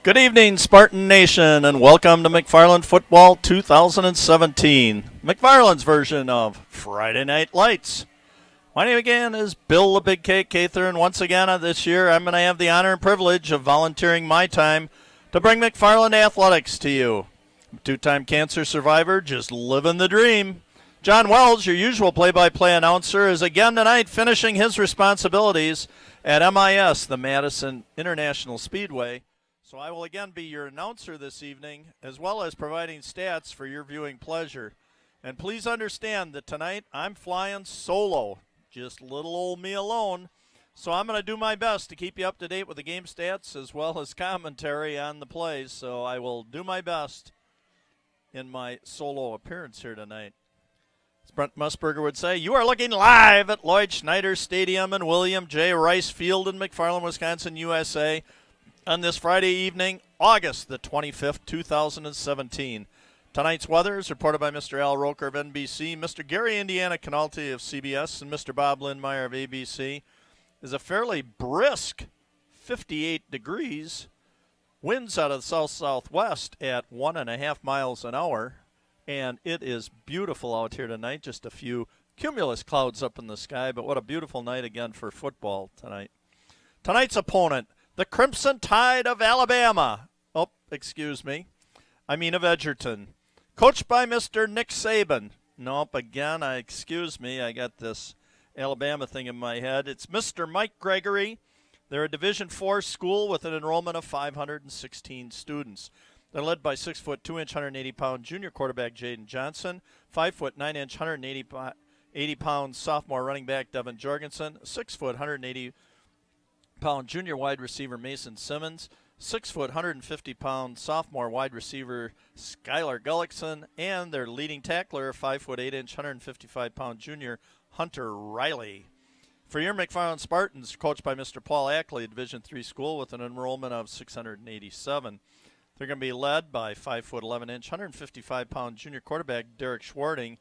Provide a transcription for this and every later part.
Good evening, Spartan Nation, and welcome to McFarland Football 2017, McFarland's version of Friday Night Lights. My name again is Bill the Big Cake Cather, and once again this year I'm going to have the honor and privilege of volunteering my time to bring McFarland athletics to you. Two-time cancer survivor, just living the dream. John Wells, your usual play-by-play announcer, is again tonight finishing his responsibilities at MIS, the Madison International Speedway. So I will again be your announcer this evening, as well as providing stats for your viewing pleasure. And please understand that tonight I'm flying solo, just little old me alone. So I'm going to do my best to keep you up to date with the game stats as well as commentary on the plays. So I will do my best in my solo appearance here tonight. As Brent Musburger would say, you are looking live at Lloyd Schneider Stadium and William J. Rice Field in McFarland, Wisconsin, USA. On this Friday evening, August the 25th, 2017. Tonight's weather is reported by Mr. Al Roker of NBC, Mr. Gary Indiana Canalti of CBS, and Mr. Bob Lindmeyer of ABC. Is a fairly brisk 58 degrees. Winds out of the south-southwest at 1.5 miles an hour. And it is beautiful out here tonight. Just a few cumulus clouds up in the sky, but what a beautiful night again for football tonight. Tonight's opponent, the Crimson Tide of Alabama. Oh, excuse me. I mean of Edgerton. Coached by Mr. Nick Saban. Nope, again, excuse me. I got this Alabama thing in my head. It's Mr. Mike Gregory. They're a Division IV school with an enrollment of 516 students. They're led by 6'2", 180-pound junior quarterback Jaden Johnson, 5'9", 180-pound sophomore running back Devin Jorgensen, 6', 180-pound junior wide receiver Mason Simmons, 6', 150-pound sophomore wide receiver Skylar Gullickson, and their leading tackler, 5'8", 155-pound junior Hunter Riley. For your McFarland Spartans, coached by Mr. Paul Ackley, Division III school with an enrollment of 687. They're going to be led by 5'11", 155-pound junior quarterback Derek Schwarting,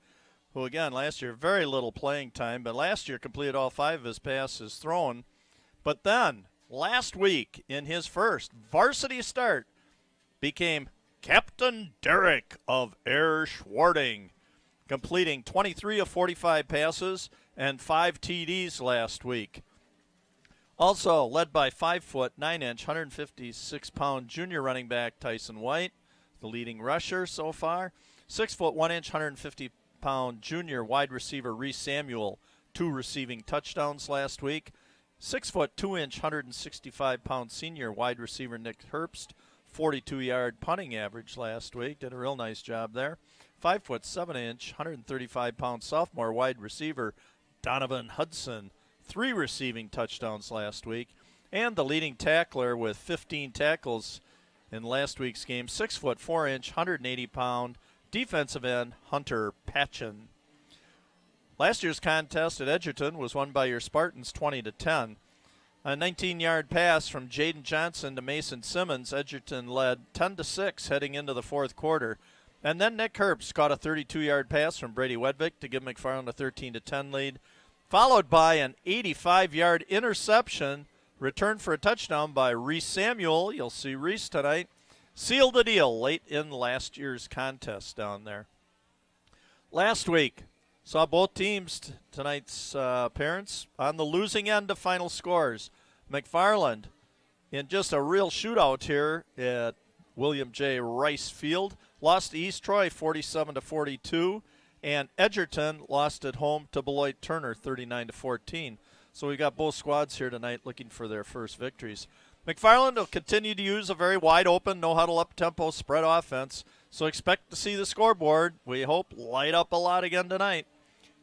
who again last year very little playing time, but last year completed all 5 of his passes thrown. But then last week in his first varsity start became Captain Derek of Air Schwarting, completing 23 of 45 passes and 5 TDs last week. Also led by 5'9", 156-pound junior running back Tyson White, the leading rusher so far. 6'1", 150-pound junior wide receiver Reese Samuel, 2 receiving touchdowns last week. 6'2", 165-pound senior wide receiver Nick Herbst, 42-yard punting average last week. Did a real nice job there. 5'7", 135-pound sophomore wide receiver Donovan Hudson, 3 receiving touchdowns last week. And the leading tackler with 15 tackles in last week's game, 6'4", 180-pound defensive end Hunter Patchen. Last year's contest at Edgerton was won by your Spartans 20-10. A 19-yard pass from Jaden Johnson to Mason Simmons, Edgerton led 10-6 heading into the fourth quarter. And then Nick Herbst caught a 32-yard pass from Brady Wedvik to give McFarland a 13-10 lead, followed by an 85-yard interception returned for a touchdown by Reese Samuel. You'll see Reese tonight. Sealed the deal late in last year's contest down there. Last week, saw both teams tonight's appearance on the losing end of final scores. McFarland in just a real shootout here at William J. Rice Field. Lost to East Troy 47-42. And Edgerton lost at home to Beloit Turner 39-14. So we got both squads here tonight looking for their first victories. McFarland will continue to use a very wide open, no huddle up tempo spread offense. So expect to see the scoreboard, we hope, light up a lot again tonight.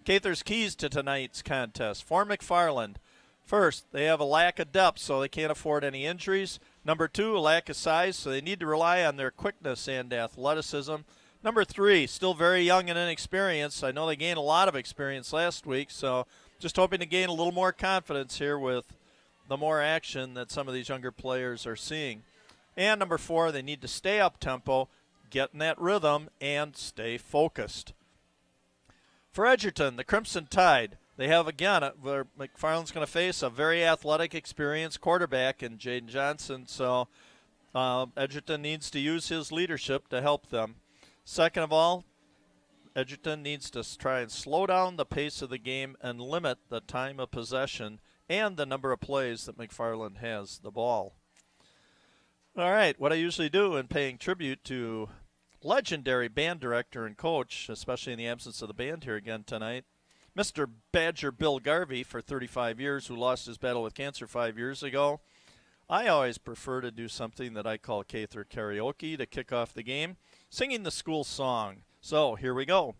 Cather's keys to tonight's contest for McFarland. First, they have a lack of depth, so they can't afford any injuries. Number 2, a lack of size, so they need to rely on their quickness and athleticism. Number 3, still very young and inexperienced. I know they gained a lot of experience last week, so just hoping to gain a little more confidence here with the more action that some of these younger players are seeing. And number 4, they need to stay up-tempo, get in that rhythm, and stay focused. For Edgerton, the Crimson Tide, they have, again, where McFarland's going to face a very athletic, experienced quarterback in Jaden Johnson, so Edgerton needs to use his leadership to help them. Second of all, Edgerton needs to try and slow down the pace of the game and limit the time of possession and the number of plays that McFarland has the ball. All right, what I usually do in paying tribute to legendary band director and coach, especially in the absence of the band here again tonight, Mr. Badger Bill Garvey for 35 years, who lost his battle with cancer 5 years ago. I always prefer to do something that I call Cather karaoke to kick off the game, singing the school song. So here we go.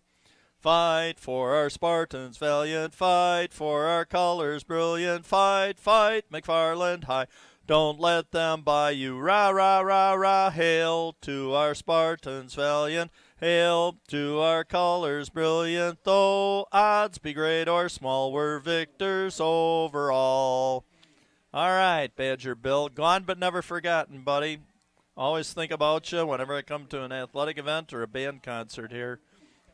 Fight for our Spartans valiant, fight for our colors brilliant, fight, fight, McFarland high. Don't let them buy you, rah, rah, rah, rah. Hail to our Spartans valiant, hail to our colors brilliant. Though odds be great or small, we're victors over all. All right, Badger Bill, gone but never forgotten, buddy. Always think about you whenever I come to an athletic event or a band concert here.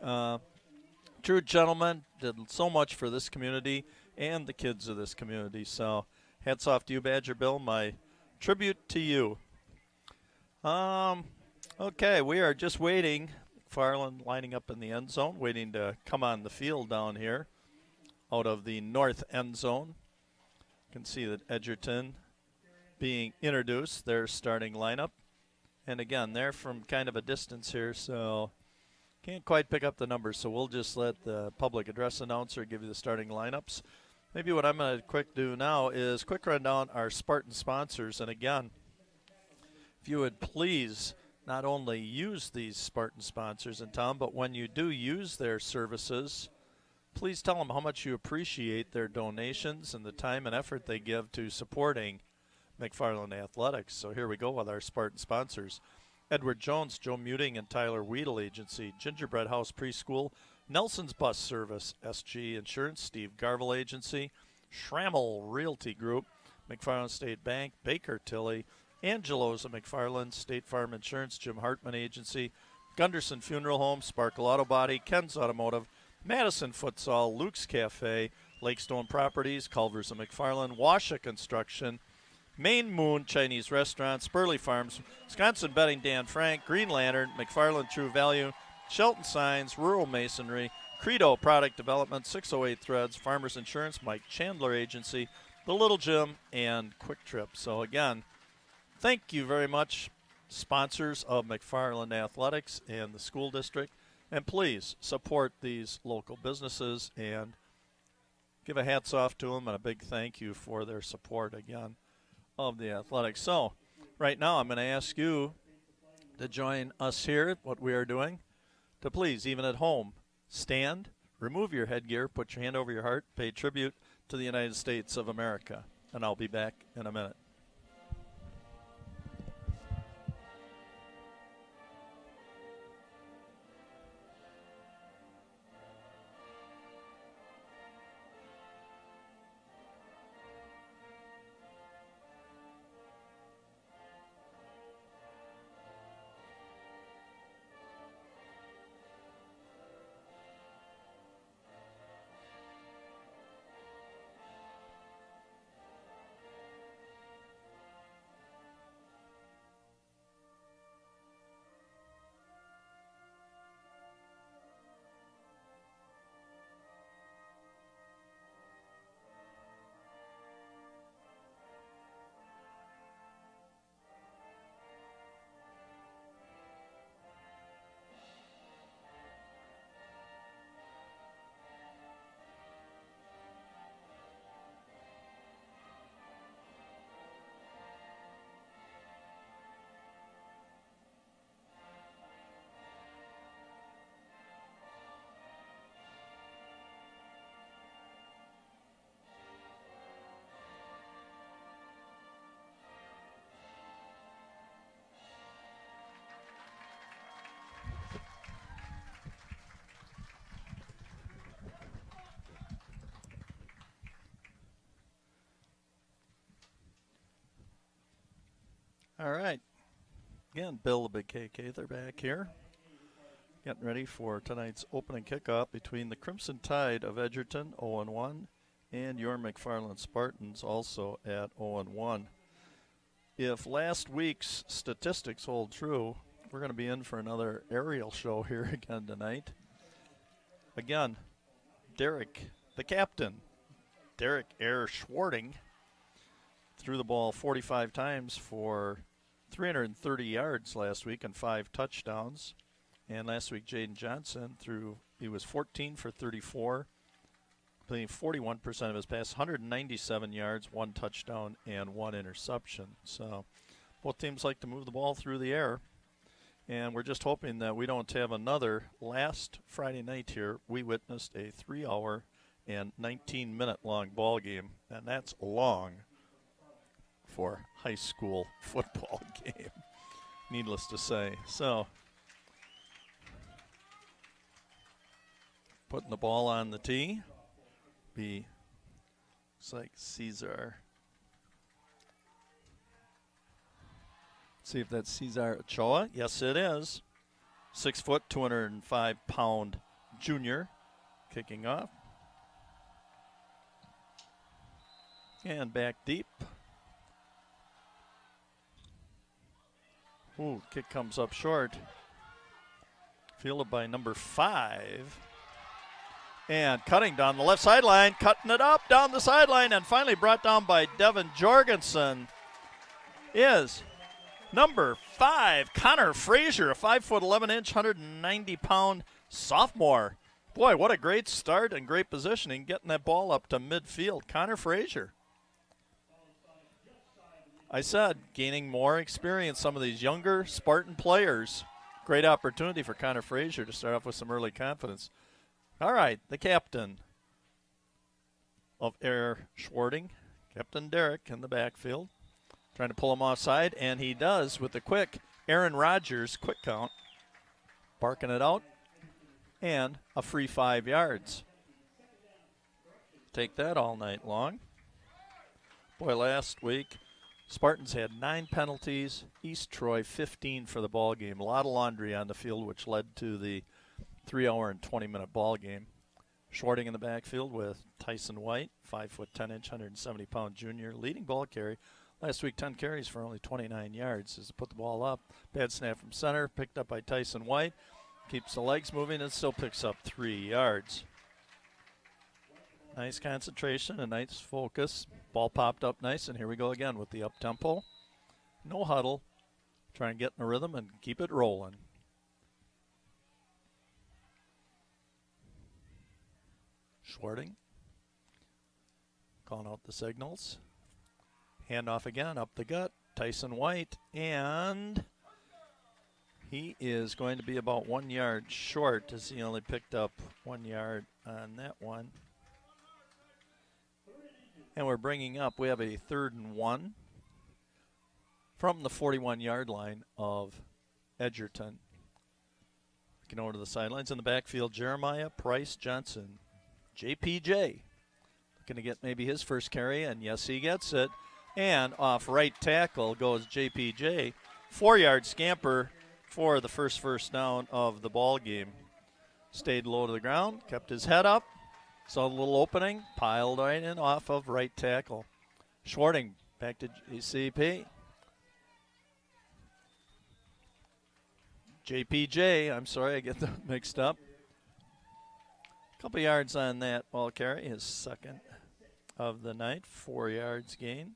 True gentleman, did so much for this community and the kids of this community. So hats off to you, Badger Bill. My tribute to you. Okay, we are just waiting. McFarland lining up in the end zone, waiting to come on the field down here out of the north end zone. You can see that Edgerton being introduced, their starting lineup. And again, they're from kind of a distance here, so can't quite pick up the numbers, so we'll just let the public address announcer give you the starting lineups. Maybe what I'm going to quick do now is quick run down our Spartan sponsors. And again, if you would please not only use these Spartan sponsors in town, but when you do use their services, please tell them how much you appreciate their donations and the time and effort they give to supporting McFarland Athletics. So here we go with our Spartan sponsors. Edward Jones, Joe Muting, and Tyler Weedle Agency, Gingerbread House Preschool, Nelson's Bus Service, SG Insurance, Steve Garvel Agency, Schrammel Realty Group, McFarland State Bank, Baker Tilly, Angelo's of McFarland, State Farm Insurance, Jim Hartman Agency, Gunderson Funeral Home, Sparkle Auto Body, Ken's Automotive, Madison Futsal, Luke's Cafe, Lakestone Properties, Culver's of McFarland, Washa Construction, Main Moon Chinese Restaurant, Spurley Farms, Wisconsin Betting Dan Frank, Green Lantern, McFarland True Value, Shelton Signs, Rural Masonry, Credo Product Development, 608 Threads, Farmers Insurance, Mike Chandler Agency, The Little Gym, and Quick Trip. So again, thank you very much, sponsors of McFarland Athletics and the school district. And please support these local businesses and give a hats off to them and a big thank you for their support again of the athletics. So right now I'm going to ask you to join us here, what we are doing, to please, even at home, stand, remove your headgear, put your hand over your heart, pay tribute to the United States of America. And I'll be back in a minute. All right. Again, Bill the Big KK, they're back here. Getting ready for tonight's opening kickoff between the Crimson Tide of Edgerton, 0-1, and your McFarland Spartans, also at 0-1. if last week's statistics hold true, we're going to be in for another aerial show here again tonight. Again, Derek, the captain, Derek Air Schwarting, threw the ball 45 times for 330 yards last week and 5 touchdowns. And last week, Jaden Johnson he was 14 for 34, completing 41% of his passes, 197 yards, 1 touchdown, and 1 interception. So both teams like to move the ball through the air. And we're just hoping that we don't have another. Last Friday night here, we witnessed a 3-hour and 19-minute long ball game, and that's long for high school football game, needless to say. So putting the ball on the tee, looks like Cesar. See if that's Cesar Ochoa. Yes, it is. 6 foot, 205-pound junior kicking off. And back deep. Ooh, kick comes up short. Fielded by number 5. And cutting down the left sideline, cutting it up down the sideline, and finally brought down by Devin Jorgensen is number 5, Connor Frazier, a 5 foot 11-inch, 190-pound sophomore. Boy, what a great start and great positioning, getting that ball up to midfield. Connor Frazier. I said, gaining more experience, some of these younger Spartan players. Great opportunity for Connor Frazier to start off with some early confidence. All right, the captain of Air Schwarting, Captain Derek in the backfield. Trying to pull him offside, and he does with the quick Aaron Rodgers quick count. Barking it out, and a free 5 yards. Take that all night long. Boy, last week, Spartans had 9 penalties. East Troy 15 for the ball game. A lot of laundry on the field, which led to the 3-hour and 20-minute ball game. Schwarting in the backfield with Tyson White, 5 foot 10-inch, 170-pound junior, leading ball carry. Last week, 10 carries for only 29 yards as to put the ball up. Bad snap from center, picked up by Tyson White. Keeps the legs moving and still picks up 3 yards. Nice concentration and nice focus. Ball popped up nice, and here we go again with the up-tempo. No huddle. Try and get in a rhythm and keep it rolling. Schwarting calling out the signals. Handoff again, up the gut. Tyson White, and he is going to be about 1 yard short as he only picked up 1 yard on that one. And we're bringing up, we have a 3rd and 1 from the 41-yard line of Edgerton. Looking over to the sidelines in the backfield, Jeremiah Price Johnson. JPJ looking to get maybe his first carry, and yes, he gets it. And off right tackle goes JPJ. 4-yard scamper for the first down of the ball game. Stayed low to the ground, kept his head up. Saw a little opening, piled right in off of right tackle. Schwarting back to GCP. JPJ, I'm sorry, I get them mixed up. Couple yards on that ball carry, his second of the night, 4 yards gain.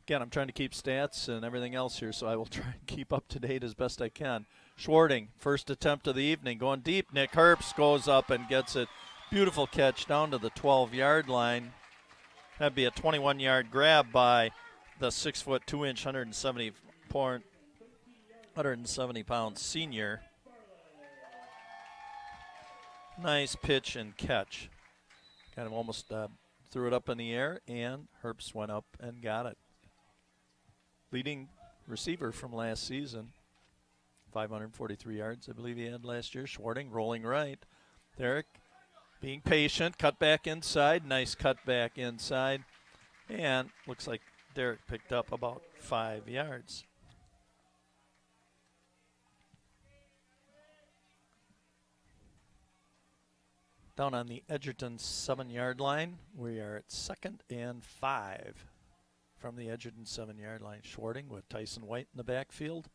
Again, I'm trying to keep stats and everything else here, so I will try and keep up to date as best I can. Schwarting, first attempt of the evening, going deep. Nick Herbst goes up and gets it. Beautiful catch down to the 12-yard line. That'd be a 21-yard grab by the 6 foot 2-inch, 170-pound senior. Nice pitch and catch. Kind of almost threw it up in the air, and Herbst went up and got it. Leading receiver from last season, 543 yards, I believe he had last year. Schwarting rolling right. Derek being patient, cut back inside. Nice cut back inside. And looks like Derek picked up about 5 yards. Down on the Edgerton 7-yard line, we are at 2nd and 5. from the Edgerton 7-yard line. Schwarting with Tyson White in the backfield.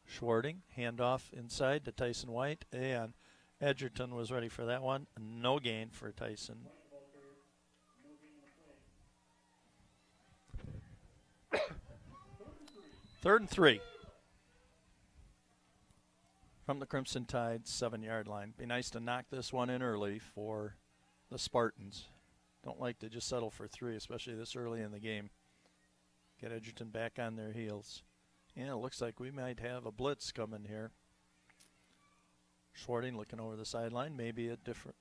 Schwarting, handoff inside to Tyson White, and Edgerton was ready for that one. No gain for Tyson. Third and 3 from the Crimson Tide 7-yard line. Be nice to knock this one in early for the Spartans. Don't like to just settle for 3, especially this early in the game. Get Edgerton back on their heels. And it looks like we might have a blitz coming here. Schwarting looking over the sideline, maybe a different,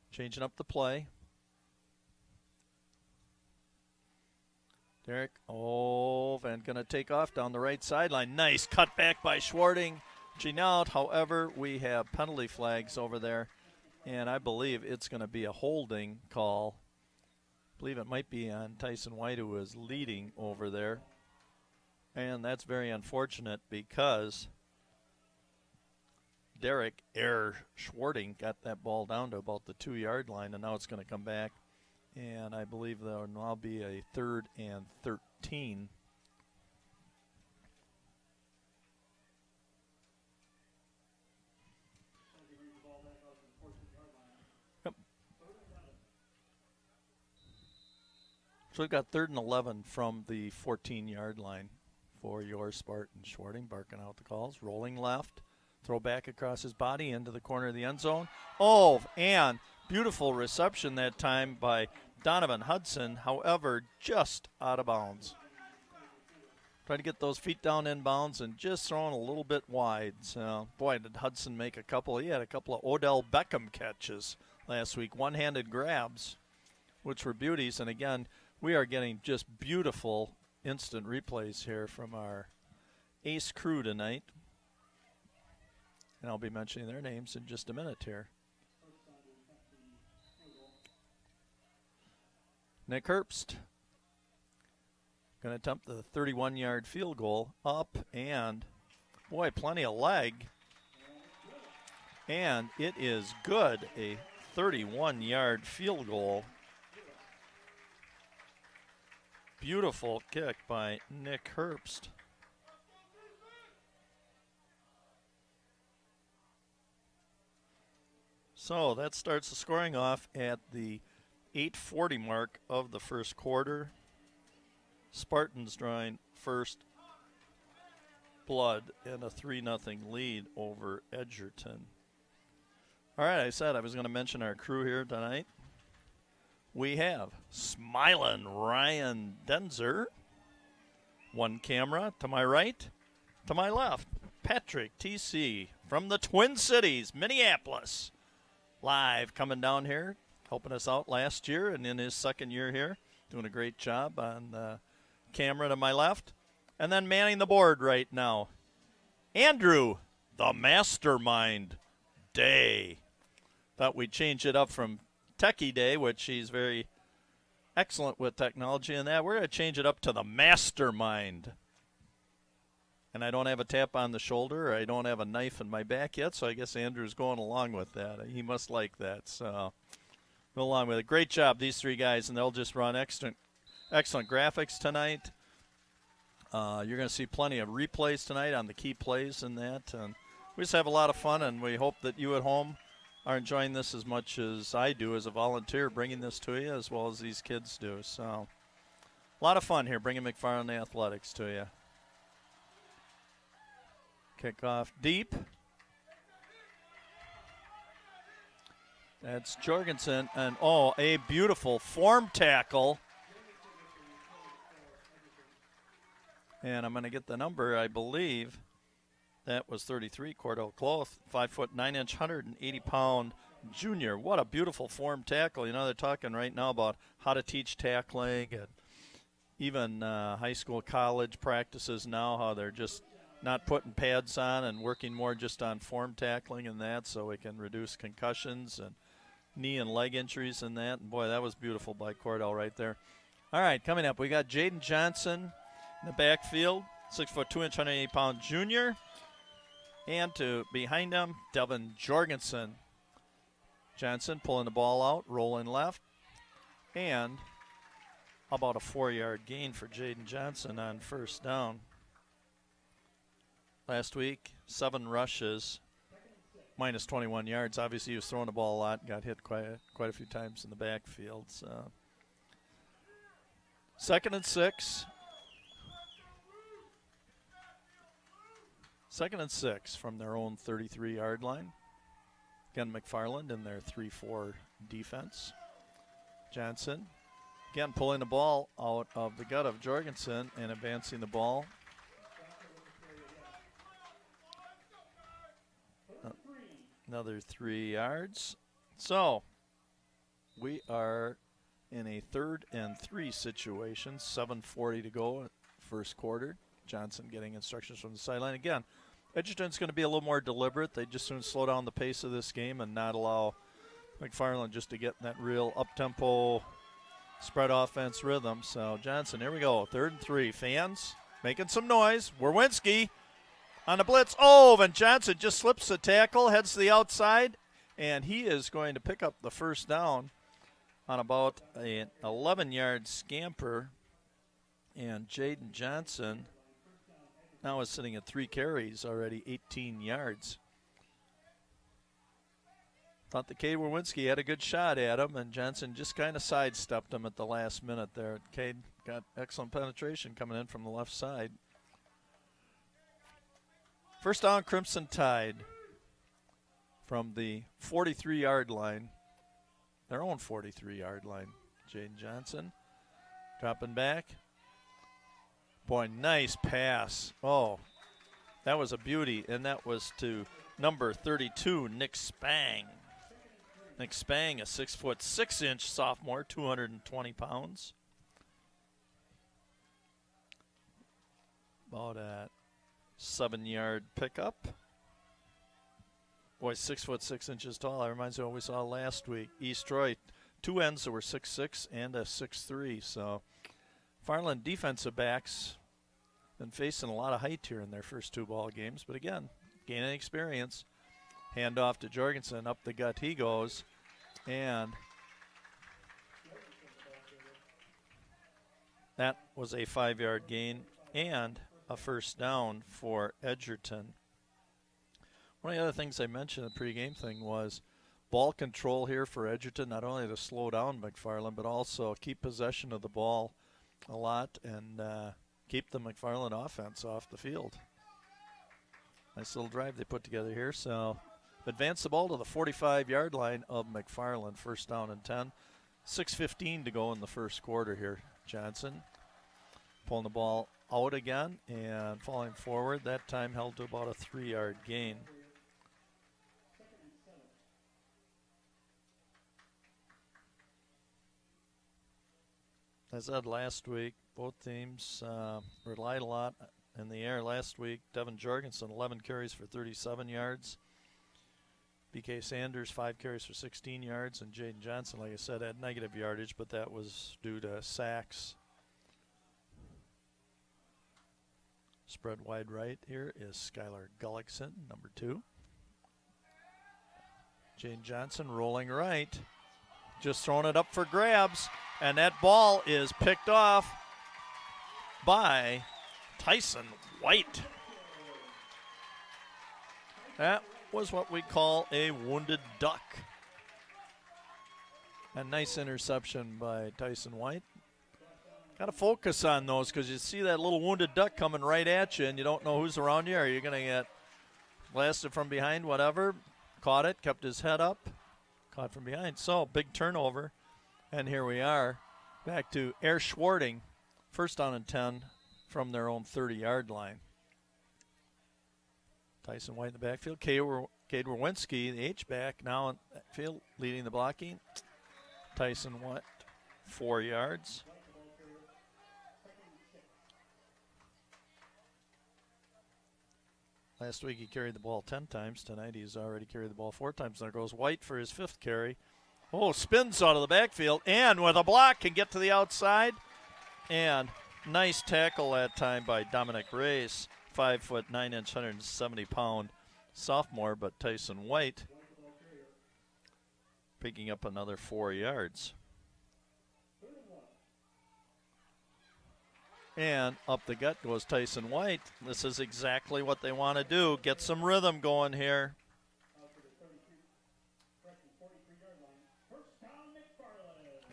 changing up the play. Derek, and going to take off down the right sideline. Nice cut back by Schwarting. Reaching out, however, we have penalty flags over there, and I believe it's going to be a holding call. I believe it might be on Tyson White, who is leading over there. And that's very unfortunate because Derek Schwarting got that ball down to about the 2-yard line, and now it's going to come back. And I believe there will now be a 3rd and 13. Yep. So we've got 3rd and 11 from the 14-yard line for your Spartan. Schwarting barking out the calls, rolling left, throw back across his body into the corner of the end zone. Oh, and beautiful reception that time by Donovan Hudson, however, just out of bounds. Try to get those feet down in bounds and just throwing a little bit wide. So, boy, did Hudson make a couple. He had a couple of Odell Beckham catches last week, one-handed grabs, which were beauties. And, again, we are getting just beautiful instant replays here from our ace crew tonight. And I'll be mentioning their names in just a minute here. Nick Herbst going to attempt the 31-yard field goal up, and boy, plenty of leg. And it is good, a 31-yard field goal. Beautiful kick by Nick Herbst. So that starts the scoring off at the 8:40 mark of the first quarter. Spartans drawing first blood and a 3-0 lead over Edgerton. All right, I said I was going to mention our crew here tonight. We have Smilin' Ryan Denzer, one camera to my right, to my left, Patrick TC from the Twin Cities, Minneapolis, live coming down here, helping us out last year and in his second year here, doing a great job on the camera to my left. And then manning the board right now, Andrew, the Mastermind Day. Thought we'd change it up from Techie Day, which he's very excellent with technology and that. We're going to change it up to the Mastermind. And I don't have a tap on the shoulder. I don't have a knife in my back yet, so I guess Andrew's going along with that. He must like that, so go along with it. Great job, these three guys, and they'll just run excellent graphics tonight. You're going to see plenty of replays tonight on the key plays and that. And we just have a lot of fun, and we hope that you at home are enjoying this as much as I do as a volunteer, bringing this to you as well as these kids do. So a lot of fun here, bringing McFarland Athletics to you. Kickoff deep. That's Jorgensen, and a beautiful form tackle. And I'm going to get the number, I believe. That was 33, Cordell Cloth, 5'9", 180-pound junior. What a beautiful form tackle. You know, they're talking right now about how to teach tackling, and even high school, college practices now, how they're just not putting pads on and working more just on form tackling and that, so we can reduce concussions and knee and leg injuries and that. And boy, that was beautiful by Cordell right there. All right, coming up, we got Jaden Johnson in the backfield, 6'2", 180-pound junior. And to behind him, Devin Jorgensen. Johnson pulling the ball out, rolling left. And about a 4-yard gain for Jaden Johnson on first down. Last week, 7 rushes, minus 21 yards. Obviously, he was throwing the ball a lot, got hit quite a few times in the backfield. So, 2nd and 6. 2nd and 6 from their own 33-yard line. Again, McFarland in their 3-4 defense. Johnson, again, pulling the ball out of the gut of Jorgensen and advancing the ball. Another 3 yards. So, we are in a 3rd and 3 situation. 7:40 to go, first quarter. Johnson getting instructions from the sideline. Again, Edgerton's going to be a little more deliberate. They just soon slow down the pace of this game and not allow McFarland just to get in that real up-tempo spread offense rhythm. So Johnson, here we go, 3rd and 3. Fans making some noise. Werwinski on the blitz. Oh, and Johnson just slips the tackle, heads to the outside, and he is going to pick up the first down on about an 11-yard scamper. And Jaden Johnson now is sitting at 3 carries already, 18 yards. Thought the Cade Werwinski had a good shot at him, and Johnson just kind of sidestepped him at the last minute there. Cade got excellent penetration coming in from the left side. First down, Crimson Tide from the 43-yard line, their own 43-yard line. Jaden Johnson dropping back. Boy, nice pass. Oh, that was a beauty, and that was to number 32, Nick Spang. Nick Spang, a 6'6" sophomore, 220 pounds. About a 7-yard pickup. Boy, 6'6" tall. That reminds me of what we saw last week. East Troy, 2 ends that were 6'6" and a 6'3". So, Farland defensive backs been facing a lot of height here in their first 2 ball games, but again, gaining experience. Hand off to Jorgensen, up the gut he goes, and that was a 5-yard gain and a first down for Edgerton. One of the other things I mentioned in the pregame thing was ball control here for Edgerton, not only to slow down McFarland, but also keep possession of the ball a lot and keep the McFarland offense off the field. Nice little drive they put together here. So advance the ball to the 45-yard line of McFarland. First down and 10. 6:15 to go in the first quarter here. Johnson pulling the ball out again and falling forward. That time held to about a 3-yard gain. As I said last week, both teams relied a lot in the air last week. Devin Jorgensen, 11 carries for 37 yards. B.K. Sanders, 5 carries for 16 yards. And Jaden Johnson, like I said, had negative yardage, but that was due to sacks. Spread wide right here is Skylar Gullickson, number 2. Jaden Johnson rolling right. Just throwing it up for grabs. And that ball is picked off by Tyson White. That was what we call a wounded duck. A nice interception by Tyson White. Got to focus on those because you see that little wounded duck coming right at you and you don't know who's around you. Are you going to get blasted from behind, whatever? Caught it, kept his head up, caught from behind. So, big turnover. And here we are, back to Air Schwarting, first down and 10 from their own 30-yard line. Tyson White in the backfield. Cade Werwinski, the H-back, now in the field, leading the blocking. Tyson White, 4 yards. Last week he carried the ball 10 times. Tonight he's already carried the ball 4 times. There goes White for his 5th carry. Oh, spins out of the backfield, and with a block can get to the outside. And nice tackle that time by Dominic Reyes, 5'9", 170-pound sophomore, but Tyson White picking up another 4 yards. And up the gut goes Tyson White. This is exactly what they want to do. Get some rhythm going here.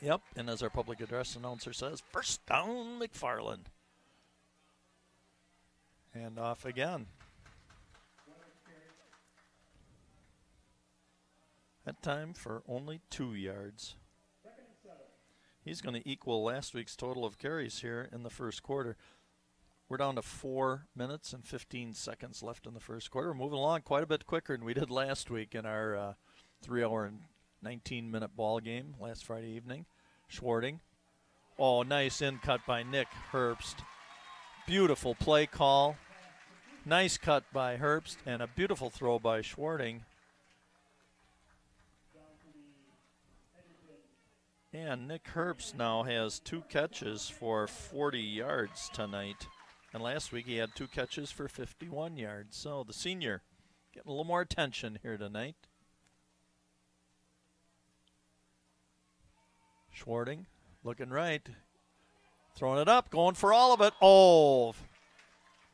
Yep, and as our public address announcer says, first down McFarland. And off again. That time for only 2 yards. He's going to equal last week's total of carries here in the first quarter. We're down to 4 minutes and 15 seconds left in the first quarter. We're moving along quite a bit quicker than we did last week in our 3-hour and 19-minute ball game last Friday evening. Schwarting. Oh, nice in cut by Nick Herbst. Beautiful play call. Nice cut by Herbst and a beautiful throw by Schwarting. And Nick Herbst now has 2 catches for 40 yards tonight. And last week he had 2 catches for 51 yards. So the senior getting a little more attention here tonight. Schwarting looking right. Throwing it up, going for all of it. Oh!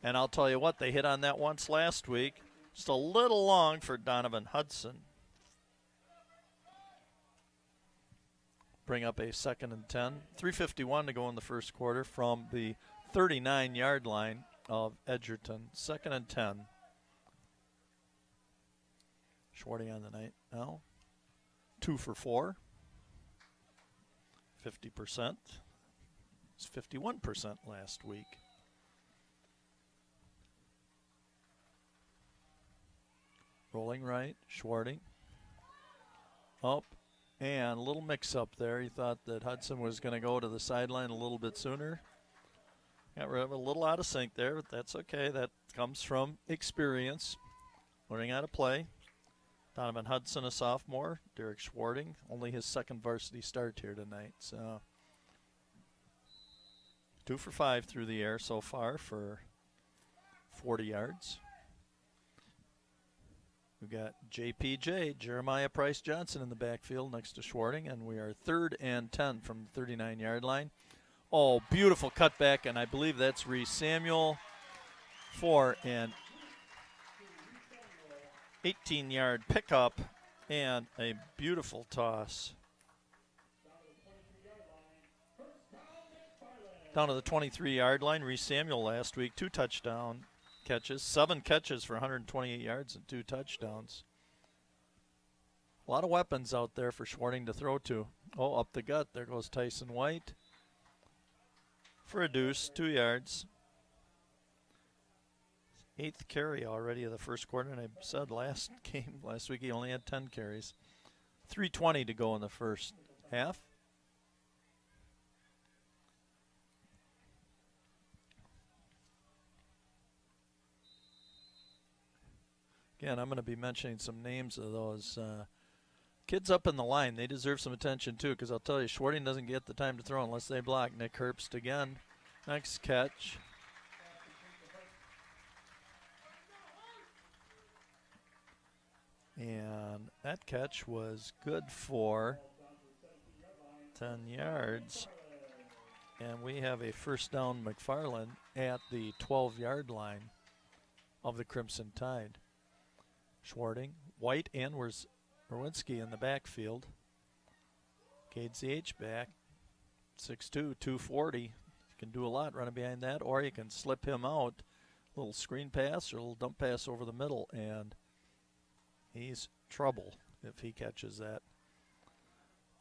And I'll tell you what, they hit on that once last week. Just a little long for Donovan Hudson. Bring up a 2nd and 10. 3:51 to go in the first quarter from the 39-yard line of Edgerton. 2nd and 10. Schwarting on the night now. 2 for 4. 50%. It's 51% last week. Rolling right, Schwarting. Up. And a little mix-up there. He thought that Hudson was going to go to the sideline a little bit sooner. Got rid of a little out of sync there, but that's okay. That comes from experience, learning how to play. Donovan Hudson, a sophomore. Derek Schwarting, only his 2nd varsity start here tonight. So 2 for 5 through the air so far for 40 yards. We've got JPJ, Jeremiah Price Johnson, in the backfield next to Schwarting, and we are 3rd and 10 from the 39-yard line. Oh, beautiful cutback, and I believe that's Reese Samuel for an 18-yard pickup and a beautiful toss. Down to the 23-yard line, Reese Samuel last week, 2 touchdown catches, 7 catches for 128 yards and 2 touchdowns. A lot of weapons out there for Schwarting to throw to. Oh, up the gut. There goes Tyson White for a deuce, 2 yards. 8th carry already of the first quarter, and I said last week he only had 10 carries. 3:20 to go in the first half. Again, I'm going to be mentioning some names of those kids up in the line. They deserve some attention, too, because I'll tell you, Schwarting doesn't get the time to throw unless they block. Nick Herbst again. Next catch. And that catch was good for 10 yards. And we have a first down McFarland at the 12-yard line of the Crimson Tide. Schwarting, White, and Werwinski in the backfield. Cade the H-back, 6'2", 240. Can do a lot running behind that, or you can slip him out. A little screen pass or a little dump pass over the middle, and he's trouble if he catches that.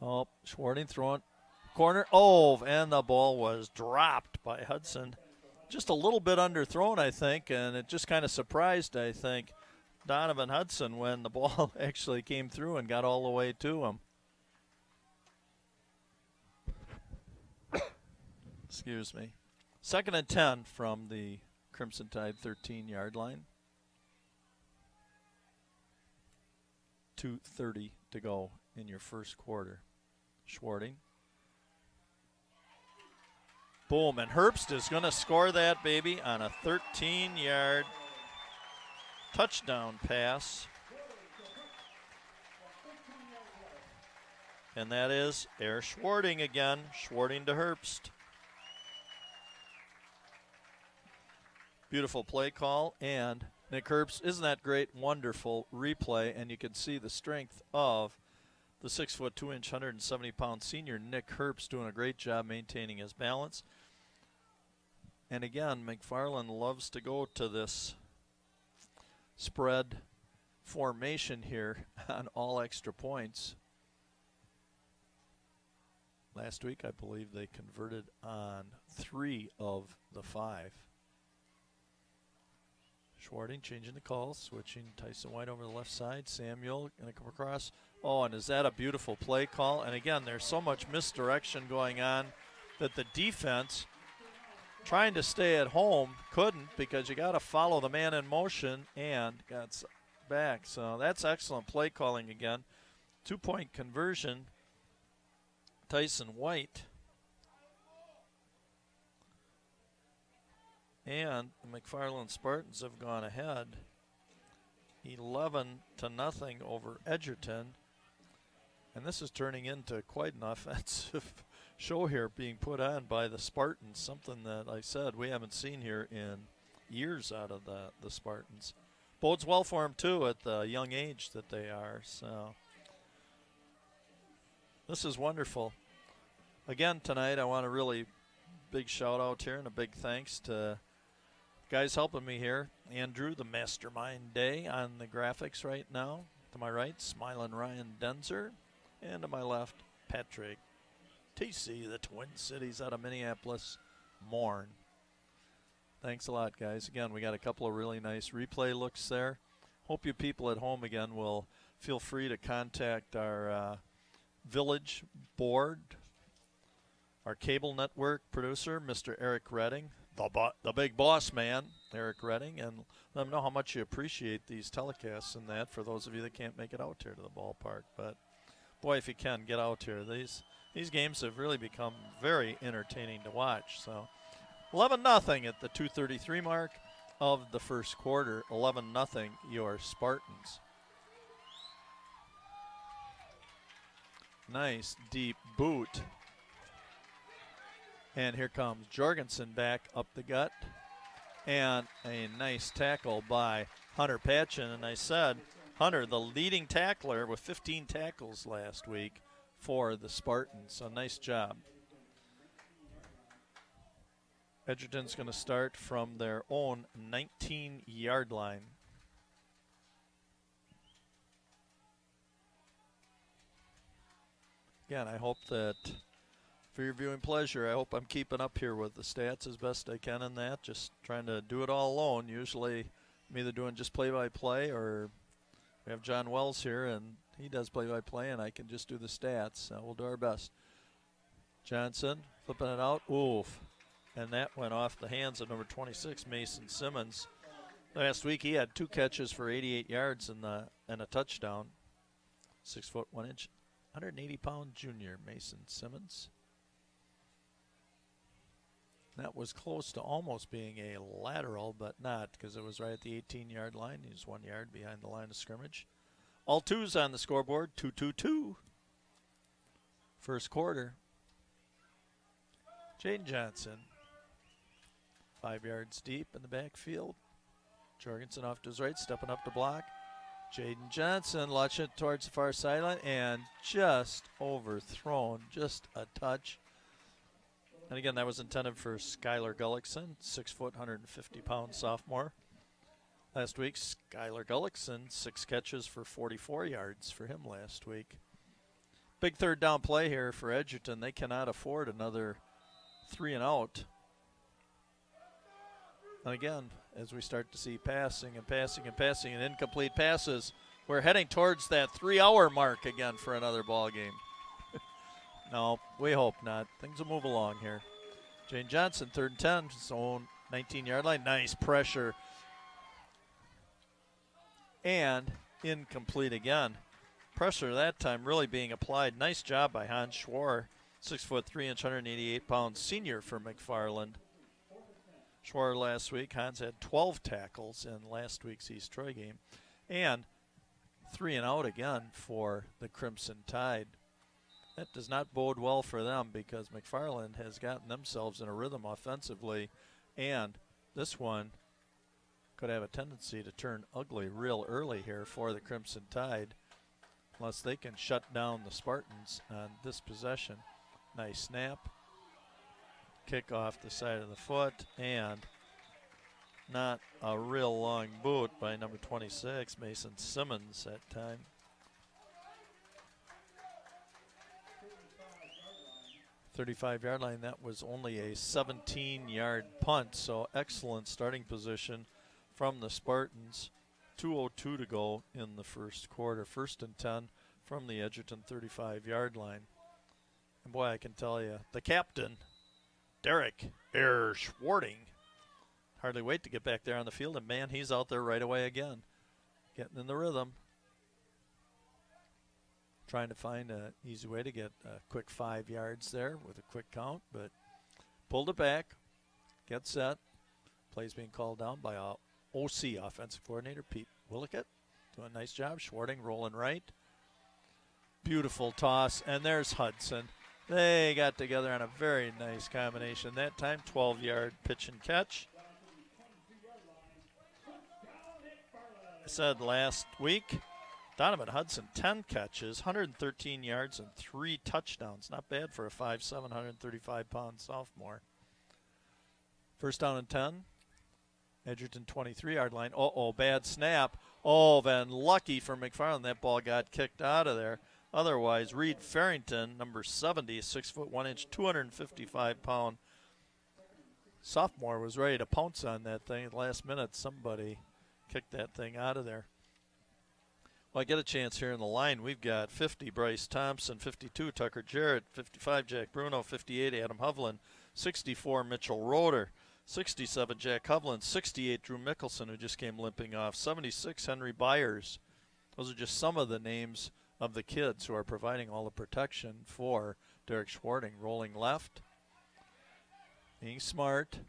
Oh, Schwarting throwing corner. Oh, and the ball was dropped by Hudson. Just a little bit underthrown, I think, and it just kind of surprised, I think, Donovan Hudson when the ball actually came through and got all the way to him. Excuse me. 2nd and 10 from the Crimson Tide 13-yard line. 2:30 to go in your first quarter. Schwarting. Boom, and Herbst is going to score that baby on a 13-yard touchdown pass. And that is Schwarting again. Schwarting to Herbst. Beautiful play call, and Nick Herbst, isn't that great? Wonderful replay, and you can see the strength of the 6'2", 170-pound senior Nick Herbst doing a great job maintaining his balance. And again, McFarland loves to go to this spread formation here on all extra points. Last week, I believe they converted on 3 of the 5. Schwarting changing the call, switching Tyson White over the left side. Samuel going to come across. Oh, and is that a beautiful play call? And again, there's so much misdirection going on that the defense, trying to stay at home, couldn't, because you got to follow the man in motion, and got back. So that's excellent play calling again. 2-point conversion. Tyson White. And the McFarland Spartans have gone ahead 11-0 over Edgerton. And this is turning into quite an offensive show here being put on by the Spartans, something that I said we haven't seen here in years out of the Spartans. Bodes well for them, too, at the young age that they are. So this is wonderful. Again, tonight, I want a really big shout-out here and a big thanks to guys helping me here. Andrew, the mastermind day on the graphics right now. To my right, smiling Ryan Denzer. And to my left, Patrick TC, the Twin Cities out of Minneapolis, Morn. Thanks a lot, guys. Again, we got a couple of really nice replay looks there. Hope you people at home, again, will feel free to contact our village board, our cable network producer, Mr. Eric Redding, the big boss man, Eric Redding, and let them know how much you appreciate these telecasts and that for those of you that can't make it out here to the ballpark. But, boy, if you can, get out here. These games have really become very entertaining to watch. So 11-0 at the 2:33 mark of the first quarter. 11-0 your Spartans. Nice deep boot. And here comes Jorgensen back up the gut. And a nice tackle by Hunter Patchen. And I said, Hunter, the leading tackler with 15 tackles last week for the Spartans. So nice job. Edgerton's going to start from their own 19-yard line. Again, I hope that for your viewing pleasure, I hope I'm keeping up here with the stats as best I can in that. Just trying to do it all alone. Usually I'm either doing just play-by-play or we have John Wells here, and he does play-by-play, and I can just do the stats. So we'll do our best. Johnson flipping it out. Oof. And that went off the hands of number 26, Mason Simmons. Last week he had 2 catches for 88 yards and a touchdown. 6 foot 1 inch, 180-pound junior Mason Simmons. That was close to almost being a lateral, but not, because it was right at the 18-yard line. He's 1 yard behind the line of scrimmage. All twos on the scoreboard, 2-2-2. First quarter. Jaden Johnson, 5 yards deep in the backfield. Jorgensen off to his right, stepping up to block. Jaden Johnson launching it towards the far sideline and just overthrown, just a touch. And again, that was intended for Skylar Gullickson, 6 foot, 150-pound sophomore. Last week, Skylar Gullickson, 6 catches for 44 yards for him last week. Big third down play here for Edgerton. They cannot afford another 3 and out. And again, as we start to see passing and incomplete passes, we're heading towards that 3-hour mark again for another ball game. No, we hope not. Things will move along here. Jane Johnson, 3rd and 10, his own 19-yard line. Nice pressure. And incomplete again. Pressure that time really being applied. Nice job by Hans Schwar, 6 foot 3 inch, 188-pound senior for McFarland. Schwar last week, Hans had 12 tackles in last week's East Troy game. And 3 and out again for the Crimson Tide. That does not bode well for them because McFarland has gotten themselves in a rhythm offensively. And this one could have a tendency to turn ugly real early here for the Crimson Tide, unless they can shut down the Spartans on this possession. Nice snap. Kick off the side of the foot, and not a real long boot by number 26, Mason Simmons, that time. .35-yard line. That was only a 17-yard punt, so excellent starting position from the Spartans. 2:02 to go in the first quarter. 1st and 10 from the Edgerton 35-yard line. And boy, I can tell you, the captain, Derek Schwarting, hardly wait to get back there on the field, and man, he's out there right away again, getting in the rhythm. Trying to find an easy way to get a quick 5 yards there with a quick count, but pulled it back, get set. Plays being called down by OC, offensive coordinator Pete Willickett. Doing a nice job. Schwarting rolling right. Beautiful toss, and there's Hudson. They got together on a very nice combination that time. 12-yard pitch and catch. I said last week, Donovan Hudson, 10 catches, 113 yards, and 3 touchdowns. Not bad for a 5'7", 135-pound sophomore. 1st down and 10. Edgerton 23-yard line. Bad snap. Then lucky for McFarland, that ball got kicked out of there. Otherwise, Reed Farrington, number 70, 6 foot 1 inch, 255-pound sophomore, was ready to pounce on that thing. At the last minute, somebody kicked that thing out of there. Well, I get a chance here in the line. We've got 50, Bryce Thompson, 52, Tucker Jarrett, 55, Jack Bruno, 58, Adam Hovland, 64, Mitchell Roeder, 67, Jack Hovland, 68, Drew Mickelson, who just came limping off, 76, Henry Byers. Those are just some of the names of the kids who are providing all the protection for Derek Schwarting. Rolling left, being smart,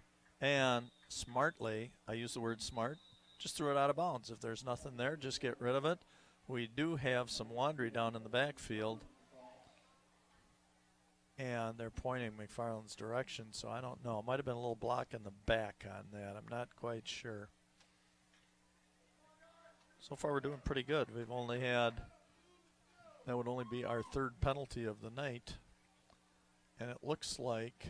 and smartly, I use the word smart, just threw it out of bounds. If there's nothing there, just get rid of it. We do have some laundry down in the backfield, and they're pointing McFarland's direction, so I don't know. It might have been a little block in the back on that. I'm not quite sure. So far, we're doing pretty good. We've only had, that would only be our 3rd penalty of the night, and it looks like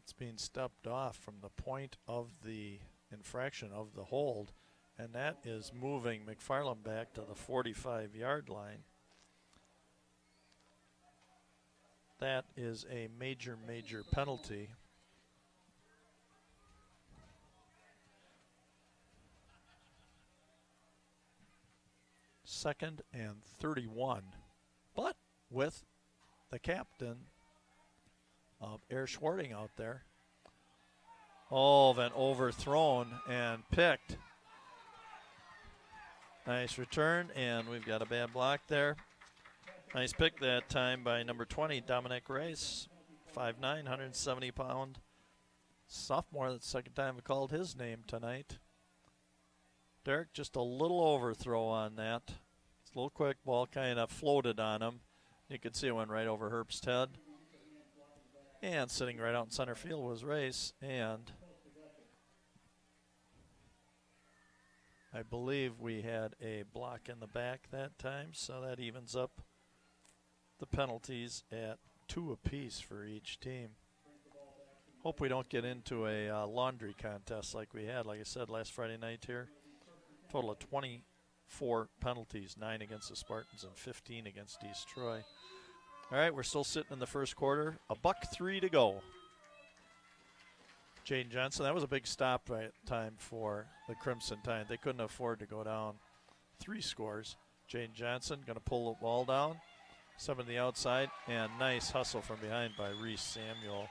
it's being stepped off from the point of the infraction of the hold, and that is moving McFarland back to the 45-yard line. That is a major, major penalty. Second and 31, but with the captain of Air Schwarting out there. Then overthrown and picked. Nice return, and we've got a bad block there. Nice pick that time by number 20, Dominic Rice, 5'9", 170-pound sophomore. That's the 2nd time we called his name tonight. Derek, just a little overthrow on that. It's a little quick ball, kind of floated on him. You could see it went right over Herbst's head. And sitting right out in center field was Rice, and I believe we had a block in the back that time, so that evens up the penalties at 2 apiece for each team. Hope we don't get into a laundry contest like we had, like I said, last Friday night here. Total of 24 penalties, 9 against the Spartans and 15 against East Troy. All right, we're still sitting in the first quarter. $1:03 to go. Jaden Johnson, that was a big stop right time for the Crimson Tide. They couldn't afford to go down 3 scores. Jaden Johnson going to pull the ball down. 7 to the outside, and nice hustle from behind by Reese Samuel.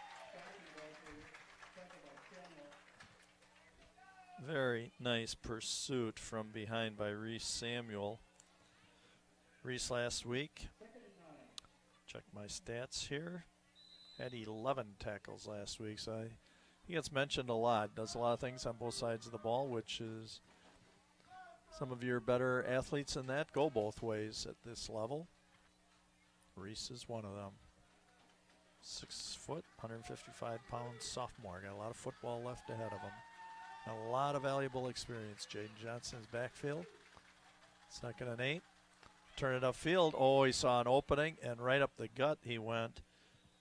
Very nice pursuit from behind by Reese Samuel. Reese last week, check my stats here, had 11 tackles last week, so he gets mentioned a lot. Does a lot of things on both sides of the ball, which is some of your better athletes in that go both ways at this level. Reese is one of them. 6 foot, 155 pound sophomore. Got a lot of football left ahead of him. A lot of valuable experience. Jaden Johnson's backfield. 2nd and 8. Turn it upfield. Oh, he saw an opening, and right up the gut he went.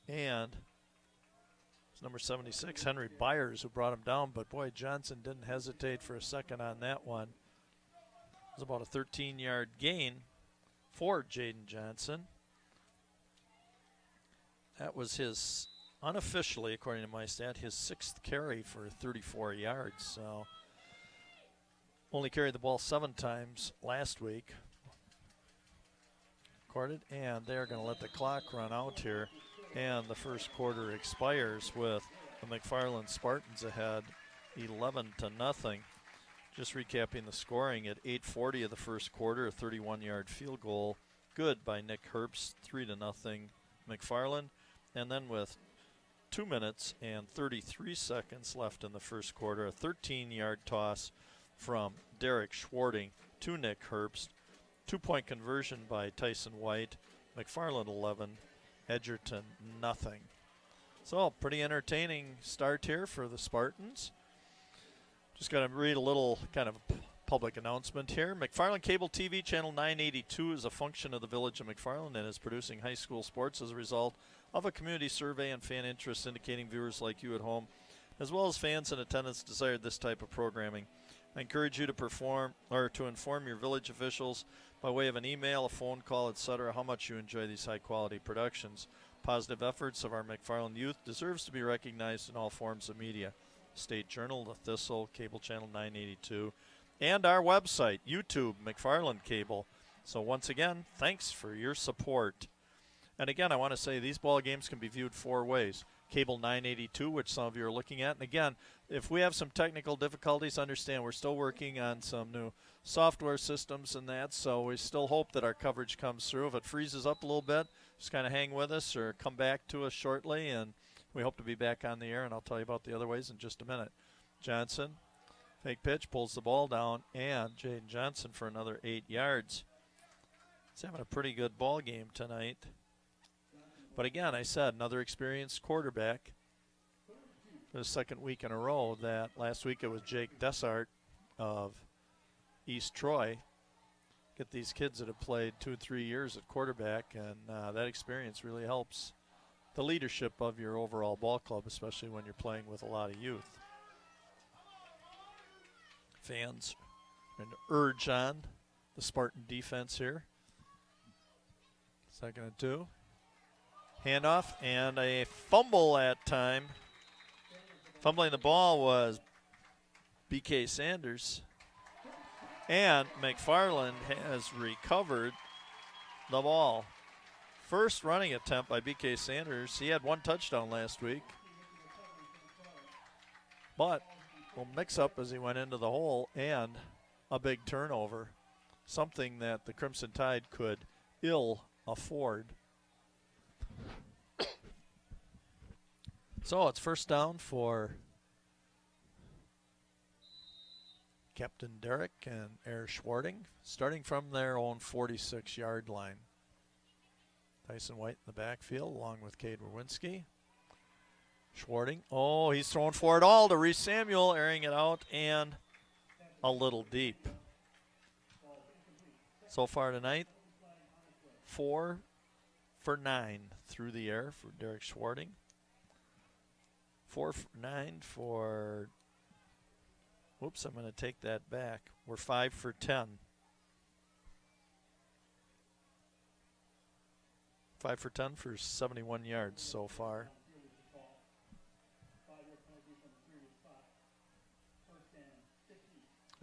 And it's number 76, Henry Byers, who brought him down. But, boy, Johnson didn't hesitate for a second on that one. It was about a 13-yard gain for Jaden Johnson. That was his, unofficially, according to my stat, his 6th carry for 34 yards. So only carried the ball 7 times last week. Recorded, and they're going to let the clock run out here. And the first quarter expires with the McFarland Spartans ahead 11-0. Just recapping the scoring at 8:40 of the first quarter, a 31-yard field goal. Good by Nick Herbst, 3-0 McFarland. And then with 2 minutes and 33 seconds left in the first quarter, a 13-yard toss from Derek Schwarting to Nick Herbst. 2-point conversion by Tyson White. McFarland 11, Edgerton nothing. So pretty entertaining start here for the Spartans. Just got to read a little kind of public announcement here. McFarland Cable TV Channel 982 is a function of the Village of McFarland and is producing high school sports as a result of a community survey and fan interest indicating viewers like you at home, as well as fans in attendance, desired this type of programming. I encourage you to inform your village officials by way of an email, a phone call, etc., how much you enjoy these high-quality productions. Positive efforts of our McFarland youth deserves to be recognized in all forms of media. State Journal, The Thistle, Cable Channel 982, and our website, YouTube, McFarland Cable. So once again, thanks for your support. And again, I want to say these ball games can be viewed 4 ways. Cable 982, which some of you are looking at. And again, if we have some technical difficulties, understand we're still working on some new software systems and that, so we still hope that our coverage comes through. If it freezes up a little bit, just kind of hang with us or come back to us shortly, and we hope to be back on the air, and I'll tell you about the other ways in just a minute. Johnson, fake pitch, pulls the ball down, and Jaden Johnson for another 8 yards. He's having a pretty good ball game tonight. But again, I said, another experienced quarterback for the 2nd week in a row. That last week it was Jake Dessart of East Troy. Get these kids that have played 2 or 3 years at quarterback, and that experience really helps the leadership of your overall ball club, especially when you're playing with a lot of youth. Fans and urge on the Spartan defense here. 2nd and 2. Handoff and a fumble at time. Fumbling the ball was B.K. Sanders. And McFarland has recovered the ball. First running attempt by B.K. Sanders. He had 1 touchdown last week. But a mix-up as he went into the hole and a big turnover. Something that the Crimson Tide could ill afford. So it's first down for Captain Derek and Air Schwarting, starting from their own 46-yard line. Tyson White in the backfield along with Cade Werwinski. Schwarting, oh, he's throwing for it all to Reese Samuel, airing it out and a little deep. So far tonight, 4 for 9 through the air for Derek Schwarting. 4 for 9 for, whoops, I'm going to take that back. We're 5 for 10. 5 for 10 for 71 yards so far.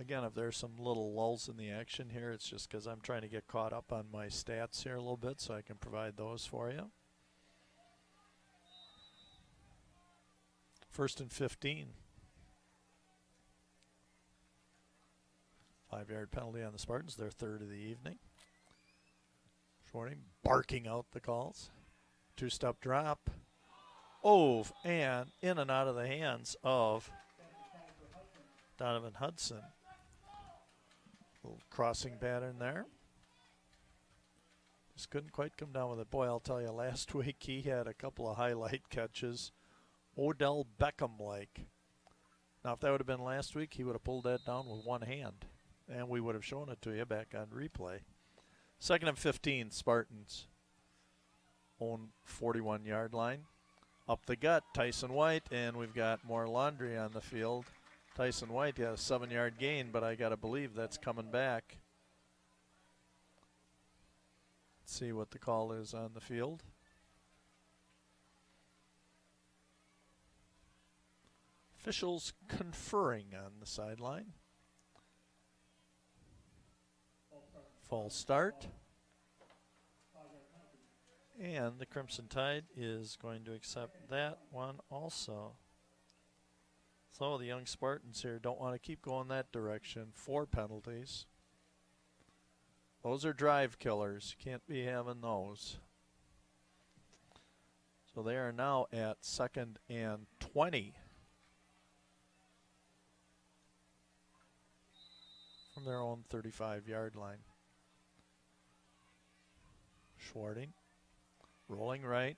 Again, if there's some little lulls in the action here, it's just because I'm trying to get caught up on my stats here a little bit so I can provide those for you. 1st and 15. 5-yard penalty on the Spartans, their 3rd of the evening. Schwarting barking out the calls. 2-step drop. Oh, and in and out of the hands of Donovan Hudson. Little crossing pattern there. Just couldn't quite come down with it. Boy, I'll tell you, last week he had a couple of highlight catches. Odell Beckham-like. Now, if that would have been last week, he would have pulled that down with one hand. And we would have shown it to you back on replay. 2nd and 15, Spartans. Own 41-yard line. Up the gut, Tyson White, and we've got more laundry on the field. Tyson White got a 7-yard gain, but I got to believe that's coming back. Let's see what the call is on the field. Officials conferring on the sideline. False start. And the Crimson Tide is going to accept that one also. So the young Spartans here don't want to keep going that direction. 4 penalties. Those are drive killers. You can't be having those. So they are now at 2nd and 20. From their own 35-yard line. Schwarting. Rolling right,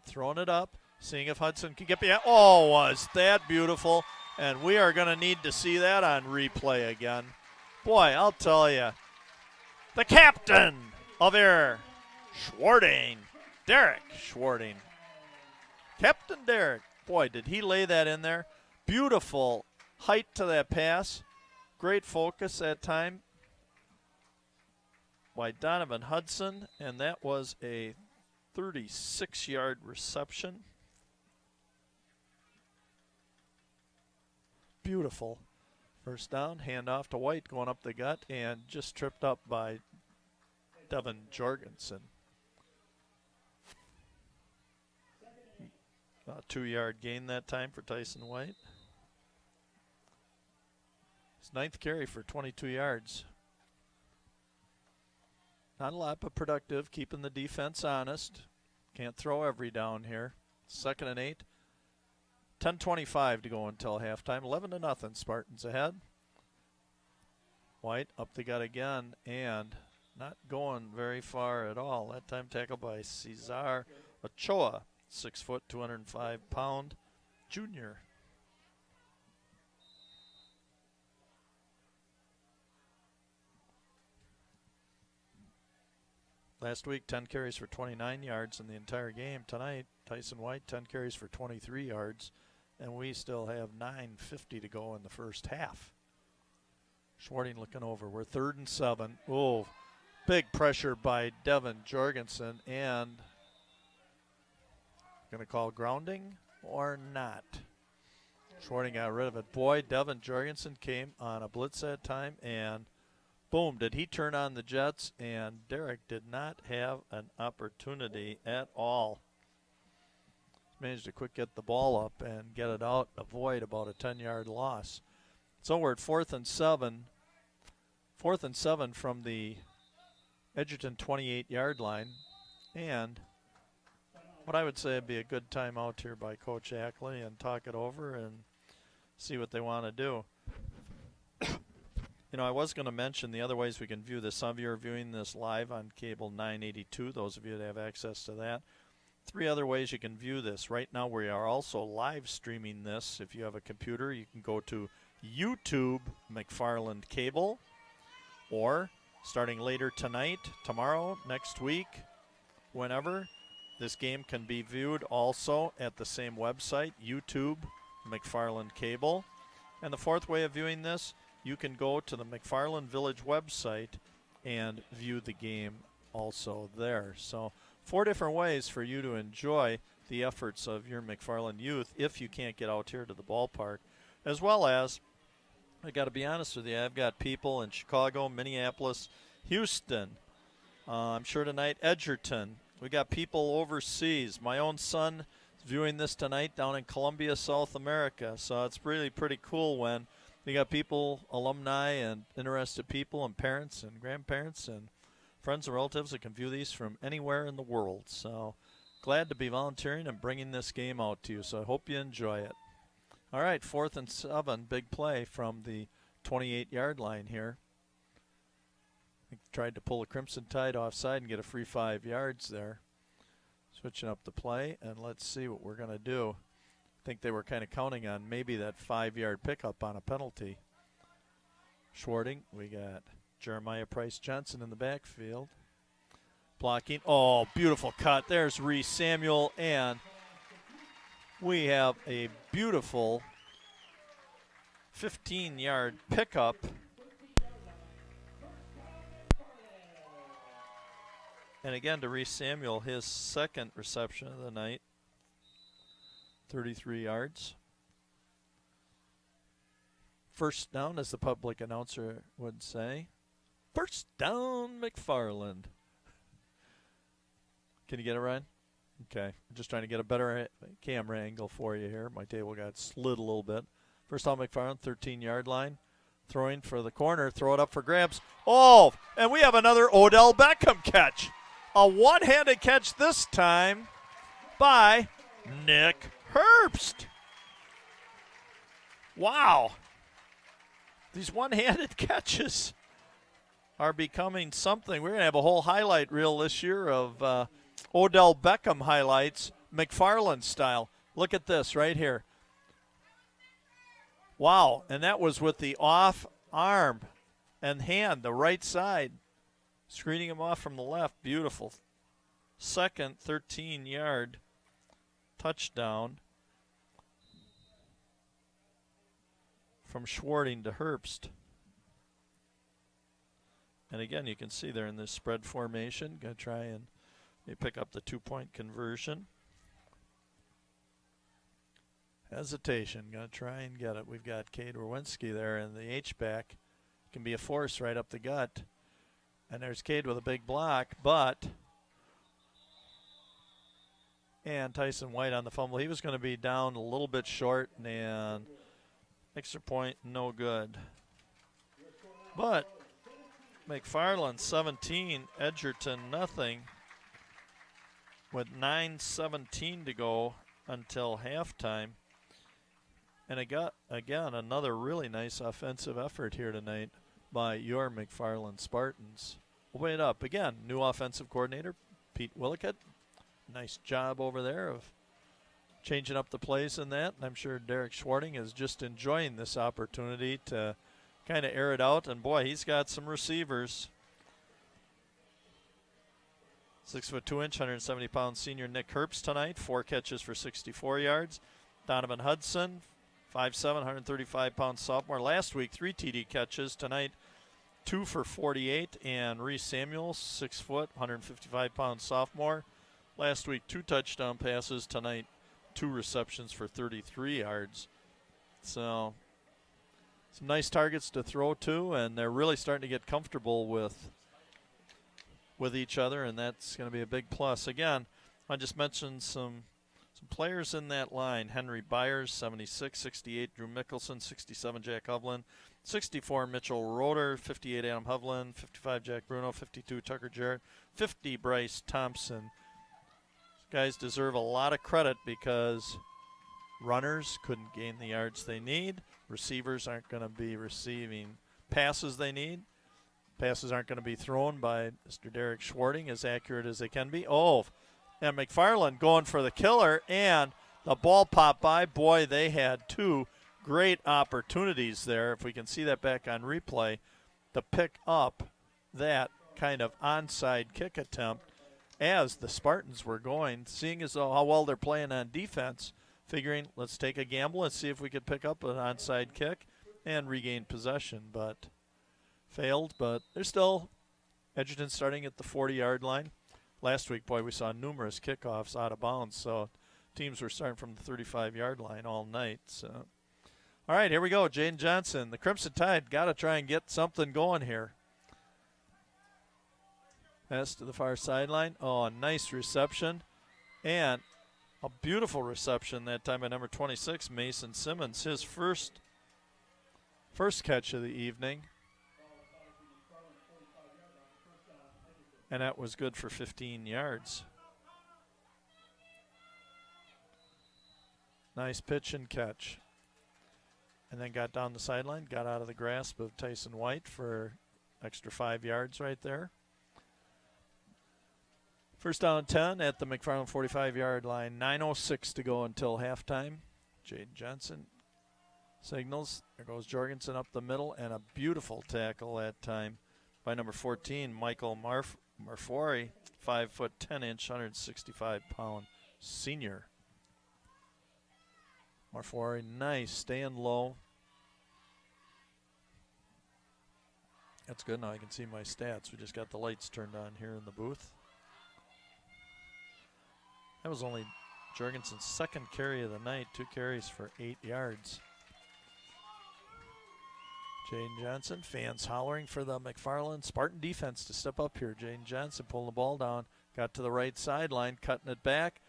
throwing it up, seeing if Hudson can get behind. Oh, was that beautiful. And we are going to need to see that on replay again. Boy, I'll tell you, the captain of air, Schwarting, Derek Schwarting. Captain Derek, boy, did he lay that in there. Beautiful height to that pass. Great focus that time by Donovan Hudson, and that was a 36-yard reception. Beautiful. First down, handoff to White, going up the gut, and just tripped up by Devin Jorgensen. A 2-yard gain that time for Tyson White. His 9th carry for 22 yards. Not a lot, but productive, keeping the defense honest. Can't throw every down here. 2nd and 8. 10:25 to go until halftime. 11-0, Spartans ahead. White up the gut again, and not going very far at all. That time tackled by Cesar Ochoa, 6 foot, 205-pound junior. Last week, 10 carries for 29 yards in the entire game. Tonight, Tyson White, 10 carries for 23 yards, and we still have 9:50 to go in the first half. Schwarting looking over. We're 3rd and 7. Oh, big pressure by Devin Jorgensen, and going to call grounding or not. Schwarting got rid of it. Boy, Devin Jorgensen came on a blitz that time, and boom, did he turn on the Jets, and Derek did not have an opportunity at all. Managed to quick get the ball up and get it out, avoid about a 10-yard loss. So we're at 4th and 7. 4th and 7 from the Edgerton 28-yard line. And what I would say would be a good timeout here by Coach Ackley and talk it over and see what they want to do. You know, I was going to mention the other ways we can view this. Some of you are viewing this live on cable 982, those of you that have access to that. 3 other ways you can view this. Right now we are also live streaming this. If you have a computer, you can go to YouTube McFarland Cable, or starting later tonight, tomorrow, next week, whenever, this game can be viewed also at the same website, YouTube McFarland Cable. And the 4th way of viewing this, you can go to the McFarland Village website and view the game also there. So 4 different ways for you to enjoy the efforts of your McFarland youth if you can't get out here to the ballpark. As well as, I got to be honest with you, I've got people in Chicago, Minneapolis, Houston, I'm sure tonight Edgerton. We got people overseas. My own son is viewing this tonight down in Columbia, South America. So it's really pretty cool when you got people, alumni, and interested people, and parents, and grandparents, and friends and relatives that can view these from anywhere in the world. So glad to be volunteering and bringing this game out to you. So I hope you enjoy it. All right, 4th and 7, big play from the 28-yard line here. tried to pull a Crimson Tide offside and get a free 5 yards there. Switching up the play, and let's see what we're going to do. I think they were kind of counting on maybe that 5-yard pickup on a penalty. Schwarting, we got Jeremiah Price Johnson in the backfield. Blocking. Oh, beautiful cut. There's Reese Samuel, and we have a beautiful 15-yard pickup. And again, to Reese Samuel, his second reception of the night, 33 yards. First down, as the public announcer would say. First down, McFarland. Can you get it, Ryan? Okay. I'm just trying to get a better camera angle for you here. My table got slid a little bit. First down, McFarland, 13-yard line. Throwing for the corner. Throw it up for grabs. Oh, and we have another Odell Beckham catch. A one-handed catch this time by Nick Herbst. Wow. These one-handed catches are becoming something. We're going to have a whole highlight reel this year of Odell Beckham highlights, McFarland style. Look at this right here. Wow, and that was with the off arm and hand, the right side, screening him off from the left. Beautiful. Second 13-yard touchdown from Schwarting to Herbst. And again, you can see they're in this spread formation. Going to try and pick up the 2-point conversion. Hesitation. Going to try and get it. We've got Cade Werwinski there, and the H-back can be a force right up the gut. And there's Cade with a big block, but and Tyson White on the fumble. He was going to be down a little bit short, and extra point, no good. But McFarland 17, Edgerton nothing, with 9:17 to go until halftime. And again, another really nice offensive effort here tonight by your McFarland Spartans. We'll wait it up. Again, new offensive coordinator, Pete Willickett. Nice job over there of changing up the plays in that. And I'm sure Derek Schwarting is just enjoying this opportunity to kind of air it out. And, boy, he's got some receivers. 6'2", 170-pound senior Nick Herbst tonight. 4 catches for 64 yards. Donovan Hudson, 5'7", 135-pound sophomore. Last week, 3 TD catches. Tonight, 2 for 48. And Reese Samuel, 6 foot, 155-pound sophomore. Last week, 2 touchdown passes. Tonight, 2 receptions for 33 yards. So, some nice targets to throw to, and they're really starting to get comfortable with each other, and that's going to be a big plus. Again, I just mentioned some players in that line. Henry Byers, 76, 68, Drew Mickelson, 67, Jack Hovland, 64, Mitchell Roeder, 58, Adam Hovland, 55, Jack Bruno, 52, Tucker Jarrett, 50, Bryce Thompson. These guys deserve a lot of credit because runners couldn't gain the yards they need. Receivers aren't going to be receiving passes they need. Passes aren't going to be thrown by Mr. Derek Schwarting as accurate as they can be. Oh, and McFarland going for the killer, and the ball popped by. Boy, they had 2 great opportunities there, if we can see that back on replay, to pick up that kind of onside kick attempt as the Spartans were going, seeing as though how well they're playing on defense, figuring let's take a gamble and see if we could pick up an onside kick and regain possession, but failed. But they're still Edgerton starting at the 40-yard line. Last week, boy, we saw numerous kickoffs out of bounds, so teams were starting from the 35-yard line all night. So, all right, here we go. Jaden Johnson, the Crimson Tide, got to try and get something going here. Pass to the far sideline. Oh, a nice reception. And a beautiful reception that time by number 26, Mason Simmons, his first catch of the evening. And that was good for 15 yards. Nice pitch and catch. And then got down the sideline, got out of the grasp of Tyson White for Extra 5 yards right there. First down 10 at the McFarland 45-yard line. 9:06 to go until halftime. Jaden Johnson signals. There goes Jorgensen up the middle, and a beautiful tackle that time by number 14, Michael Marfori, 5 foot 10 inch, 165-pound senior. Marfori, nice, staying low. That's good. Now I can see my stats. We just got the lights turned on here in the booth. That was only Jorgensen's second carry of the night, 2 carries for 8 yards. Jaden Johnson, fans hollering for the McFarland Spartan defense to step up here. Jaden Johnson pulling the ball down, got to the right sideline, cutting it back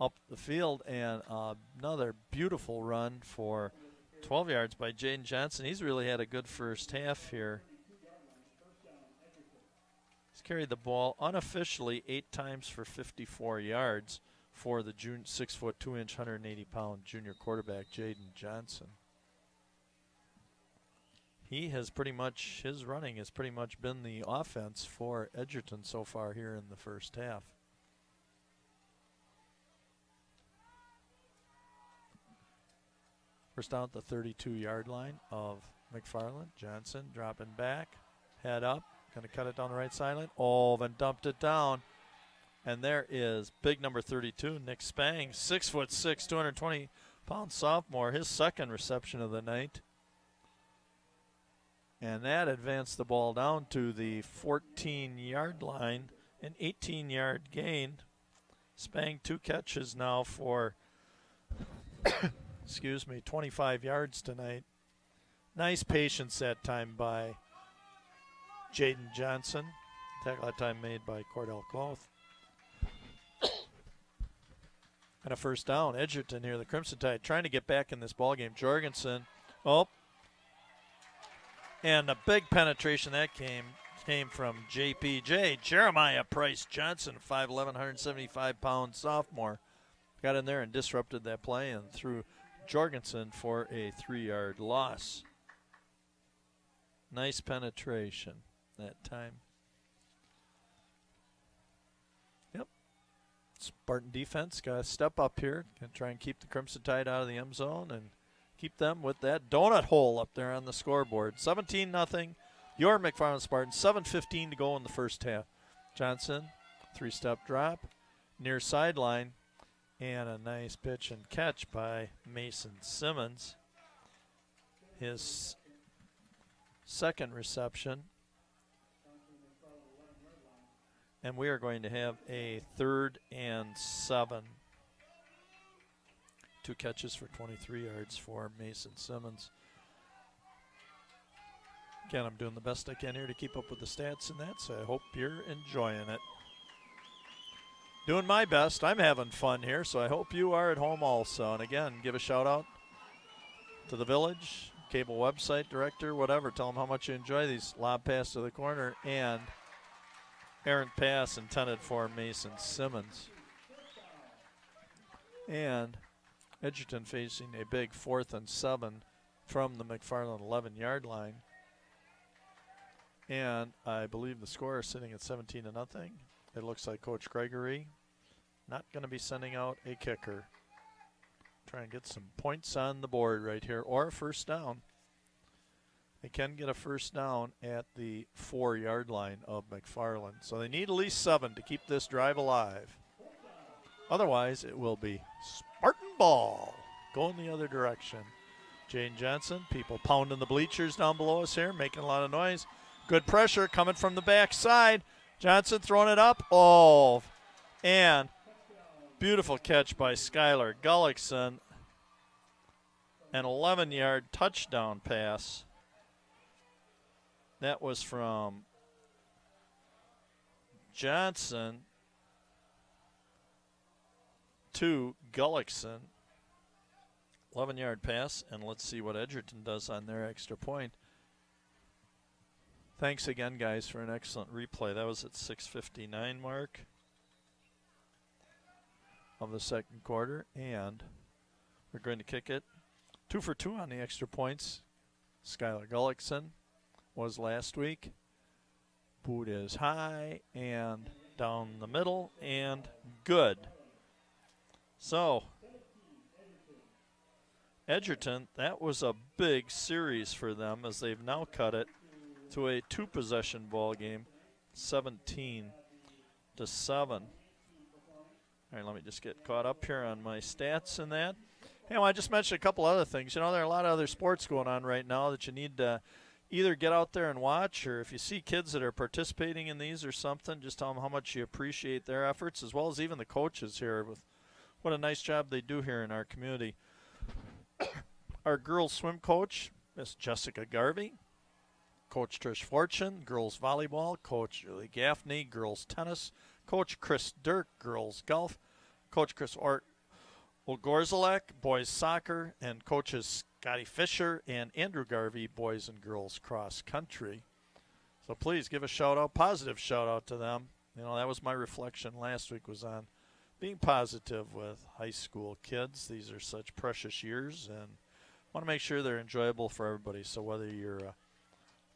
up the field, and another beautiful run for 12 yards by Jaden Johnson. He's really had a good first half here. He's carried the ball unofficially 8 times for 54 yards for the 6 foot 2 inch, 180-pound junior quarterback, Jaden Johnson. He has his running has pretty much been the offense for Edgerton so far here in the first half. First down at the 32-yard line of McFarland. Johnson dropping back, head up, going to cut it down the right sideline. Oh, then dumped it down. And there is big number 32, Nick Spang, 6'6", 220-pound sophomore, his second reception of the night. And that advanced the ball down to the 14-yard line, an 18-yard gain. Spang 2 catches now for, 25 yards tonight. Nice patience that time by Jaden Johnson. Tackle that time made by Cordell Cloth. And a first down. Edgerton here, the Crimson Tide, trying to get back in this ball game. Jorgensen, and a big penetration that came from JPJ, Jeremiah Price Johnson, 5'11", 175-pound sophomore. Got in there and disrupted that play and threw Jorgensen for a 3-yard loss. Nice penetration that time. Yep. Spartan defense got to step up here and try and keep the Crimson Tide out of the end zone and keep them with that donut hole up there on the scoreboard. 17-0, your McFarland Spartans. 7:15 to go in the first half. Johnson, 3-step drop, near sideline, and a nice pitch and catch by Mason Simmons. His second reception. And we are going to have a 3rd and 7. 2 catches for 23 yards for Mason Simmons. Again, I'm doing the best I can here to keep up with the stats and that, so I hope you're enjoying it. Doing my best. I'm having fun here, so I hope you are at home also. And again, give a shout out to the Village, cable website director, whatever. Tell them how much you enjoy these lob pass to the corner and errant pass intended for Mason Simmons. And Edgerton facing a big 4th and 7 from the McFarland 11-yard line. And I believe the score is sitting at 17-0. It looks like Coach Gregory not going to be sending out a kicker. Try and get some points on the board right here, or a first down. They can get a first down at the 4-yard line of McFarland. So they need at least 7 to keep this drive alive. Otherwise, it will be Spartan ball going the other direction. Jane Johnson, people pounding the bleachers down below us here, making a lot of noise. Good pressure coming from the backside. Johnson throwing it up. Oh, and beautiful catch by Skylar Gullickson. An 11-yard touchdown pass. That was from Johnson to Gullickson. 11-yard pass, and let's see what Edgerton does on their extra point. Thanks again, guys, for an excellent replay. That was at 6:59 mark of the second quarter, and we're going to kick it 2 for 2 on the extra points. Skylar Gullickson was last week. Boot is high and down the middle and good. So, Edgerton, that was a big series for them as they've now cut it to a 2-possession ball game, 17-7. All right, let me just get caught up here on my stats and that. Hey, well, I just mentioned a couple other things. There are a lot of other sports going on right now that you need to either get out there and watch, or if you see kids that are participating in these or something, just tell them how much you appreciate their efforts, as well as even the coaches here with what a nice job they do here in our community. Our girls swim coach, Miss Jessica Garvey, Coach Trish Fortune, girls volleyball, Coach Julie Gaffney, girls tennis, Coach Chris Dirk, girls golf, Coach Chris Olgorzalek, boys soccer, and coaches Scotty Fisher and Andrew Garvey, boys and girls cross country. So please give a shout out, positive shout out to them. That was my reflection last week, was on being positive with high school kids. These are such precious years, and want to make sure they're enjoyable for everybody. So whether you're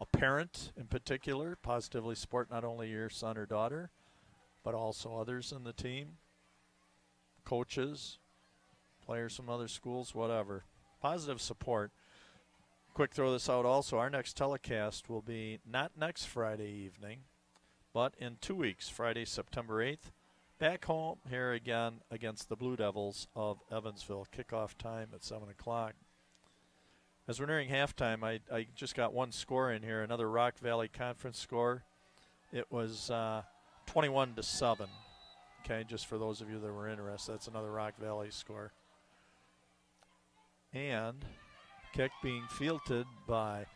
a parent in particular, positively support not only your son or daughter, but also others in the team, coaches, players from other schools, whatever. Positive support. Quick throw this out also. Our next telecast will be not next Friday evening, but in 2 weeks, Friday, September 8th. Back home here again against the Blue Devils of Evansville. Kickoff time at 7 o'clock. As we're nearing halftime, I just got one score in here, another Rock Valley Conference score. It was 21-7. Okay, just for those of you that were interested, that's another Rock Valley score. And kick being fielded by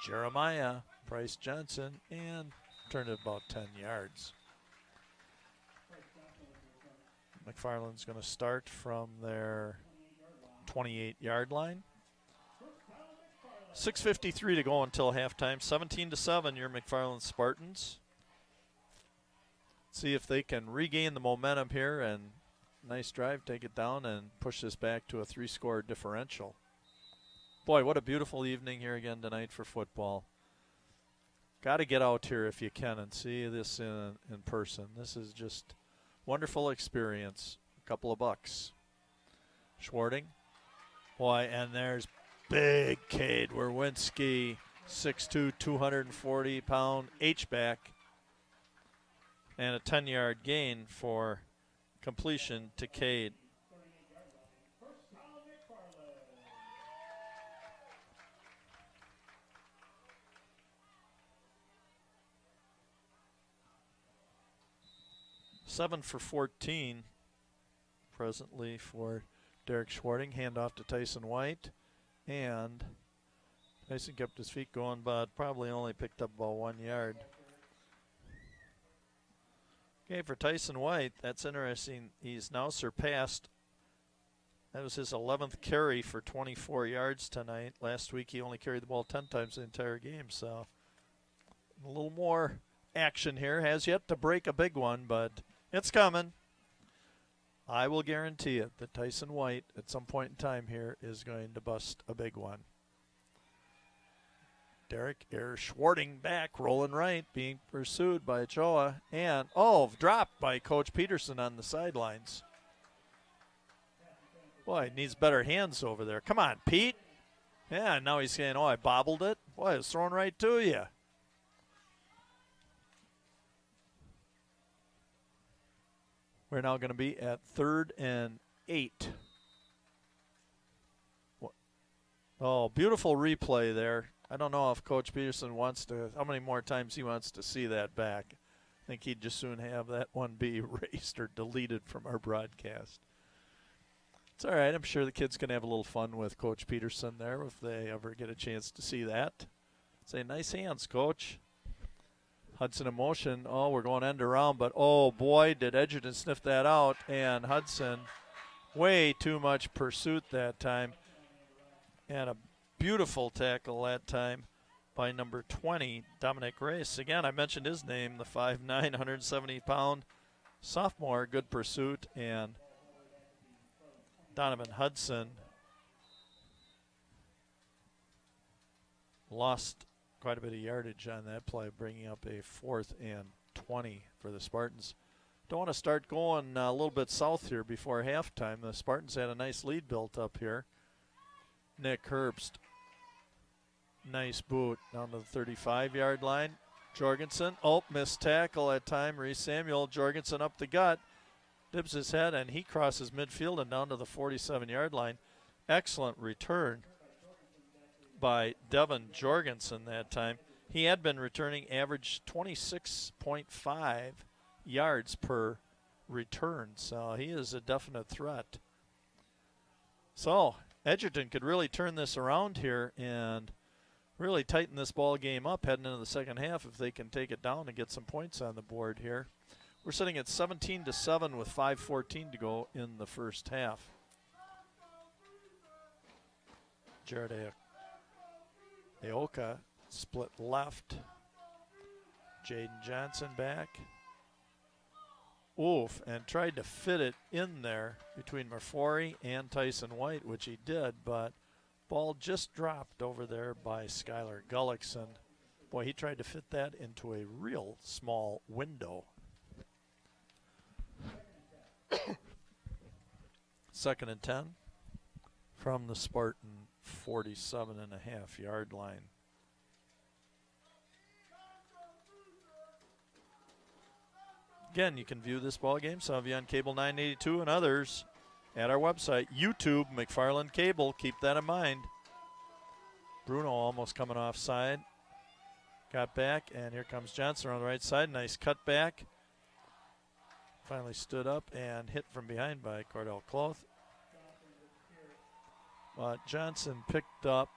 Jeremiah Price Johnson and turned it about 10 yards. McFarland's going to start from their 28-yard line. 6:53 to go until halftime. 17-7, your McFarland Spartans. See if they can regain the momentum here, and nice drive, take it down and push this back to a 3-score differential. Boy, what a beautiful evening here again tonight for football. Got to get out here if you can and see this in person. This is just wonderful experience. A couple of bucks. Schwarting. Boy, and there's big Cade Werwinski, 6'2", 240-pound H-back. And a 10-yard gain for completion to Cade. Seven for 14 presently for Derek Schwarting. Handoff to Tyson White. And Tyson kept his feet going, but probably only picked up about 1 yard. Okay, for Tyson White, that's interesting. He's now surpassed. That was his 11th carry for 24 yards tonight. Last week he only carried the ball 10 times the entire game, so a little more action here. Has yet to break a big one, but it's coming. I will guarantee it that Tyson White at some point in time here is going to bust a big one. Derek Schwarting back, rolling right, being pursued by Ochoa, and dropped by Coach Peterson on the sidelines. Boy, he needs better hands over there. Come on, Pete. Yeah, now he's saying, I bobbled it. Boy, it's thrown right to you. We're now going to be at 3rd and 8. Oh, beautiful replay there. I don't know if Coach Peterson wants to, how many more times he wants to see that back. I think he'd just soon have that one be erased or deleted from our broadcast. It's all right. I'm sure the kids can have a little fun with Coach Peterson there if they ever get a chance to see that. Say, nice hands, Coach. Hudson in motion. We're going end around, but boy, did Edgerton sniff that out. And Hudson, way too much pursuit that time. And a beautiful tackle that time by number 20, Dominic Race. Again, I mentioned his name, the 5'9", 170-pound sophomore. Good pursuit. And Donovan Hudson lost quite a bit of yardage on that play, bringing up a 4th and 20 for the Spartans. Don't want to start going a little bit south here before halftime. The Spartans had a nice lead built up here. Nick Herbst, nice boot down to the 35-yard line. Jorgensen, missed tackle at time. Reese Samuel, Jorgensen up the gut, dips his head, and he crosses midfield and down to the 47-yard line. Excellent return by Devin Jorgensen that time. He had been returning average 26.5 yards per return, so he is a definite threat. So Edgerton could really turn this around here and really tighten this ball game up heading into the second half if they can take it down and get some points on the board here. We're sitting at 17-7 with 5:14 to go in the first half. Jared Aoka split left. Jaden Johnson back. And tried to fit it in there between Murphy and Tyson White, which he did, but ball just dropped over there by Skylar Gullickson. Boy, he tried to fit that into a real small window. 2nd and 10 from the Spartan 47.5-yard line. Again, you can view this ball game, some of you on Cable 982 and others, at our website, YouTube, McFarland Cable. Keep that in mind. Bruno almost coming offside. Got back, and here comes Johnson on the right side. Nice cut back. Finally stood up and hit from behind by Cordell Cloth. But Johnson picked up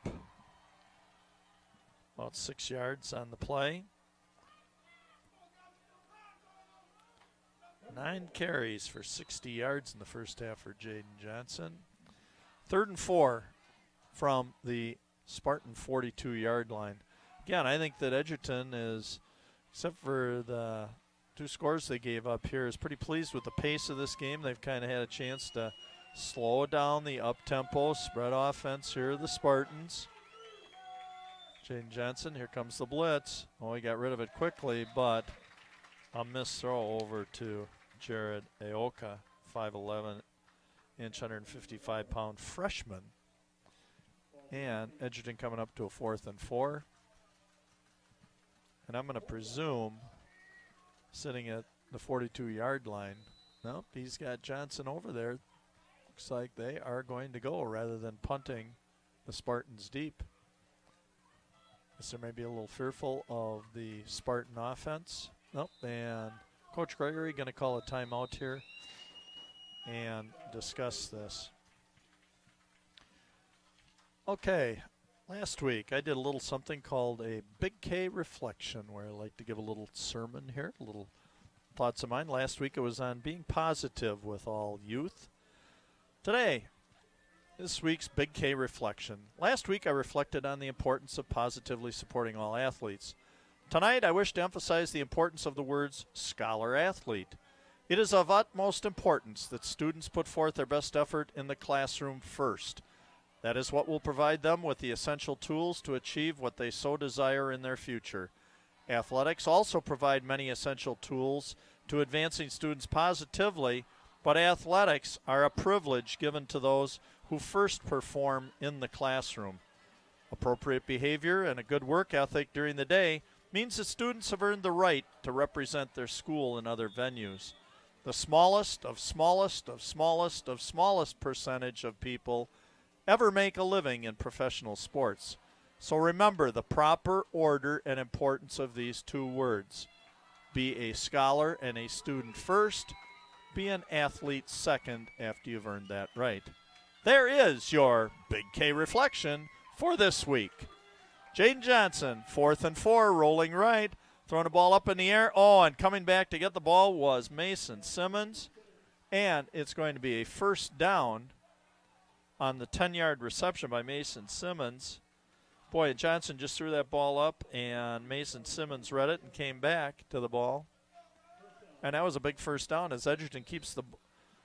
about 6 yards on the play. 9 carries for 60 yards in the first half for Jaden Johnson. 3rd and 4 from the Spartan 42-yard line. Again, I think that Edgerton is, except for the 2 scores they gave up here, is pretty pleased with the pace of this game. They've kind of had a chance to slow down the up-tempo spread offense here are the Spartans. Jaden Johnson, here comes the blitz. He got rid of it quickly, but a missed throw over to Jared Aoka, 5'11", 155-pound freshman. And Edgerton coming up to a 4th and 4. And I'm going to presume sitting at the 42-yard line. Nope, he's got Johnson over there. Looks like they are going to go rather than punting the Spartans deep. Guess they may be a little fearful of the Spartan offense. Nope, and Coach Gregory going to call a timeout here and discuss this. Okay, last week I did a little something called a Big K Reflection, where I like to give a little sermon here, a little thoughts of mine. Last week it was on being positive with all youth. Today, this week's Big K Reflection. Last week I reflected on the importance of positively supporting all athletes. Tonight, I wish to emphasize the importance of the words scholar-athlete. It is of utmost importance that students put forth their best effort in the classroom first. That is what will provide them with the essential tools to achieve what they so desire in their future. Athletics also provide many essential tools to advancing students positively, but athletics are a privilege given to those who first perform in the classroom. Appropriate behavior and a good work ethic during the day means that students have earned the right to represent their school in other venues. The smallest of smallest of smallest of smallest percentage of people ever make a living in professional sports. So remember the proper order and importance of these 2 words. Be a scholar and a student first. Be an athlete second after you've earned that right. There is your Big K Reflection for this week. Jaden Johnson, 4th and 4, rolling right, throwing the ball up in the air. And coming back to get the ball was Mason Simmons. And it's going to be a first down on the 10-yard reception by Mason Simmons. Boy, Johnson just threw that ball up, and Mason Simmons read it and came back to the ball. And that was a big first down as Edgerton keeps the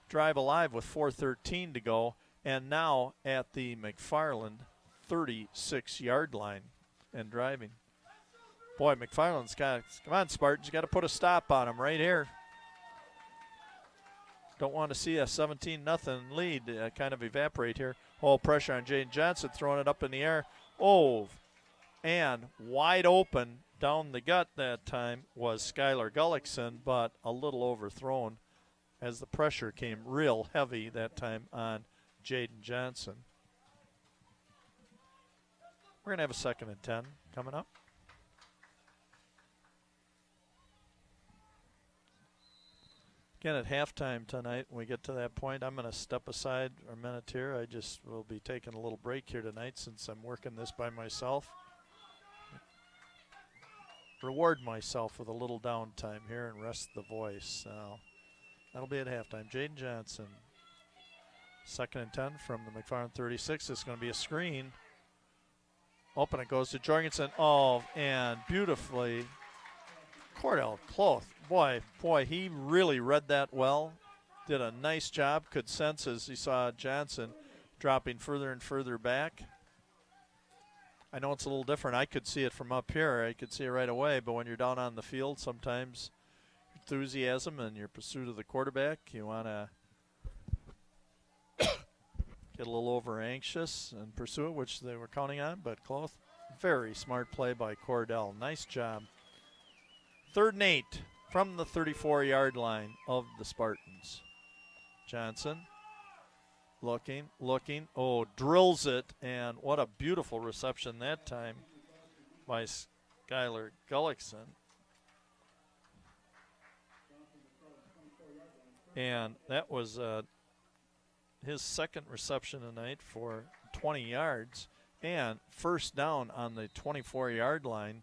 drive alive with 4:13 to go, and now at the McFarland 36-yard line and driving. Boy, McFarland's got, come on, Spartans, you got to put a stop on him right here. Don't want to see a 17-0 lead kind of evaporate here. Oh, pressure on Jaden Johnson, throwing it up in the air. Oh, and wide open down the gut that time was Skylar Gullickson, but a little overthrown as the pressure came real heavy that time on Jaden Johnson. We're going to have a 2nd and 10 coming up. Again, at halftime tonight, when we get to that point, I'm going to step aside a minute here. I just will be taking a little break here tonight since I'm working this by myself. Reward myself with a little downtime here and rest the voice. So that'll be at halftime. Jaden Johnson, 2nd and 10 from the McFarland 36. It's going to be a screen. Open, it goes to Jorgensen. Oh, and beautifully, Cordell Cloth. Boy, he really read that well. Did a nice job. Could sense as he saw Johnson dropping further and further back. I know it's a little different. I could see it from up here. I could see it right away. But when you're down on the field, sometimes enthusiasm and your pursuit of the quarterback, you want to get a little over anxious and pursue it, which they were counting on. But Cloth, very smart play by Cordell. Nice job. 3rd and 8 from the 34-yard line of the Spartans. Johnson looking. Oh, drills it, and what a beautiful reception that time by Skylar Gullickson. And that was his 2nd reception tonight for 20 yards and 1st down on the 24-yard line.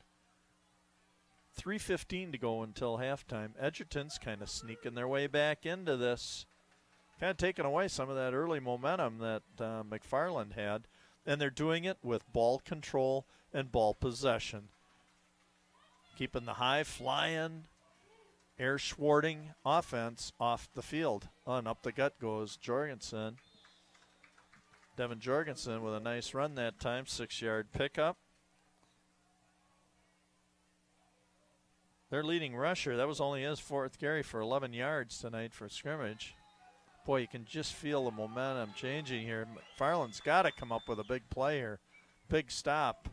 3:15 to go until halftime. Edgerton's kind of sneaking their way back into this. Kind of taking away some of that early momentum that McFarland had. And they're doing it with ball control and ball possession. Keeping the high flying, air swarding offense off the field. And up the gut goes Jorgensen. Devin Jorgensen with a nice run that time. 6-yard pickup. Their leading rusher, that was only his 4th carry for 11 yards tonight for scrimmage. Boy, you can just feel the momentum changing here. McFarland's got to come up with a big play here. Big stop.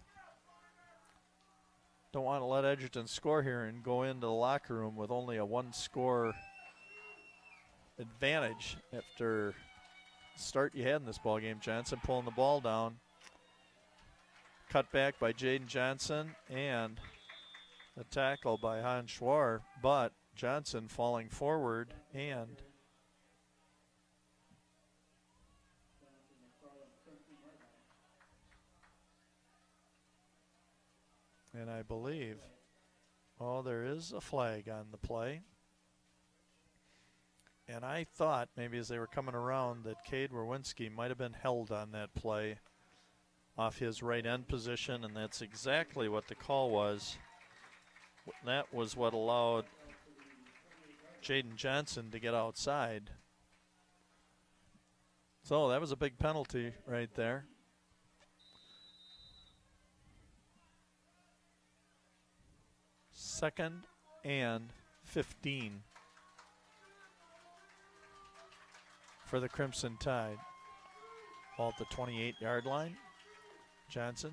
Don't want to let Edgerton score here and go into the locker room with only a 1-score advantage after the start you had in this ball game. Johnson pulling the ball down. Cut back by Jaden Johnson and a tackle by Han Schwar, but Johnson falling forward and I believe, there is a flag on the play. And I thought maybe as they were coming around that Cade Werwinski might have been held on that play off his right end position, and that's exactly what the call was. That was what allowed Jaden Johnson to get outside. So that was a big penalty right there. Second and 15 for the Crimson Tide. Ball at the 28-yard line. Johnson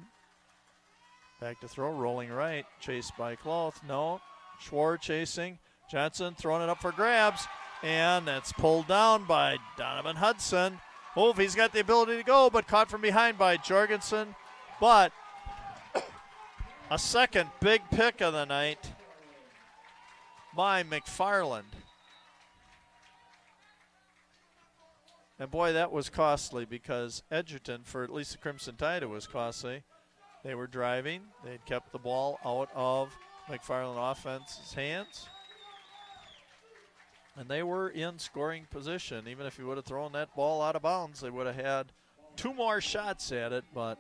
back to throw, rolling right, chased by Cloth. No, Schwartz chasing. Johnson throwing it up for grabs, and that's pulled down by Donovan Hudson. Oh, he's got the ability to go, but caught from behind by Jorgensen. But a second big pick of the night by McFarland. And boy, that was costly because Edgerton, for at least the Crimson Tide, it was costly. They were driving. They'd kept the ball out of McFarland offense's hands. And they were in scoring position. Even if he would have thrown that ball out of bounds, they would have had 2 more shots at it. But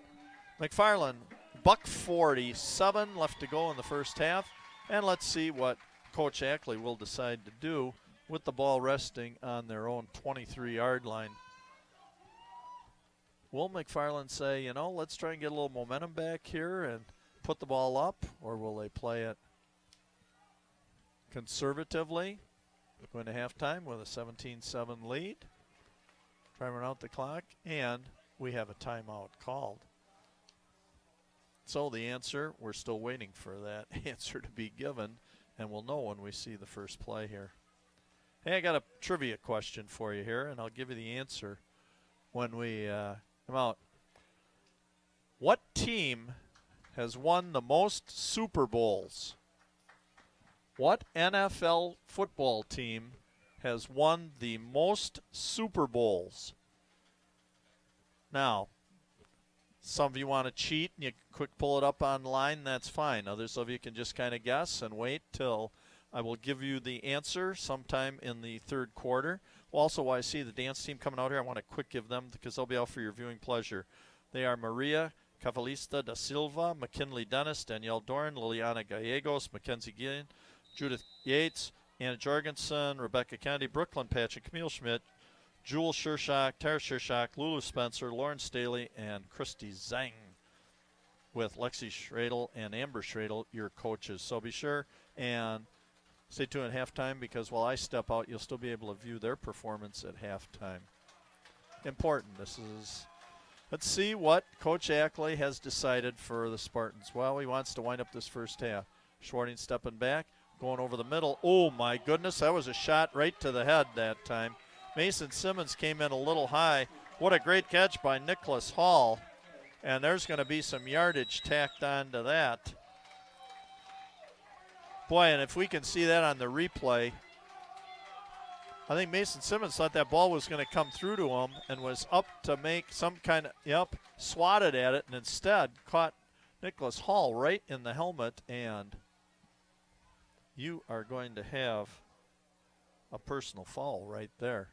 McFarland, $147 left to go in the first half. And let's see what Coach Ackley will decide to do with the ball resting on their own 23-yard line. Will McFarland say, let's try and get a little momentum back here and put the ball up, or will they play it conservatively? Going to halftime with a 17-7 lead. Try to run out the clock, and we have a timeout called. So the answer, we're still waiting for that answer to be given, and we'll know when we see the first play here. Hey, I got a trivia question for you here, and I'll give you the answer when we come out. What team has won the most Super Bowls? What NFL football team has won the most Super Bowls? Now, some of you want to cheat and you quick pull it up online, that's fine. Others of you can just kind of guess and wait till I will give you the answer sometime in the third quarter. Also, while I see the dance team coming out here, I want to quick give them because they'll be out for your viewing pleasure. They are Maria Cavalista da Silva, McKinley Dennis, Danielle Doran, Liliana Gallegos, Mackenzie Gillian, Judith Yates, Anna Jorgensen, Rebecca Kennedy, Brooklyn Patrick, Camille Schmidt, Jewel Shershak, Tara Shershak, Lulu Spencer, Lauren Staley, and Christy Zhang, with Lexi Schradel and Amber Schradel, your coaches. So be sure and stay tuned at halftime, because while I step out, you'll still be able to view their performance at halftime. Important. This is, let's see what Coach Ackley has decided for the Spartans. Well, he wants to wind up this first half. Schwarting stepping back, going over the middle. Oh, my goodness, that was a shot right to the head that time. Mason Simmons came in a little high. What a great catch by Nicholas Hall. And there's going to be some yardage tacked on to that. Boy, and if we can see that on the replay, I think Mason Simmons thought that ball was going to come through to him and was up to make some kind of, swatted at it, and instead caught Nicholas Hall right in the helmet, and you are going to have a personal foul right there.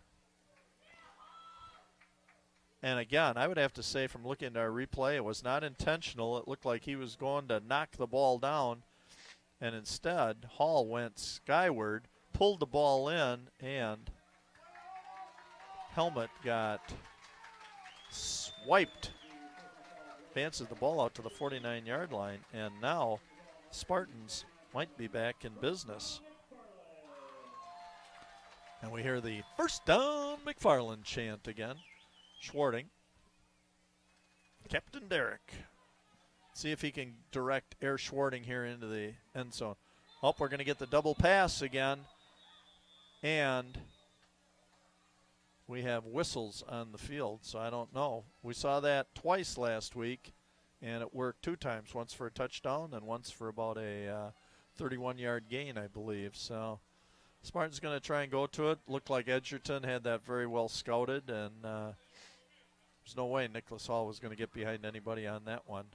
And again, I would have to say, from looking at our replay, it was not intentional. It looked like he was going to knock the ball down, and instead Hall went skyward, pulled the ball in, and helmet got swiped. Advances the ball out to the 49-yard line, and now Spartans might be back in business. And we hear the first down McFarland chant again. Schwarting. Captain Derek. See if he can direct Air Schwarting here into the end zone. Oh, we're going to get the double pass again. And we have whistles on the field, so I don't know. We saw that twice last week, and it worked 2 times, once for a touchdown and once for about a 31-yard gain, I believe. So Spartan's going to try and go to it. Looked like Edgerton had that very well scouted, and there's no way Nicholas Hall was going to get behind anybody on that one.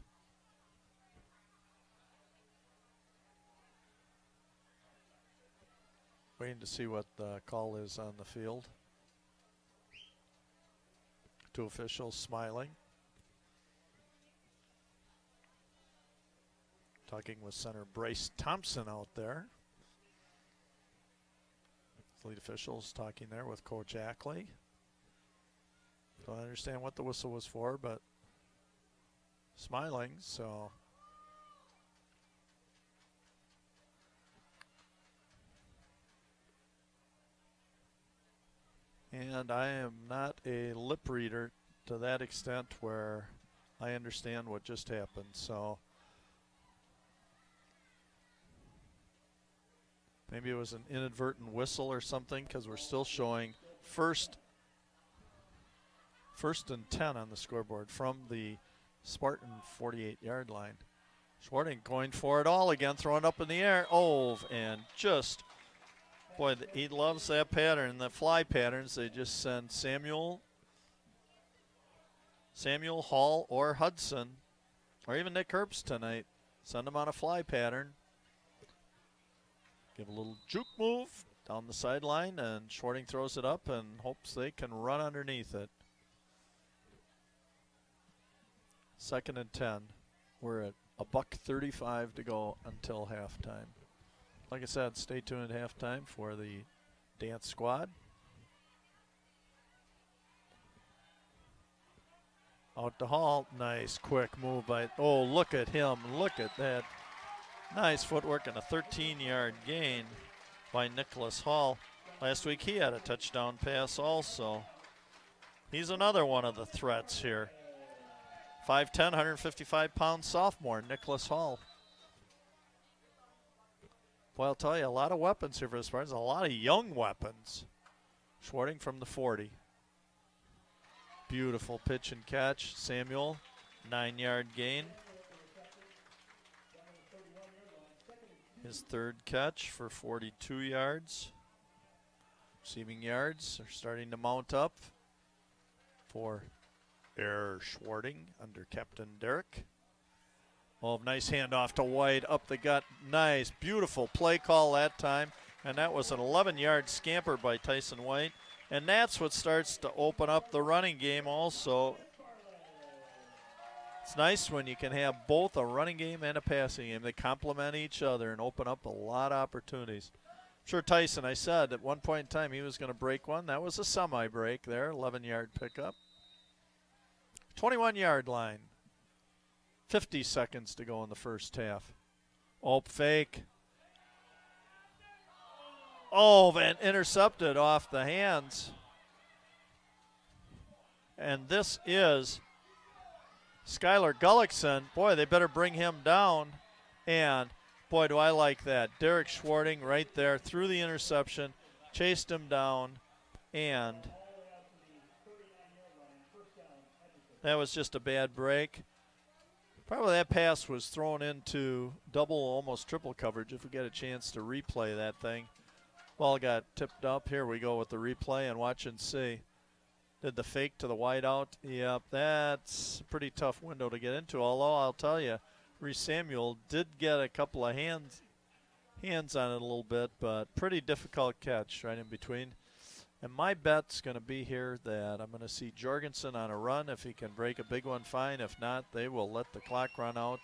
Waiting to see what the call is on the field. 2 officials smiling. Talking with center Bryce Thompson out there. Lead officials talking there with Coach Ackley. Don't understand what the whistle was for, but smiling, so. And I am not a lip reader to that extent where I understand what just happened, so. Maybe it was an inadvertent whistle or something, because we're still showing first and 10 on the scoreboard from the Spartan 48-yard line. Schwarting going for it all again, throwing up in the air. Oh, and just, boy, he loves that pattern, the fly patterns. They just send Samuel, Hall, or Hudson, or even Nick Herbst tonight. Send them on a fly pattern. Give a little juke move down the sideline, and Schwarting throws it up and hopes they can run underneath it. 2nd and 10. We're at $1:35 to go until halftime. Like I said, stay tuned at halftime for the dance squad. Out to Hall. Nice quick move by, oh, look at him. Look at that. Nice footwork and a 13-yard gain by Nicholas Hall. Last week he had a touchdown pass also. He's another one of the threats here. 5'10", 155-pound sophomore, Nicholas Hall. Boy, I'll tell you, a lot of weapons here for the Spartans, a lot of young weapons. Schwarting from the 40. Beautiful pitch and catch. Samuel, 9-yard gain. His third catch for 42 yards. Receiving yards are starting to mount up for Schwarting under Captain Derek. Oh, nice handoff to White, up the gut. Nice, beautiful play call that time. And that was an 11-yard scamper by Tyson White. And that's what starts to open up the running game also. It's nice when you can have both a running game and a passing game. They complement each other and open up a lot of opportunities. Sure, Tyson, I said at one point in time he was going to break one. That was a semi-break there, 11-yard pickup. 21-yard line. 50 seconds to go in the first half. Oh, fake. Oh, and intercepted off the hands. And this is Skylar Gullickson. Boy, they better bring him down. And, boy, do I like that. Derek Schwarting right there threw the interception, chased him down, and that was just a bad break. Probably that pass was thrown into double, almost triple coverage if we get a chance to replay that thing. Ball got tipped up. Here we go with the replay and watch and see. Did the fake to the wide out? Yep, that's a pretty tough window to get into. Although I'll tell you, Reese Samuel did get a couple of hands on it a little bit, but pretty difficult catch right in between. And my bet's going to be here that I'm going to see Jorgensen on a run. If he can break a big one, fine. If not, they will let the clock run out.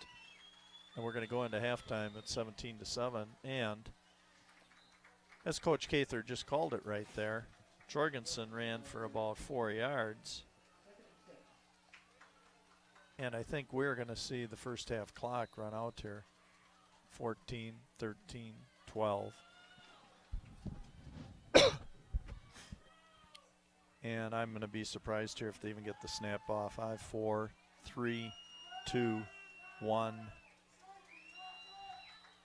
And we're going to go into halftime at 17-7. And as Coach Cather just called it right there, Jorgensen ran for about 4 yards. And I think we're going to see the first half clock run out here. 14, 13, 12. And I'm going to be surprised here if they even get the snap off. 5, 4, 3, 2, 1.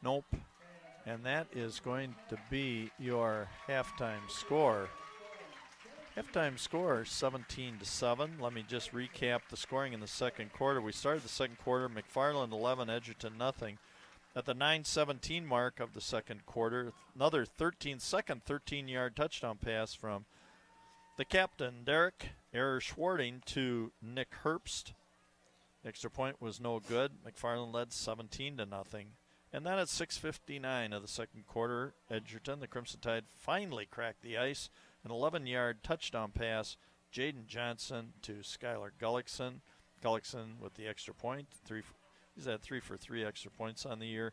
Nope. And that is going to be your halftime score. Halftime score 17-7. Let me just recap the scoring in the second quarter. We started the second quarter, McFarland 11, Edgerton nothing. At the 9:17 mark of the second quarter, another 13-yard touchdown pass from the captain, Derek Schwarting, to Nick Herbst. Extra point was no good. McFarland led 17-0. And then at 6:59 of the second quarter, Edgerton, the Crimson Tide, finally cracked the ice. An 11-yard touchdown pass, Jaden Johnson to Skylar Gullickson. Gullickson with the extra point. He's had 3 for 3 extra points on the year,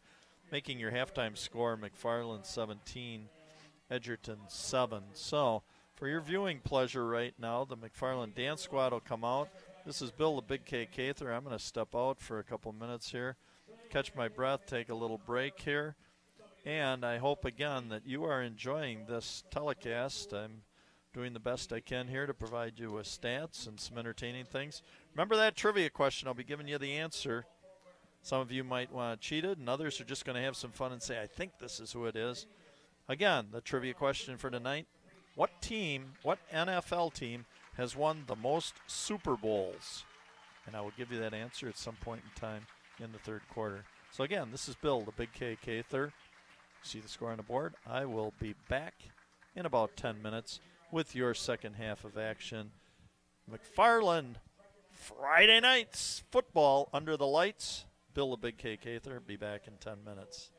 making your halftime score McFarland 17, Edgerton 7. So, for your viewing pleasure right now, the McFarland Dance Squad will come out. This is Bill the Big K Cather. I'm going to step out for a couple minutes here, catch my breath, take a little break here. And I hope again that you are enjoying this telecast. I'm doing the best I can here to provide you with stats and some entertaining things. Remember that trivia question? I'll be giving you the answer. Some of you might want to cheat it, and others are just going to have some fun and say, I think this is who it is. Again, the trivia question for tonight. What NFL team has won the most Super Bowls? And I will give you that answer at some point in time in the third quarter. So again, this is Bill, the Big K Cather. See the score on the board. I will be back in about 10 minutes with your second half of action. McFarland, Friday nights football under the lights. Bill the Big K Cather, be back in 10 minutes.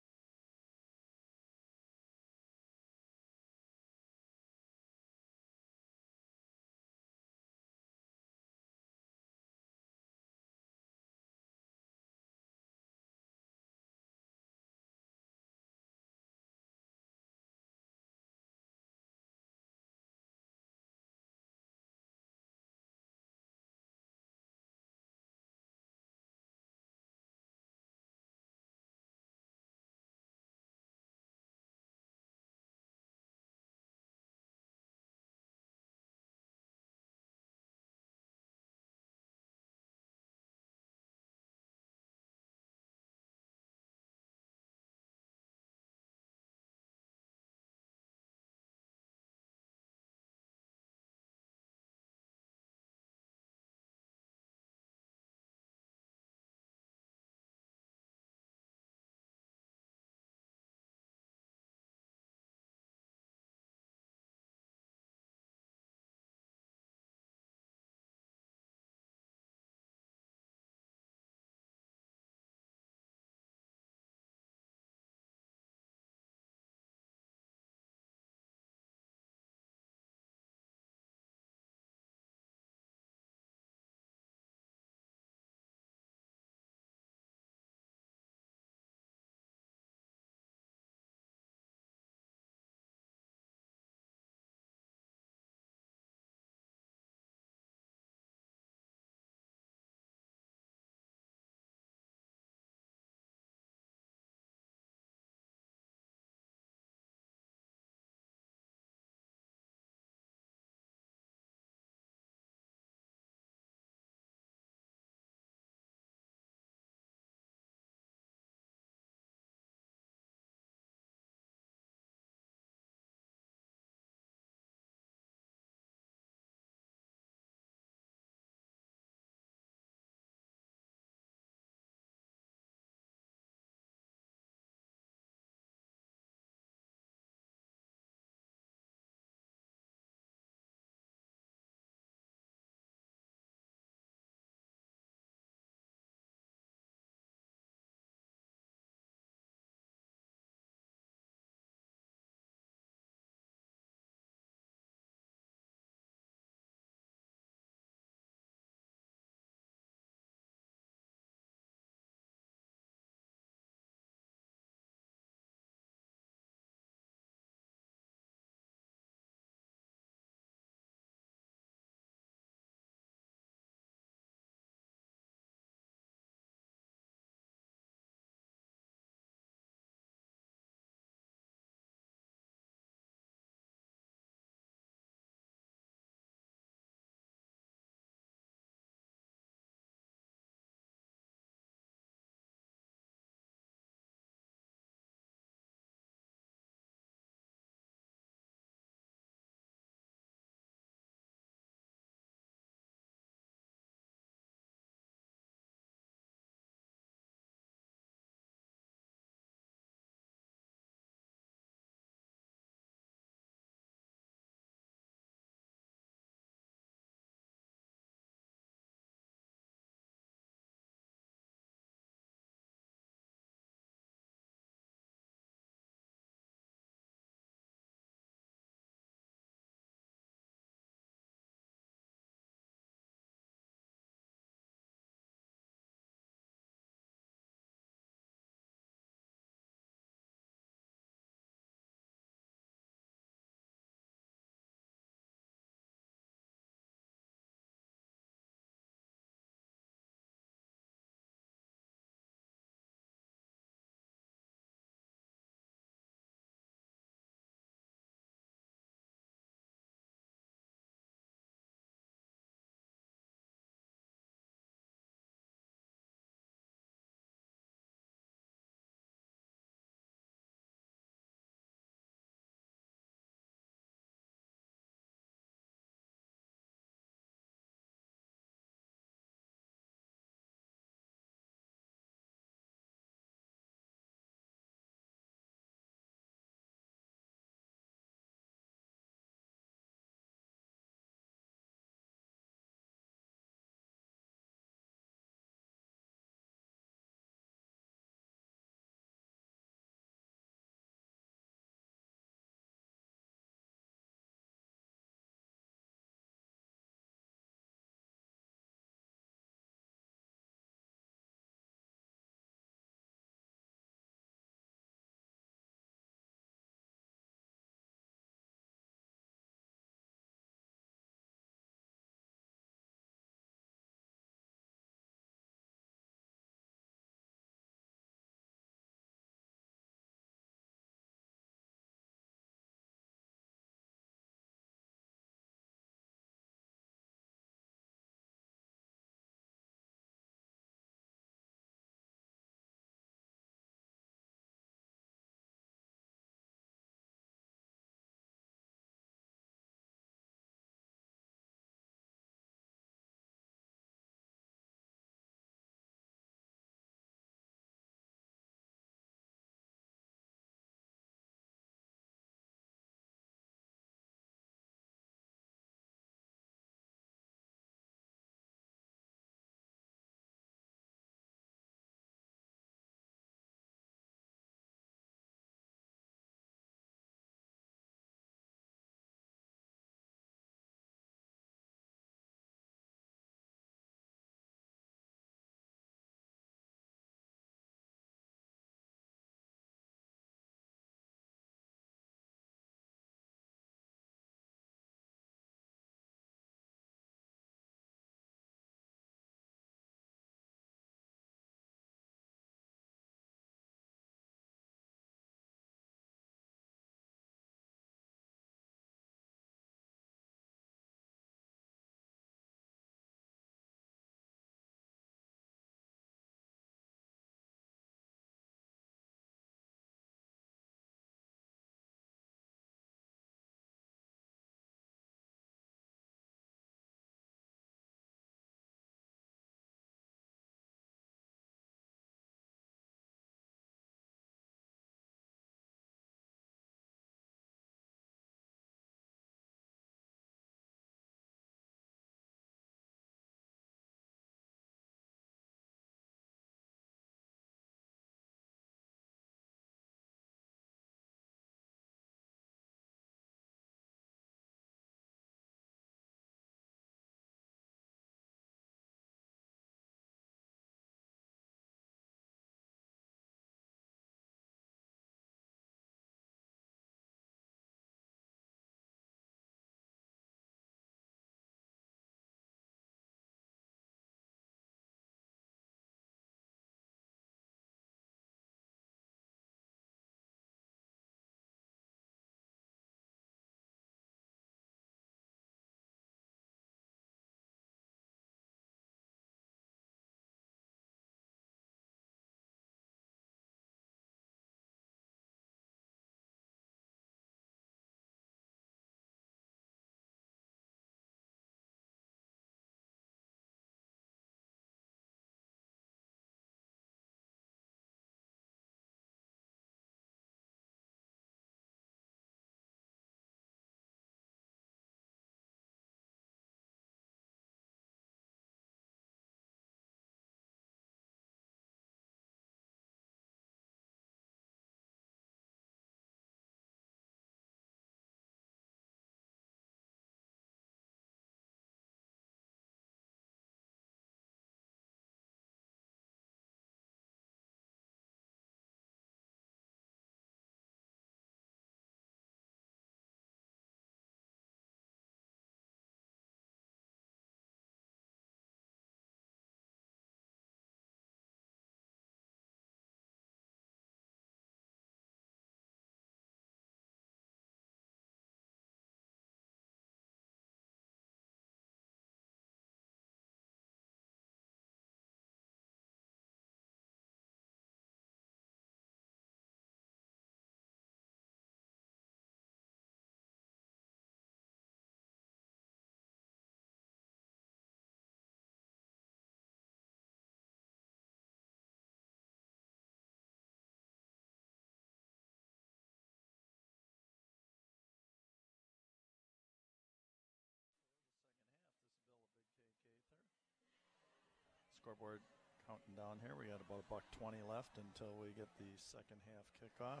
Scoreboard counting down here. We got about $1:20 left until we get the second half kickoff.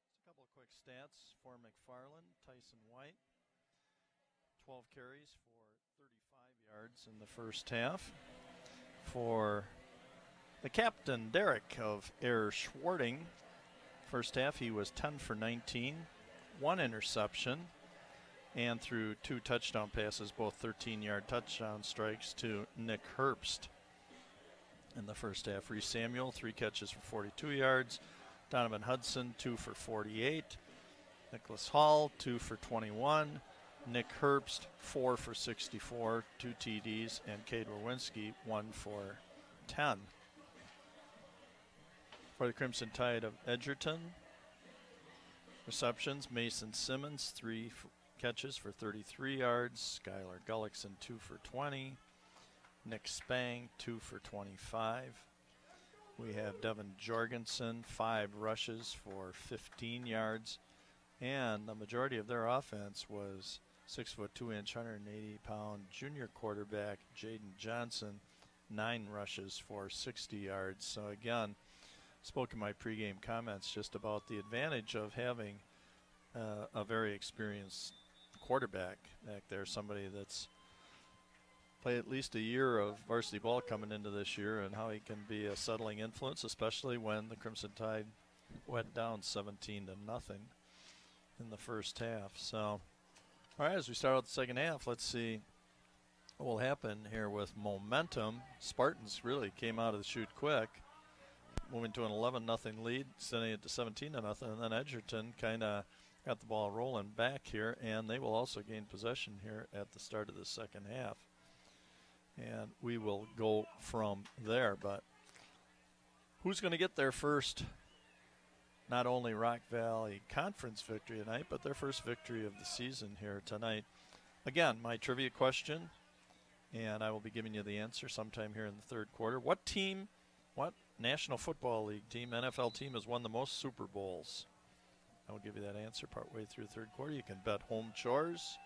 Just a couple of quick stats for McFarland. Tyson White, 12 carries for 35 yards in the first half. For the captain, Derek of Air Schwarting, first half he was 10 for 19, 1 interception, and threw 2 touchdown passes, both 13-yard touchdown strikes to Nick Herbst. In the first half, Reese Samuel, 3 catches for 42 yards. Donovan Hudson, 2 for 48. Nicholas Hall, 2 for 21. Nick Herbst, 4 for 64, 2 TDs, and Cade Werwinski, 1 for 10. For the Crimson Tide of Edgerton, receptions, Mason Simmons, 3 catches for 33 yards. Skylar Gullickson, 2 for 20. Nick Spang, 2 for 25. We have Devin Jorgensen, 5 rushes for 15 yards. And the majority of their offense was 6'2", 180-pound junior quarterback Jaden Johnson, 9 rushes for 60 yards. So again, spoke in my pregame comments just about the advantage of having a very experienced quarterback back there, somebody that's played at least a year of varsity ball coming into this year, and how he can be a settling influence, especially when the Crimson Tide went down 17-0 in the first half. So, all right, as we start out the second half, let's see what will happen here with momentum. Spartans really came out of the chute quick, moving to an 11-0 lead, sending it to 17-0, and then Edgerton kind of got the ball rolling back here, and they will also gain possession here at the start of the second half. And we will go from there. But who's going to get their first, not only Rock Valley Conference victory tonight, but their first victory of the season here tonight? Again, my trivia question, and I will be giving you the answer sometime here in the third quarter. What team, what National Football League team, NFL team has won the most Super Bowls? I will give you that answer partway through the third quarter. You can bet home chores,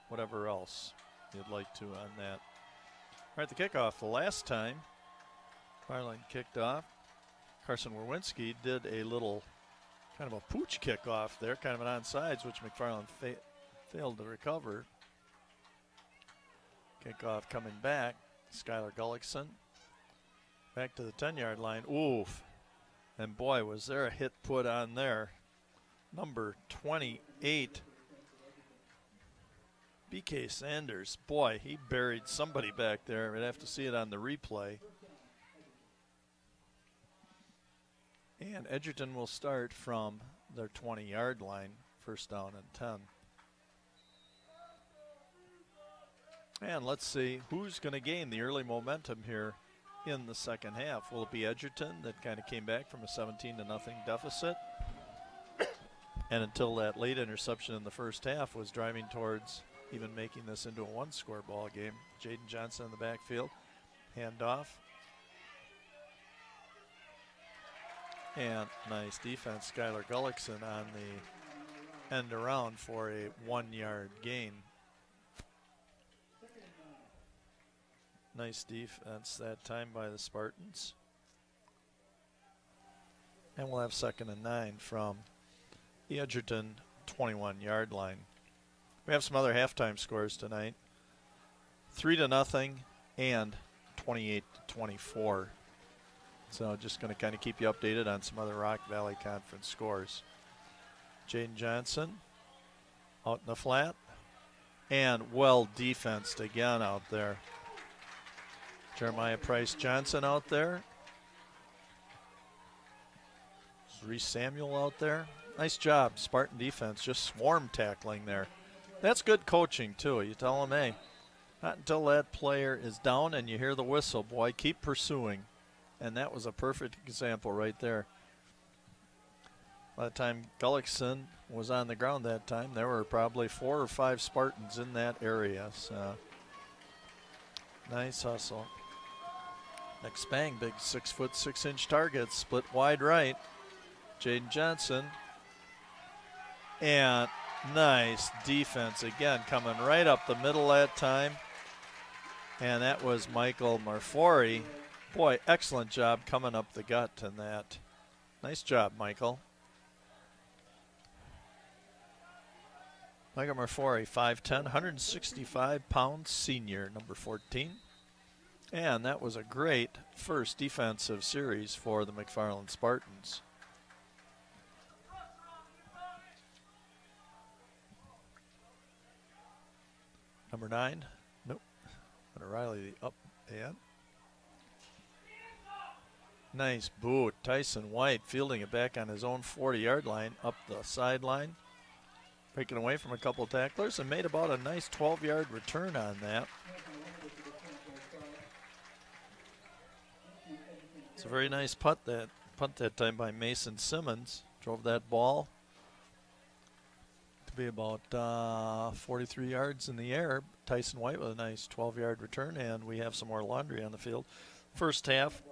whatever else you'd like to on that. All right, the kickoff. The last time McFarland kicked off, Carson Werwinski did a little kind of a pooch kickoff there, kind of an onside, which McFarland failed to recover. Kickoff coming back. Skylar Gullickson back to the 10-yard line. Oof. And boy, was there a hit put on there. Number 28. BK Sanders, boy, he buried somebody back there. We'd have to see it on the replay. And Edgerton will start from their 20-yard line, first down and 10. And let's see who's going to gain the early momentum here in the second half. Will it be Edgerton that kind of came back from a 17-0 deficit? And until that late interception in the first half was driving towards even making this into a one-score ball game. Jaden Johnson in the backfield. Handoff. And nice defense. Skylar Gullickson on the end around for a 1-yard gain. Nice defense that time by the Spartans. And we'll have 2nd and 9 from the Edgerton 21-yard line. We have some other halftime scores tonight. 3-0 and 28-24. So just going to kind of keep you updated on some other Rock Valley Conference scores. Jaden Johnson out in the flat. And well defensed again out there. Jeremiah Price Johnson out there. Reese Samuel out there. Nice job, Spartan defense, just swarm tackling there. That's good coaching, too. You tell them, hey, not until that player is down and you hear the whistle, boy, keep pursuing. And that was a perfect example right there. By the time Gullickson was on the ground that time, there were probably 4 or 5 Spartans in that area. So nice hustle. Next bang, big 6', 6" target, split wide right. Jaden Johnson. And nice defense again, coming right up the middle that time. And that was Michael Marfori Boy, excellent job coming up the gut in that. Nice job, Michael. Michael Marfori, 5'10", 165-pound senior, number 14. And that was a great first defensive series for the McFarland Spartans. Number 9, nope. And O'Reilly up and. Nice boot. Tyson White fielding it back on his own 40-yard line, up the sideline. Breaking away from a couple tacklers and made about a nice 12-yard return on that. It's a very nice punt that time by Mason Simmons. Drove that ball to be about 43 yards in the air. Tyson White with a nice 12-yard return, and we have some more laundry on the field. First half,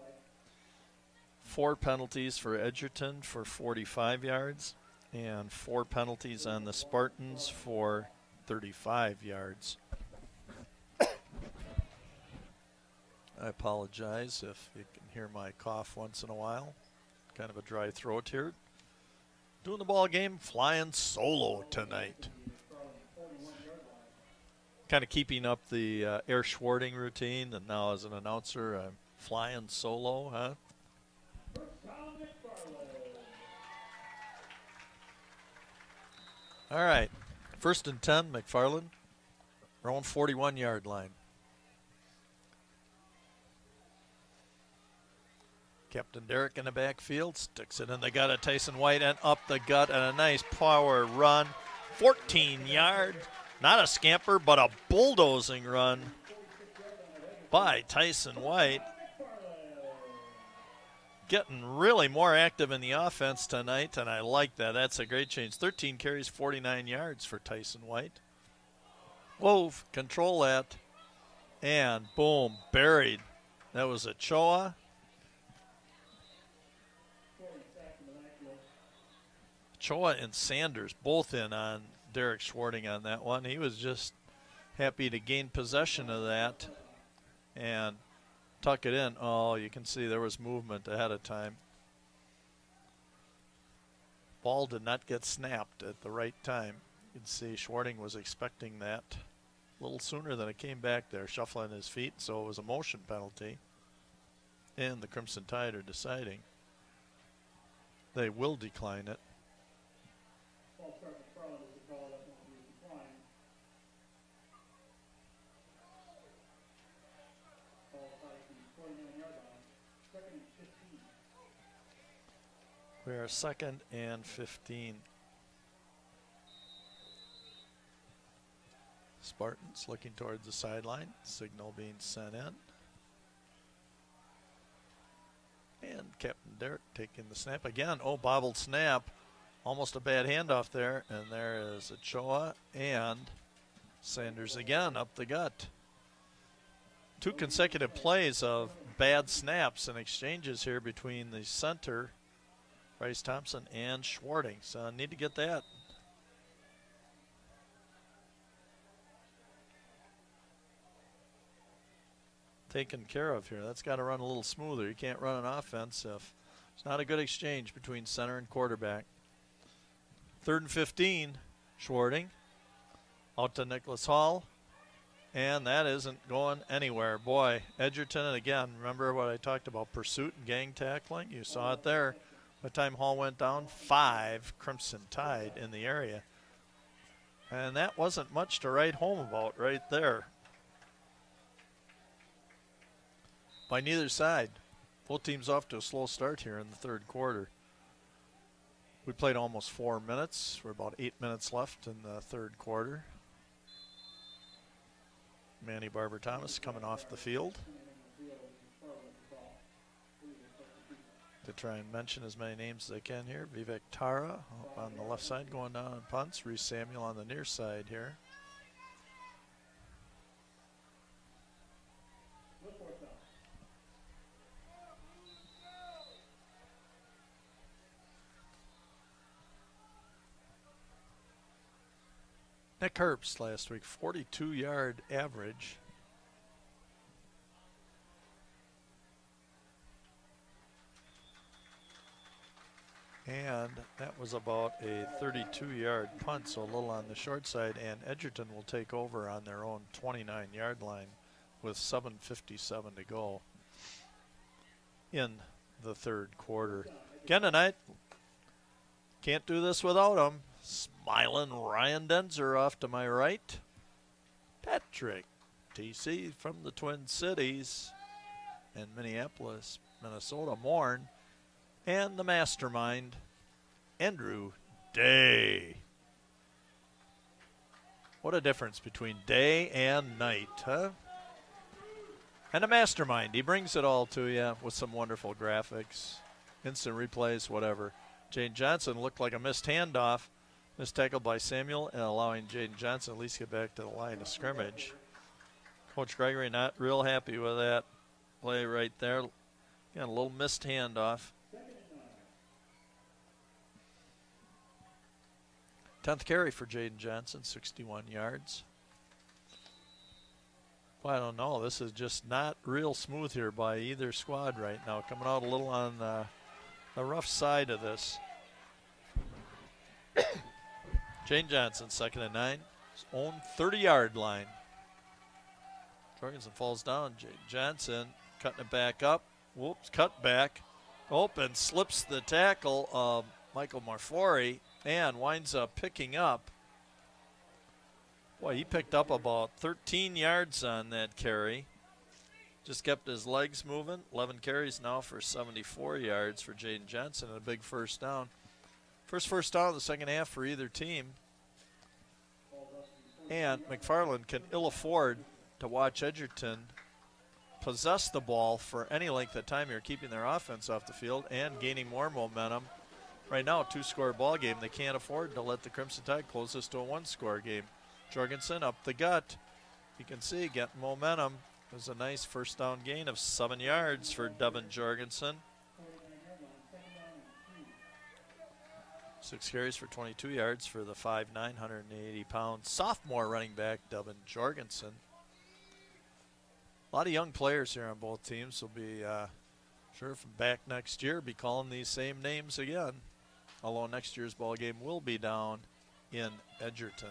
4 penalties for Edgerton for 45 yards. And 4 penalties on the Spartans for 35 yards. I apologize if you can hear my cough once in a while. Kind of a dry throat here. Doing the ball game, flying solo tonight. Kind of keeping up the air Schwarting routine, and now as an announcer, I'm flying solo, huh? All right, 1st and 10, McFarland. Our own 41-yard line. Captain Derrick in the backfield, sticks it in the gut of Tyson White and up the gut, and a nice power run. 14 yards, not a scamper, but a bulldozing run by Tyson White. Getting really more active in the offense tonight, and I like that. That's a great change. 13 carries, 49 yards for Tyson White. Wove, control that, and boom, buried. That was Ochoa. Ochoa and Sanders both in on Derek Schwarting on that one. He was just happy to gain possession of that and tuck it in. Oh, you can see there was movement ahead of time. Ball did not get snapped at the right time. You can see Schwarting was expecting that a little sooner than it came back there, shuffling his feet, so it was a motion penalty. And the Crimson Tide are deciding they will decline it. We are 2nd and 15. Spartans looking towards the sideline. Signal being sent in. And Captain Derrick taking the snap again. Oh, bobbled snap. Almost a bad handoff there. And there is Ochoa and Sanders again up the gut. 2 consecutive plays of bad snaps and exchanges here between the center, Bryce Thompson, and Schwarting. So I need to get that. Taken care of here. That's got to run a little smoother. You can't run an offense if it's not a good exchange between center and quarterback. 3rd and 15, Schwarting. Out to Nicholas Hall. And that isn't going anywhere. Boy, Edgerton, and again, remember what I talked about, pursuit and gang tackling? You saw it there. By the time Hall went down, 5 Crimson Tide in the area. And that wasn't much to write home about right there. By neither side. Both teams off to a slow start here in the 3rd quarter. We played almost 4 minutes. We're about 8 minutes left in the 3rd quarter. Manny Barber-Thomas coming off the field to try and mention as many names as I can here. Vivek Tara on the left side going down on punts. Reese Samuel on the near side here. Nick Herbst last week, 42-yard average. And that was about a 32-yard punt, so a little on the short side, and Edgerton will take over on their own 29-yard line with 7:57 to go in the third quarter. Again tonight, can't do this without him. Smiling Ryan Denzer off to my right. Patrick TC from the Twin Cities and Minneapolis, Minnesota, Morn. And the mastermind, Andrew Day. What a difference between day and night, huh? And a mastermind. He brings it all to you with some wonderful graphics, instant replays, whatever. Jaden Johnson looked like a missed handoff. Missed tackle by Samuel and allowing Jaden Johnson at least get back to the line of scrimmage. Coach Gregory not real happy with that play right there. Got a little missed handoff. 10th carry for Jaden Johnson, 61 yards. Well, I don't know. This is just not real smooth here by either squad right now. Coming out a little on the rough side of this. Jaden Johnson, 2nd and 9. His own 30-yard line. Jorgensen falls down. Jaden Johnson cutting it back up. Whoops, cut back. And slips the tackle of Michael Marfori and winds up picking up. Boy, he picked up about 13 yards on that carry. Just kept his legs moving. 11 carries now for 74 yards for Jaden Johnson and a big first down. First down of the second half for either team. And McFarland can ill afford to watch Edgerton possess the ball for any length of time here, keeping their offense off the field and gaining more momentum. Right now, a 2-score ball game. They can't afford to let the Crimson Tide close this to a 1-score game. Jorgensen up the gut. You can see getting momentum. It was a nice first down gain of 7 yards for Devin Jorgensen. 6 carries for 22 yards for the 5'9", 180-pound sophomore running back, Devin Jorgensen. A lot of young players here on both teams will be sure from back next year be calling these same names again. Although next year's ball game will be down in Edgerton.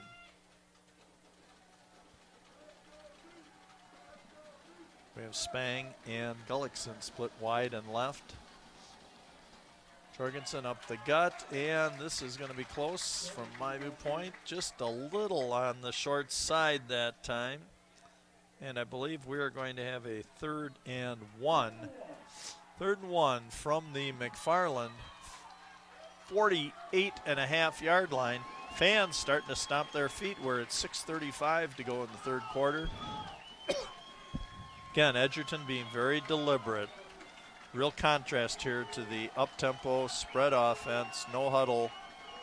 We have Spang and Gullickson split wide and left. Jorgensen up the gut, and this is going to be close from my viewpoint. Just a little on the short side that time. And I believe we are going to have a 3rd and 1. 3rd and 1 from the McFarland 48.5-yard line. Fans starting to stomp their feet. We're at 6:35 to go in the third quarter. Again, Edgerton being very deliberate. Real contrast here to the up-tempo spread offense, no huddle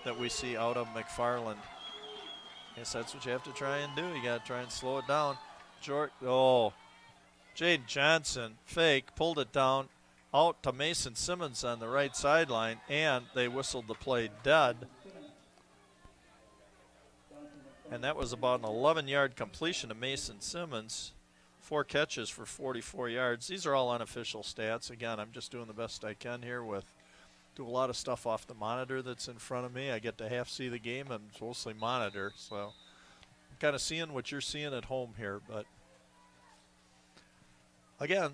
that we see out of McFarland. Guess that's what you have to try and do. You got to try and slow it down. Jaden Johnson, fake, pulled it down out to Mason Simmons on the right sideline, and they whistled the play dead. And that was about an 11-yard completion to Mason Simmons. 4 catches for 44 yards. These are all unofficial stats. Again, I'm just doing the best I can here do a lot of stuff off the monitor that's in front of me. I get to half see the game and mostly monitor, so I'm kind of seeing what you're seeing at home here. But again,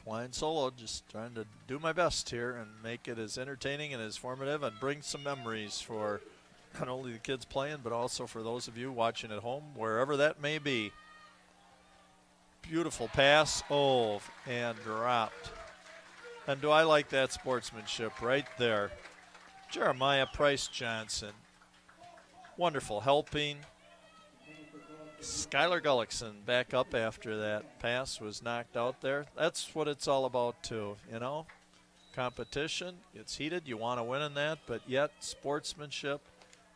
flying solo, just trying to do my best here and make it as entertaining and as formative and bring some memories for not only the kids playing, but also for those of you watching at home, wherever that may be. Beautiful pass, and dropped. And do I like that sportsmanship right there. Jeremiah Price Johnson. Wonderful helping. Skylar Gullickson back up after that pass was knocked out there. That's what it's all about too, you know. Competition, it's heated, you want to win in that, but yet sportsmanship.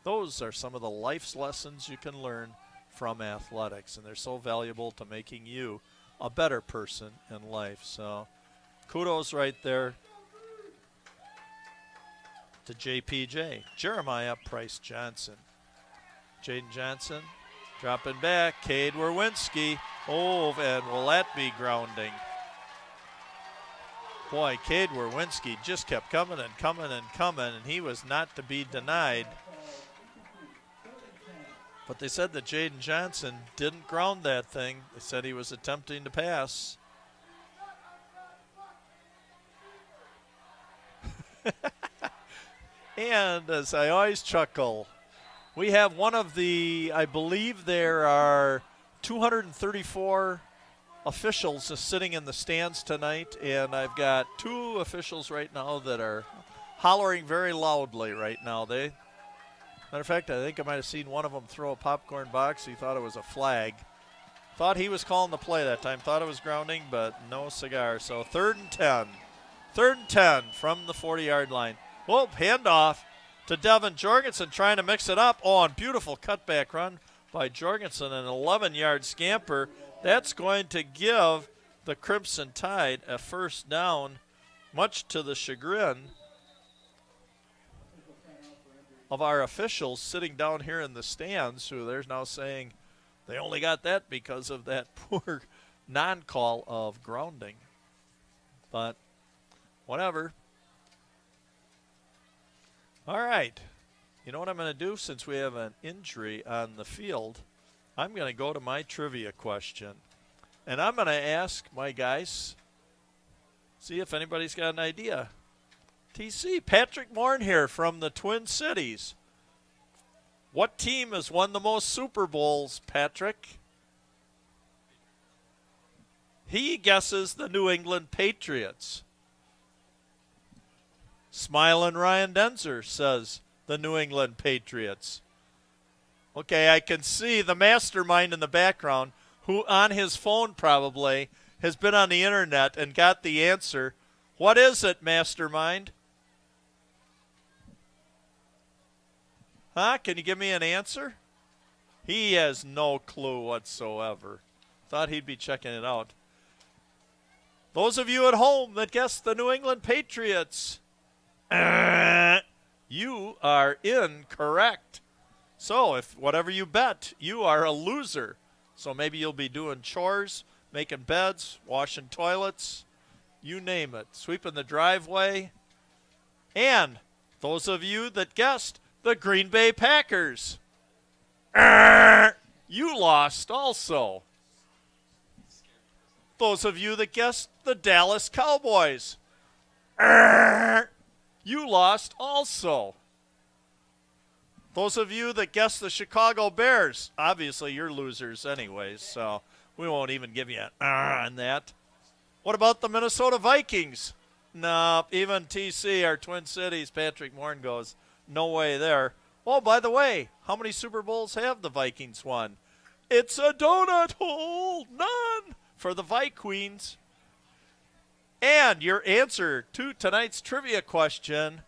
Those are some of the life's lessons you can learn from athletics, and they're so valuable to making you a better person in life. So kudos right there to JPJ, Jeremiah Price Johnson. Jaden Johnson dropping back, Cade Werwinski, and will that be grounding? Boy, Cade Werwinski just kept coming and coming and coming, and he was not to be denied. But they said that Jaden Johnson didn't ground that thing. They said he was attempting to pass. And as I always chuckle, we have one of the, I believe there are 234 officials sitting in the stands tonight, and I've got two officials right now that are hollering very loudly right now. Matter of fact, I think I might have seen one of them throw a popcorn box. He thought it was a flag. Thought he was calling the play that time. Thought it was grounding, but no cigar. So 3rd and 10. 3rd and 10 from the 40-yard line. Whoa, handoff to Devin Jorgensen trying to mix it up. Oh, and beautiful cutback run by Jorgensen, an 11-yard scamper. That's going to give the Crimson Tide a first down, much to the chagrin of our officials sitting down here in the stands, who they're now saying they only got that because of that poor non-call of grounding. But whatever. All right. You know what I'm going to do since we have an injury on the field? I'm going to go to my trivia question. And I'm going to ask my guys, see if anybody's got an idea. TC, Patrick Morn here from the Twin Cities. What team has won the most Super Bowls, Patrick? He guesses the New England Patriots. Smiling Ryan Denzer says the New England Patriots. Okay, I can see the mastermind in the background, who on his phone probably has been on the internet and got the answer. What is it, mastermind? Huh? Can you give me an answer? He has no clue whatsoever. Thought he'd be checking it out. Those of you at home that guessed the New England Patriots, you are incorrect. So if whatever you bet, you are a loser. So maybe you'll be doing chores, making beds, washing toilets, you name it, sweeping the driveway. And those of you that guessed the Green Bay Packers, you lost also. Those of you that guessed the Dallas Cowboys, you lost also. Those of you that guessed the Chicago Bears, obviously you're losers anyways, so we won't even give you an on that. What about the Minnesota Vikings? No, even TC, our Twin Cities, Patrick Morn goes, no way there. Oh, by the way, how many Super Bowls have the Vikings won? It's a donut hole, none for the Vikings. And your answer to tonight's trivia question,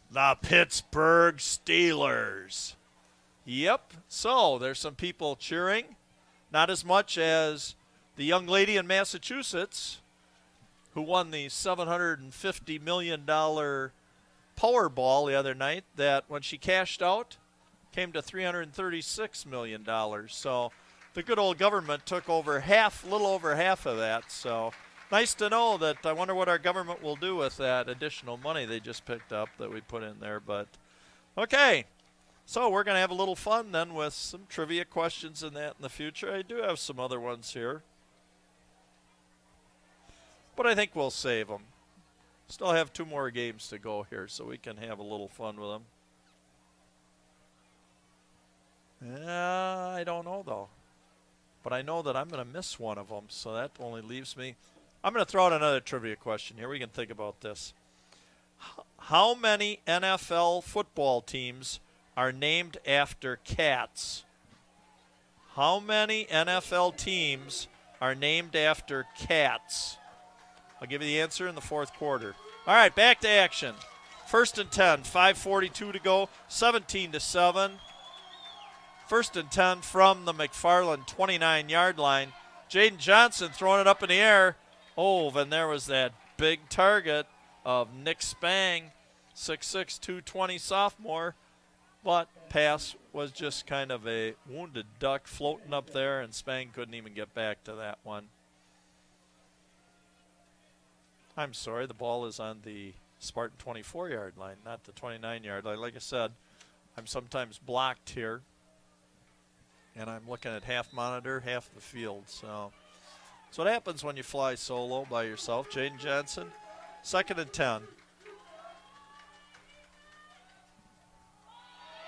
the Pittsburgh Steelers. Yep, so there's some people cheering. Not as much as the young lady in Massachusetts who won the $750 million Powerball the other night, that when she cashed out came to $336 million. So the good old government took over little over half of that. So nice to know that. I wonder what our government will do with that additional money they just picked up that we put in there. But okay, so we're going to have a little fun then with some trivia questions and that in the future. I do have some other ones here, but I think we'll save them. Still have 2 more games to go here, so we can have a little fun with them. I don't know, though. But I know that I'm going to miss one of them, so that only leaves me. I'm going to throw out another trivia question here. We can think about this. How many NFL football teams are named after cats? How many NFL teams are named after cats? I'll give you the answer in the 4th quarter. All right, back to action. 1st and 10, 5:42 to go, 17-7. 1st and 10 from the McFarland 29-yard line. Jaden Johnson throwing it up in the air. Oh, and there was that big target of Nick Spang, 6'6", 220 sophomore. But pass was just kind of a wounded duck floating up there, and Spang couldn't even get back to that one. I'm sorry, the ball is on the Spartan 24-yard line, not the 29-yard line. Like I said, I'm sometimes blocked here, and I'm looking at half monitor, half the field. So that's what happens when you fly solo by yourself. Jaden Johnson, 2nd and 10.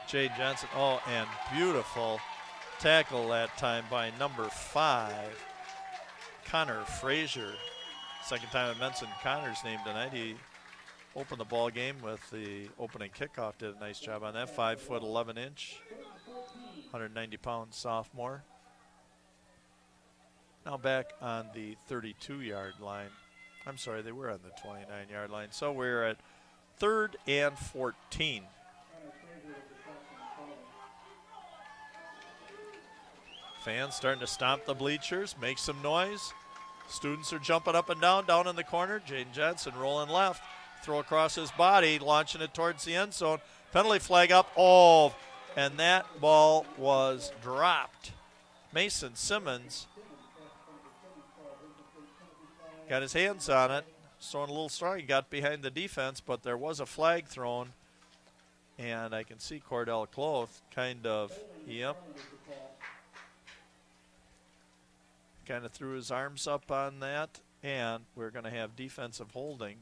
Jaden Johnson, oh, and beautiful tackle that time by number 5, Connor Frazier. Second time I mentioned Connor's name tonight. He opened the ball game with the opening kickoff. Did a nice job on that. 5 foot 11 inch, 190-pound sophomore. Now back on the 32-yard line. I'm sorry, they were on the 29-yard line. So we're at 3rd and 14. Fans starting to stomp the bleachers, make some noise. Students are jumping up and down in the corner. Jaden Johnson rolling left, throw across his body, launching it towards the end zone. Penalty flag up. Oh, and that ball was dropped. Mason Simmons got his hands on it, throwing a little strong. He got behind the defense, but there was a flag thrown. And I can see Cordell Cloth kind of, kind of threw his arms up on that, and we're going to have defensive holding,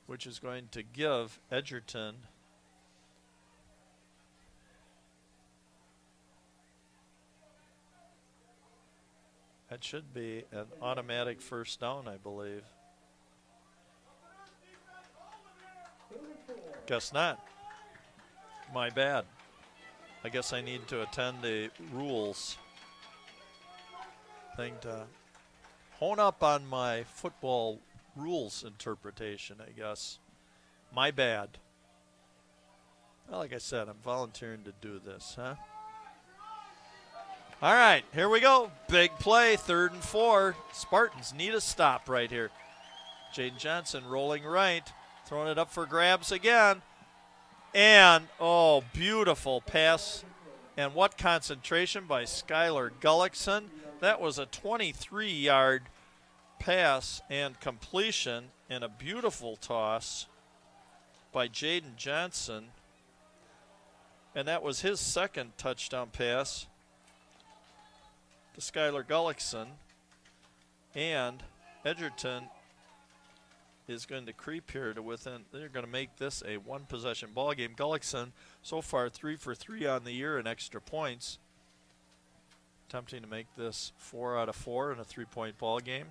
which is going to give Edgerton that should be an automatic first down, I believe. Guess not. My bad. I guess I need to attend a rules thing to hone up on my football rules interpretation, I guess. My bad. Well, like I said, I'm volunteering to do this, huh? All right, here we go. Big play, 3rd and 4. Spartans need a stop right here. Jaden Johnson rolling right, throwing it up for grabs again. And, oh, beautiful pass. And what concentration by Skylar Gullickson. That was a 23-yard pass and completion, and a beautiful toss by Jaden Johnson. And that was his 2nd touchdown pass to Skylar Gullickson. And Edgerton is going to creep here to within. They're going to make this a 1-possession ball game. Gullickson so far 3 for 3 on the year in extra points. Attempting to make this 4 out of 4 in a 3-point ball game.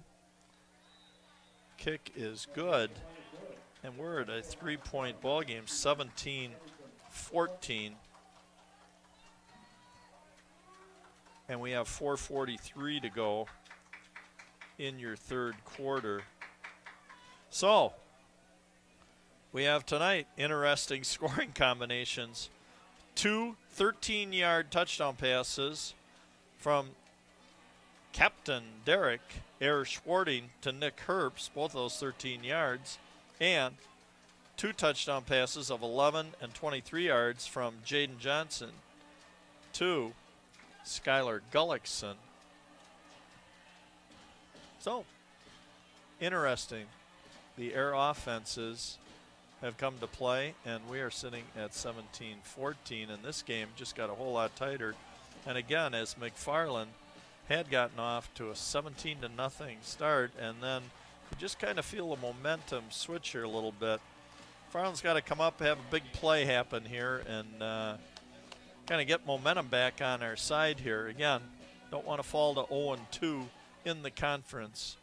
Kick is good, and we're at a 3-point ball game, 17-14. And we have 4:43 to go in your 3rd quarter. So, we have tonight interesting scoring combinations. 2 13-yard touchdown passes from Captain Derek Schwarting to Nick Herbst, both those 13 yards, and 2 touchdown passes of 11 and 23 yards from Jaden Johnson to Skylar Gullickson. So, interesting. The air offenses have come to play, and we are sitting at 17-14, and this game just got a whole lot tighter. And again, as McFarland had gotten off to a 17-0 start, and then you just kind of feel the momentum switch here a little bit. McFarland's got to come up, have a big play happen here, and kind of get momentum back on our side here. Again, don't want to fall to 0-2 in the conference.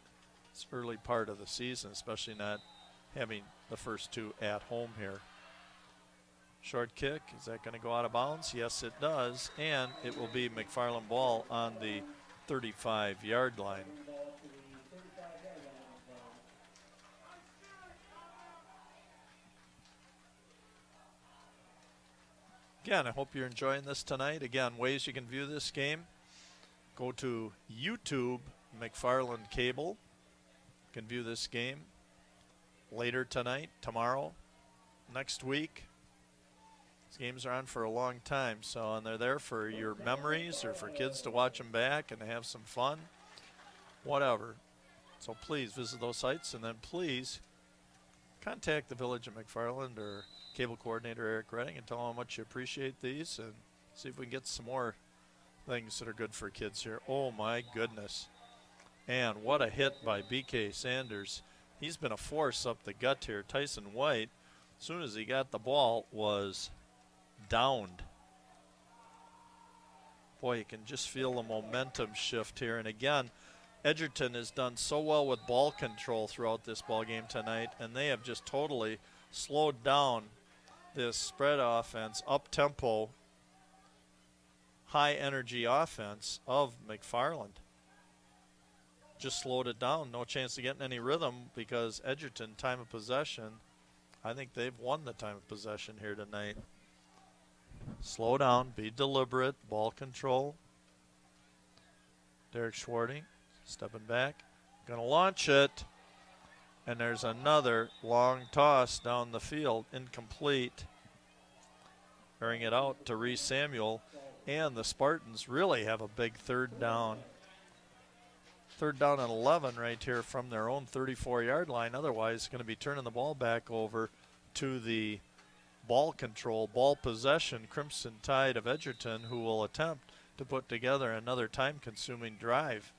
It's early part of the season, especially not having the first 2 at home here. Short kick, is that going to go out of bounds? Yes, it does, and it will be McFarland ball on the 35-yard line. Again, I hope you're enjoying this tonight. Again, ways you can view this game. Go to YouTube, McFarland Cable. You can view this game later tonight, tomorrow, next week. These games are on for a long time, so and they're there for your memories or for kids to watch them back and to have some fun. Whatever. So please visit those sites, and then please contact the Village of McFarland or Cable Coordinator Eric Redding and tell them how much you appreciate these, and see if we can get some more things that are good for kids here. Oh my goodness. And what a hit by BK Sanders. He's been a force up the gut here. Tyson White, as soon as he got the ball, was downed. Boy, you can just feel the momentum shift here. And again, Edgerton has done so well with ball control throughout this ball game tonight, and they have just totally slowed down this spread offense, up-tempo, high-energy offense of McFarland. Just slowed it down. No chance of getting any rhythm because Edgerton, time of possession, I think they've won the time of possession here tonight. Slow down, be deliberate, ball control. Derek Schwarting stepping back, gonna launch it, and there's another long toss down the field, incomplete. Airing it out to Reese Samuel, and the Spartans really have a big third down. Third down and 11 right here from their own 34-yard line. Otherwise, going to be turning the ball back over to the ball control, ball possession Crimson Tide of Edgerton, who will attempt to put together another time-consuming drive.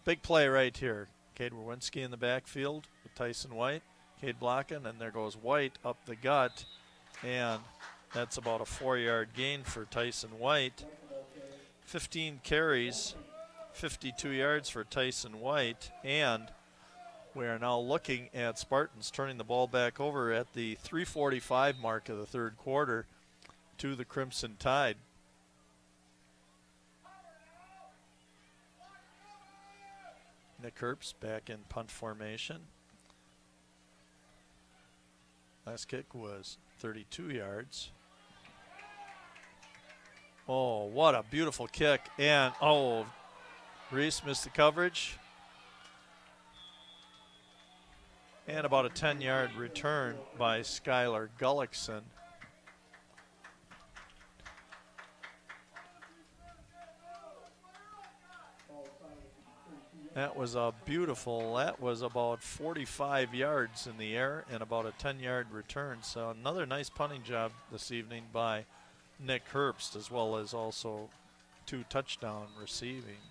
Big play right here. Cade Werwinski in the backfield with Tyson White. Cade blocking, and there goes White up the gut, and that's about a 4-yard gain for Tyson White. 15 carries, 52 yards for Tyson White, and we are now looking at Spartans turning the ball back over at the 3:45 mark of the third quarter to the Crimson Tide. Nick Herbst back in punt formation. Last kick was 32 yards. Oh, what a beautiful kick. And, oh, Reese missed the coverage. And about a 10-yard return by Skylar Gullickson. That was a beautiful, that was about 45 yards in the air and about a 10-yard return. So another nice punting job this evening by Nick Herbst, as well as also 2 touchdown receiving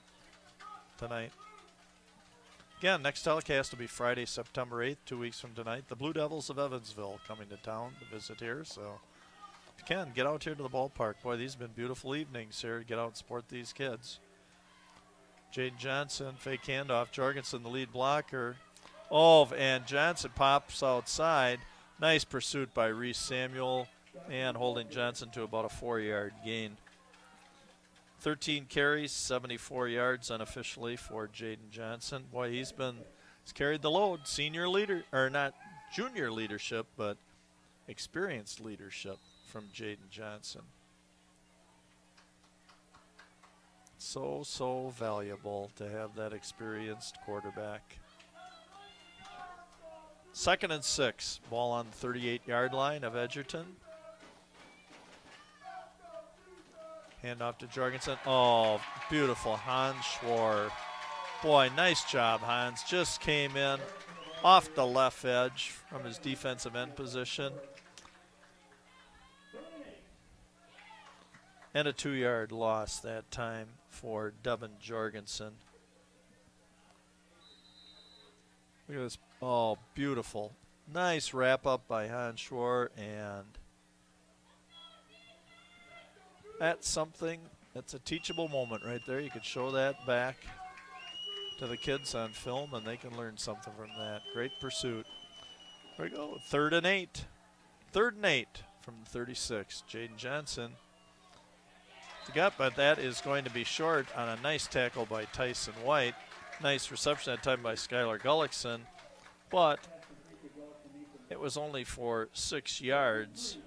tonight. Again, next telecast will be Friday, September 8th, 2 weeks from tonight. The Blue Devils of Evansville coming to town to visit here. So if you can, get out here to the ballpark. Boy, these have been beautiful evenings here. Get out and support these kids. Jaden Johnson, fake handoff. Jorgensen, the lead blocker. Oh, and Johnson pops outside. Nice pursuit by Reese Samuel, and holding Johnson to about a 4-yard gain. 13 carries, 74 yards unofficially for Jaden Johnson. Boy, he's carried the load. Senior leader, or not junior leadership, but experienced leadership from Jaden Johnson. So valuable to have that experienced quarterback. 2nd and 6. Ball on the 38-yard line of Edgerton. Hand off to Jorgensen. Oh, beautiful. Hans Schwar. Boy, nice job, Hans. Just came in off the left edge from his defensive end position. And a 2-yard loss that time for Devin Jorgensen. Look at this. Oh, beautiful. Nice wrap up by Hans Schwar, and that's something, that's a teachable moment right there. You could show that back to the kids on film, and they can learn something from that. Great pursuit. There we go. 3rd and 8. 3rd and 8 from 36. Jaden Johnson. But that is going to be short on a nice tackle by Tyson White. Nice reception that time by Skylar Gullickson, but it was only for 6 yards,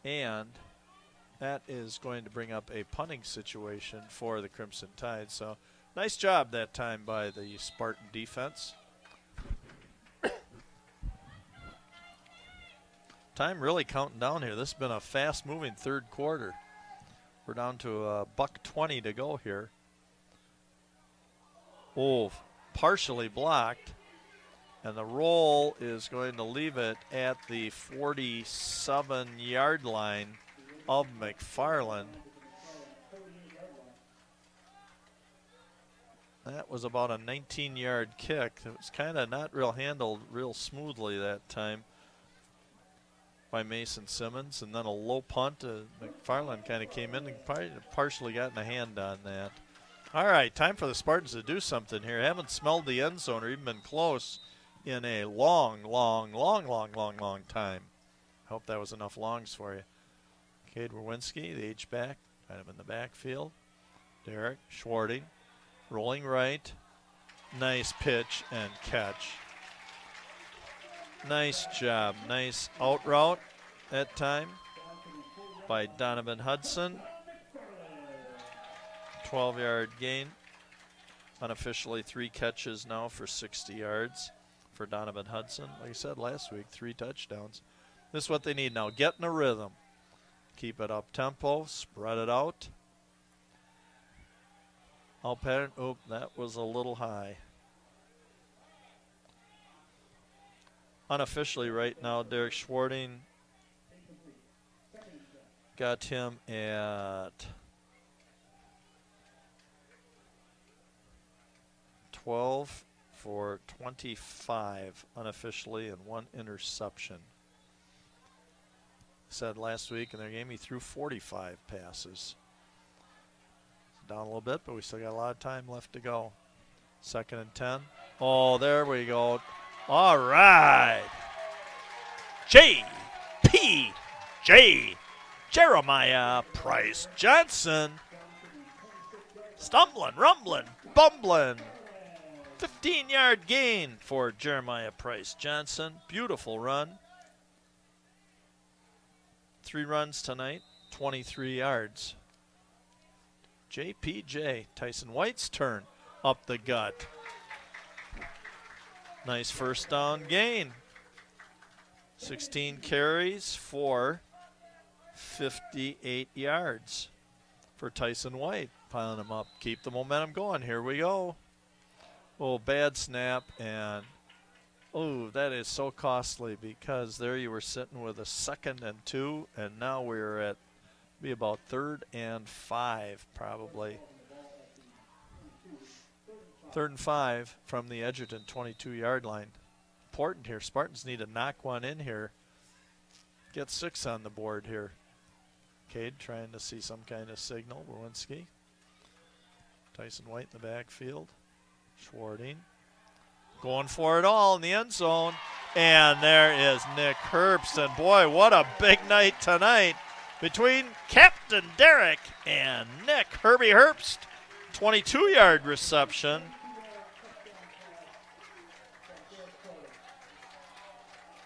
and that is going to bring up a punting situation for the Crimson Tide. So nice job that time by the Spartan defense. Time really counting down here. This has been a fast-moving third quarter. We're down to $1:20 to go here. Oh, partially blocked. And the roll is going to leave it at the 47-yard line of McFarland. That was about a 19-yard kick. It was kind of not real handled real smoothly that time by Mason Simmons. And then a low punt. McFarland kind of came in and partially gotten a hand on that. All right, time for the Spartans to do something here. Haven't smelled the end zone or even been close in a long time. Hope that was enough longs for you. Cade Werwinski, the H-back, kind of in the backfield. Derek Schwarting, rolling right. Nice pitch and catch. Nice job. Nice out route that time by Donovan Hudson. 12-yard gain. Unofficially 3 catches now for 60 yards for Donovan Hudson. Like I said last week, 3 touchdowns. This is what they need now. Get in a rhythm. Keep it up tempo. Spread it out. Out pattern. Oop, that was a little high. Unofficially right now, Derek Schwarting got him at 12 for 25 unofficially and 1 interception. Said last week in their game he threw 45 passes. Down a little bit, but we still got a lot of time left to go. 2nd and 10. Oh, there we go. All right. J.P.J. Jeremiah Price Johnson. Stumbling, rumbling, bumbling. 15-yard gain for Jeremiah Price Johnson. Beautiful run. 3 runs tonight, 23 yards. JPJ, Tyson White's turn up the gut. Nice first down gain. 16 carries for 58 yards for Tyson White. Piling him up. Keep the momentum going. Here we go. Oh, bad snap, and oh, that is so costly because there you were sitting with a 2nd and 2, and now we're at be about 3rd and 5 probably. 3rd and 5 from the Edgerton 22-yard line. Important here. Spartans need to knock one in here. Get 6 on the board here. Cade trying to see some kind of signal. Werwinski. Tyson White in the backfield. Schwarting. Going for it all in the end zone. And there is Nick Herbst. And boy, what a big night tonight between Captain Derek and Nick Herbie Herbst. 22-yard reception.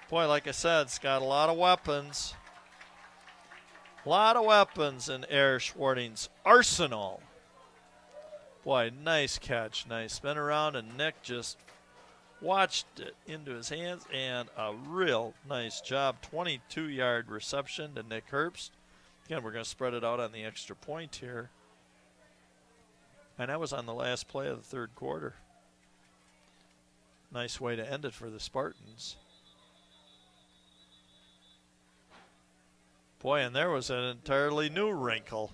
Boy, like I said, it's got a lot of weapons. A lot of weapons in Eric Schwarting's arsenal. Boy, nice catch. Nice spin around, and Nick just watched it into his hands, and a real nice job. 22-yard reception to Nick Herbst. Again, we're going to spread it out on the extra point here. And that was on the last play of the 3rd quarter. Nice way to end it for the Spartans. Boy, and there was an entirely new wrinkle.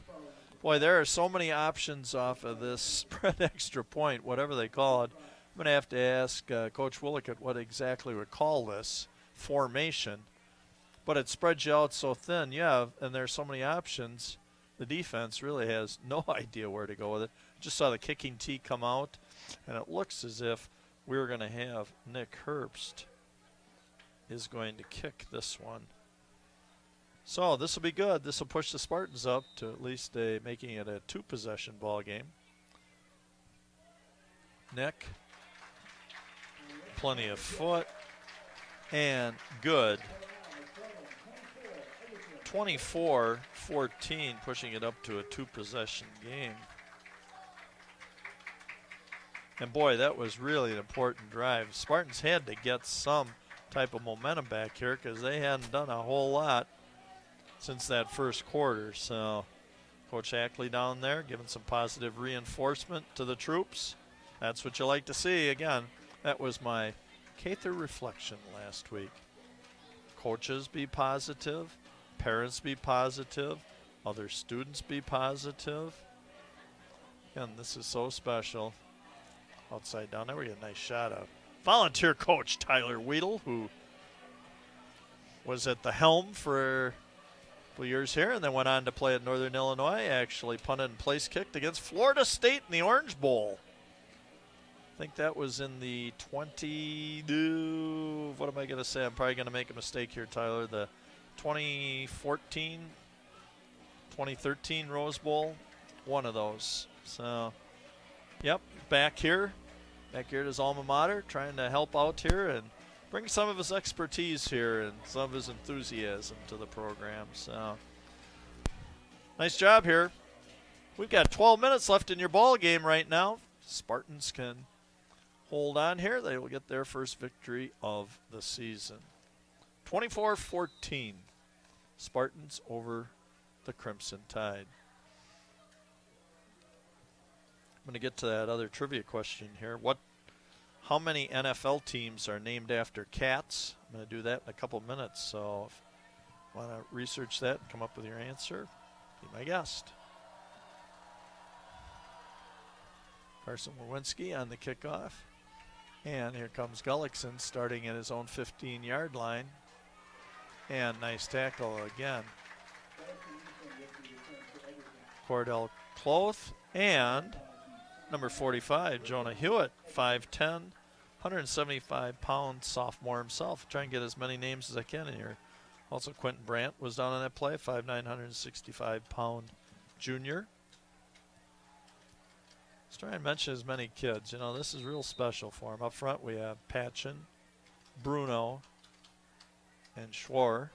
Boy, there are so many options off of this spread extra point, whatever they call it. I'm going to have to ask Coach Willickett what exactly we call this formation. But it spreads you out so thin, yeah, and there's so many options. The defense really has no idea where to go with it. Just saw the kicking tee come out, and it looks as if we're going to have Nick Herbst is going to kick this one. So this will be good. This will push the Spartans up to at least making it a 2-possession ball game. Nick, plenty of foot, and good. 24-14, pushing it up to a 2-possession game. And boy, that was really an important drive. Spartans had to get some type of momentum back here because they hadn't done a whole lot since that first quarter. So Coach Ackley down there giving some positive reinforcement to the troops. That's what you like to see. Again, that was my Cather reflection last week. Coaches be positive. Parents be positive. Other students be positive. Again, this is so special. Outside down there, we get a nice shot of volunteer coach Tyler Weedle, who was at the helm for a couple years here and then went on to play at Northern Illinois. Actually punted and place kicked against Florida State in the Orange Bowl. I think that was in the what am I going to say? I'm probably going to make a mistake here, Tyler. The 2014, 2013 Rose Bowl, one of those. So, yep, back here at his alma mater, trying to help out here and bring some of his expertise here and some of his enthusiasm to the program. So, nice job here. We've got 12 minutes left in your ball game right now. Spartans can hold on here. They will get their first victory of the season. 24-14, Spartans over the Crimson Tide. I'm going to get to that other trivia question here. How many NFL teams are named after cats? I'm going to do that in a couple minutes. So if you want to research that and come up with your answer, be my guest. Carson Lewinsky on the kickoff. And here comes Gullickson starting at his own 15-yard line. And nice tackle again. Cordell Cloth and number 45, Jonah Hewitt, 5'10", 175-pound sophomore himself. Try and get as many names as I can in here. Also, Quentin Brandt was down on that play, 5'9", 165-pound junior. Let's try and mention as many kids. You know, this is real special for him. Up front, we have Patchen, Bruno, and Schwar.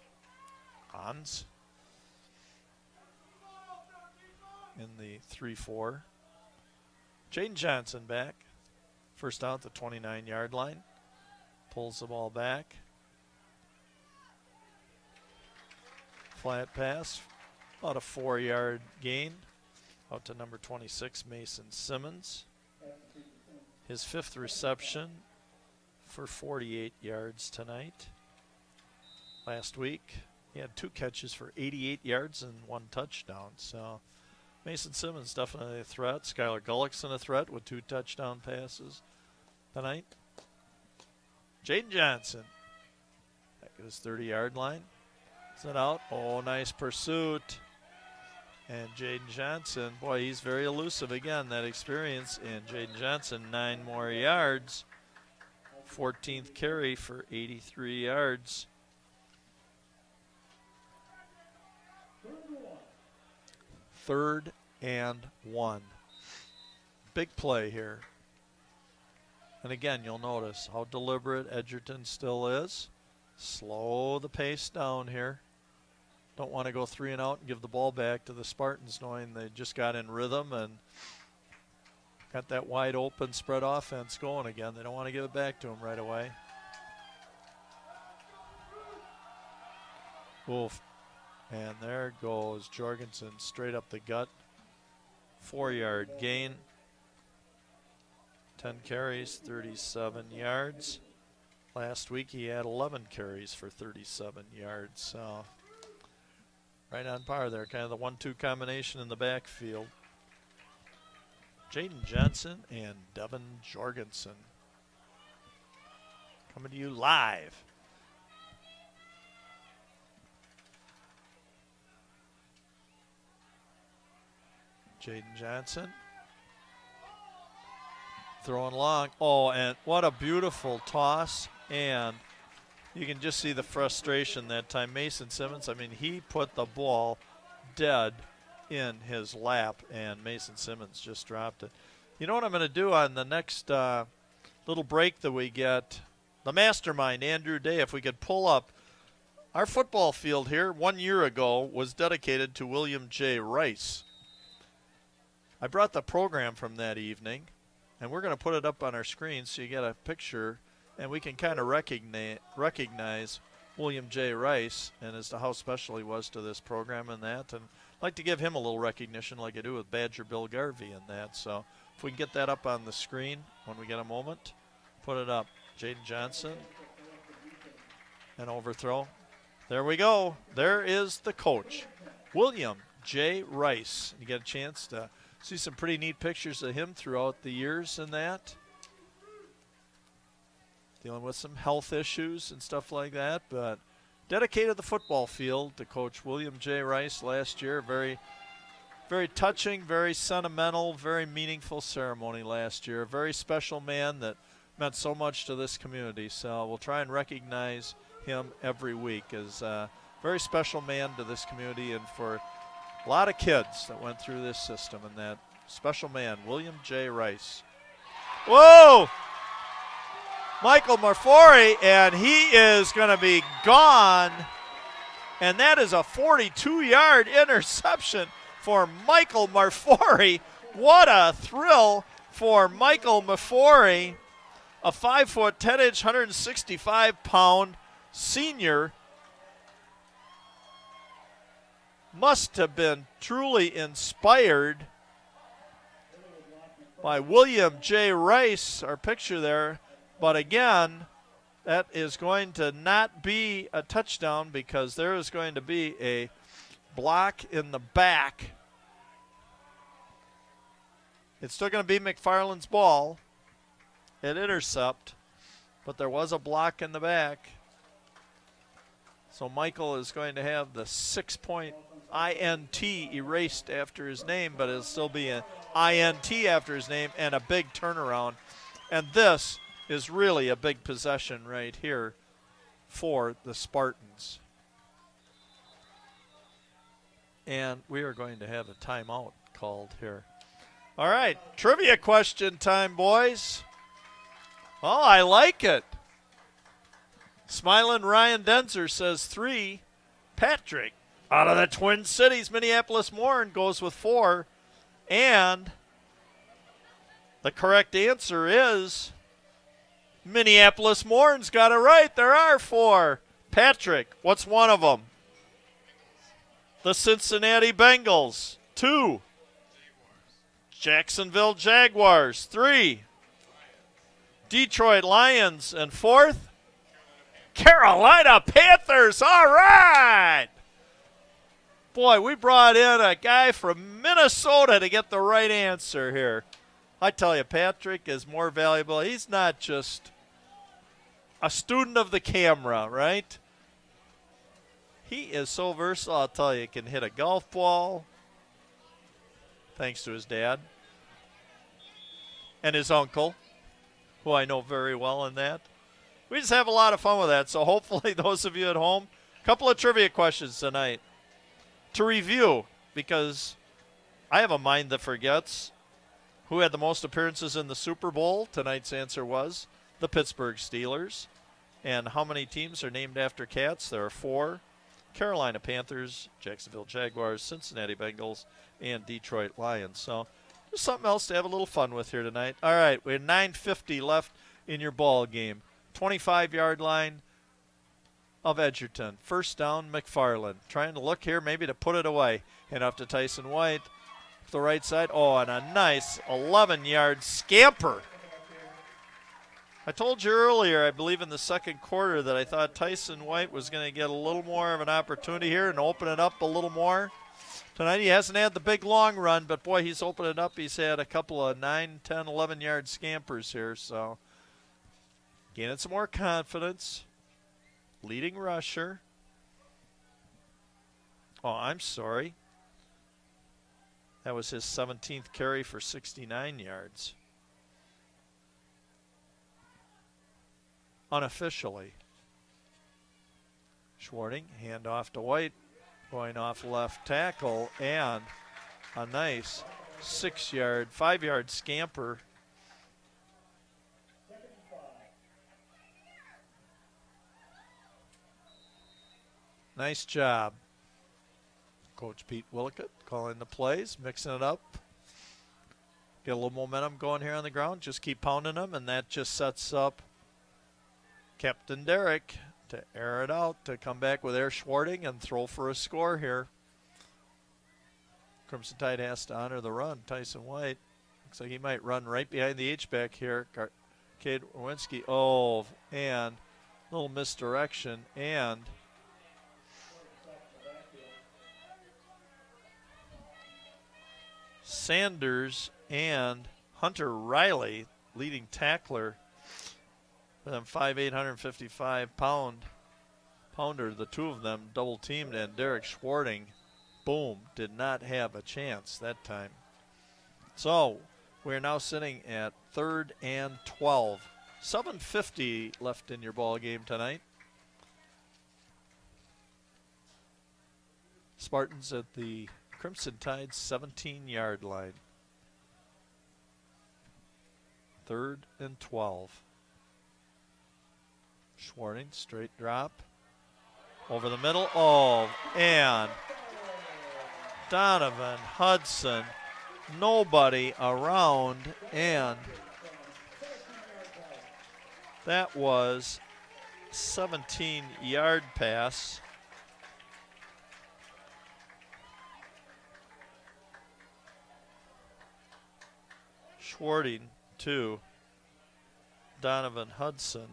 Hans in the 3-4. Jaden Johnson back. First out the 29-yard line. Pulls the ball back. Flat pass. About a 4-yard gain. Out to number 26, Mason Simmons. His 5th reception for 48 yards tonight. Last week, he had 2 catches for 88 yards and 1 touchdown. So Mason Simmons definitely a threat. Skylar Gullickson a threat with 2 touchdown passes tonight. Jaden Johnson back at his 30-yard line. Is it out? Oh, nice pursuit. And Jaden Johnson, boy, he's very elusive again. That experience. And Jaden Johnson, 9 more yards. 14th carry for 83 yards. Third and 1. Big play here. And again, you'll notice how deliberate Edgerton still is. Slow the pace down here. Don't want to go 3 and out and give the ball back to the Spartans, knowing they just got in rhythm and got that wide open spread offense going again. They don't want to give it back to them right away. Oof. And there goes Jorgensen straight up the gut. 4-yard gain. 10 carries, 37 yards. Last week he had 11 carries for 37 yards. So right on par there, kind of the 1-2 combination in the backfield. Jaden Johnson and Devin Jorgensen coming to you live. Jaden Johnson throwing long. Oh, and what a beautiful toss. And you can just see the frustration that time. Mason Simmons, I mean, he put the ball dead in his lap, and Mason Simmons just dropped it. You know what I'm going to do on the next little break that we get? The mastermind, Andrew Day, if we could pull up. Our football field here 1 year ago was dedicated to William J. Rice. I brought the program from that evening, and we're going to put it up on our screen so you get a picture, and we can kind of recognize William J. Rice and as to how special he was to this program and that. And I'd like to give him a little recognition like I do with Badger Bill Garvey and that. So If we can get that up on the screen when we get a moment, put it up. Jaden Johnson. An overthrow. There we go. There is the coach, William J. Rice. You get a chance to see some pretty neat pictures of him throughout the years in that. Dealing with some health issues and stuff like that, but dedicated the football field to Coach William J. Rice last year. Very, very touching, very sentimental, very meaningful ceremony last year. A very special man that meant so much to this community. So we'll try and recognize him every week as a very special man to this community and for a lot of kids that went through this system. And that special man, William J. Rice. Whoa! Michael Marfori, and he is going to be gone. And that is a 42-yard interception for Michael Marfori. What a thrill for Michael Marfori, a 5', 10-inch, 165-pound senior. Must have been truly inspired by William J. Rice, our picture there. But again, that is going to not be a touchdown because there is going to be a block in the back. It's still going to be McFarland's ball at intercept, but there was a block in the back. So Michael is going to have the 6-point INT erased after his name, but it'll still be an INT after his name and a big turnaround. And this is really a big possession right here for the Spartans. And we are going to have a timeout called here. All right, trivia question time, boys. Oh, I like it. Smiling Ryan Denzer says 3. Patrick out of the Twin Cities, Minneapolis Morin goes with 4. And the correct answer is Minneapolis Morin's got it right. There are 4. Patrick, what's one of them? The Cincinnati Bengals. 2. Jacksonville Jaguars. 3. Detroit Lions. And 4th? Carolina Panthers. All right. Boy, we brought in a guy from Minnesota to get the right answer here. I tell you, Patrick is more valuable. He's not just a student of the camera, right? He is so versatile, I'll tell you. He can hit a golf ball, thanks to his dad and his uncle, who I know very well in that. We just have a lot of fun with that, so hopefully those of you at home, a couple of trivia questions tonight to review, because I have a mind that forgets. Who had the most appearances in the Super Bowl? Tonight's answer was the Pittsburgh Steelers. And how many teams are named after cats? There are 4. Carolina Panthers, Jacksonville Jaguars, Cincinnati Bengals, and Detroit Lions. So just something else to have a little fun with here tonight. All right, we have 9:50 left in your ball game. 25-yard line of Edgerton. First down, McFarland. Trying to look here maybe to put it away. And up to Tyson White. The right side. Oh, and a nice 11-yard scamper. I told you earlier, I believe in the second quarter, that I thought Tyson White was going to get a little more of an opportunity here and open it up a little more. Tonight he hasn't had the big long run, but boy, he's opened it up. He's had a couple of 9, 10, 11-yard scampers here, so gaining some more confidence. Leading rusher. Oh, I'm sorry. That was his 17th carry for 69 yards. Unofficially. Schwarting, handoff to White, going off left tackle, and a nice 6-yard, 5-yard scamper. Nice job. Coach Pete Willickett calling the plays, mixing it up. Get a little momentum going here on the ground. Just keep pounding them, and that just sets up Captain Derrick to air it out, to come back with Air Schwarting and throw for a score here. Crimson Tide has to honor the run. Tyson White Looks like he might run right behind the H-back here. Cade Lewinsky. Oh, and a little misdirection. And Sanders and Hunter Riley, leading tackler, for them 5'8", 155-pounder. The two of them double teamed, and Derek Schwarting, boom, did not have a chance that time. So we're now sitting at 3rd and 12. 7:50 left in your ball game tonight. Spartans at the Crimson Tide 17-yard line. 3rd and 12. Schwarting, straight drop. Over the middle. Oh, and Donovan Hudson. Nobody around, and that was 17-yard pass. Schwarting to Donovan Hudson,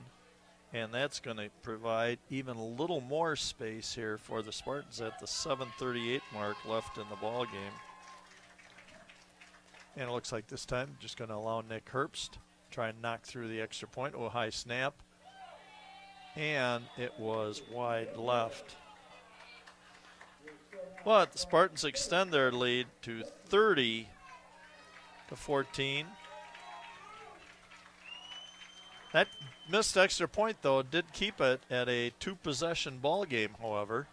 and that's going to provide even a little more space here for the Spartans at the 7:38 mark left in the ball game. And it looks like this time just going to allow Nick Herbst try and knock through the extra point. Oh, high snap. And it was wide left. But the Spartans extend their lead to 30-14. That missed extra point, though, did keep it at a 2-possession ball game, however.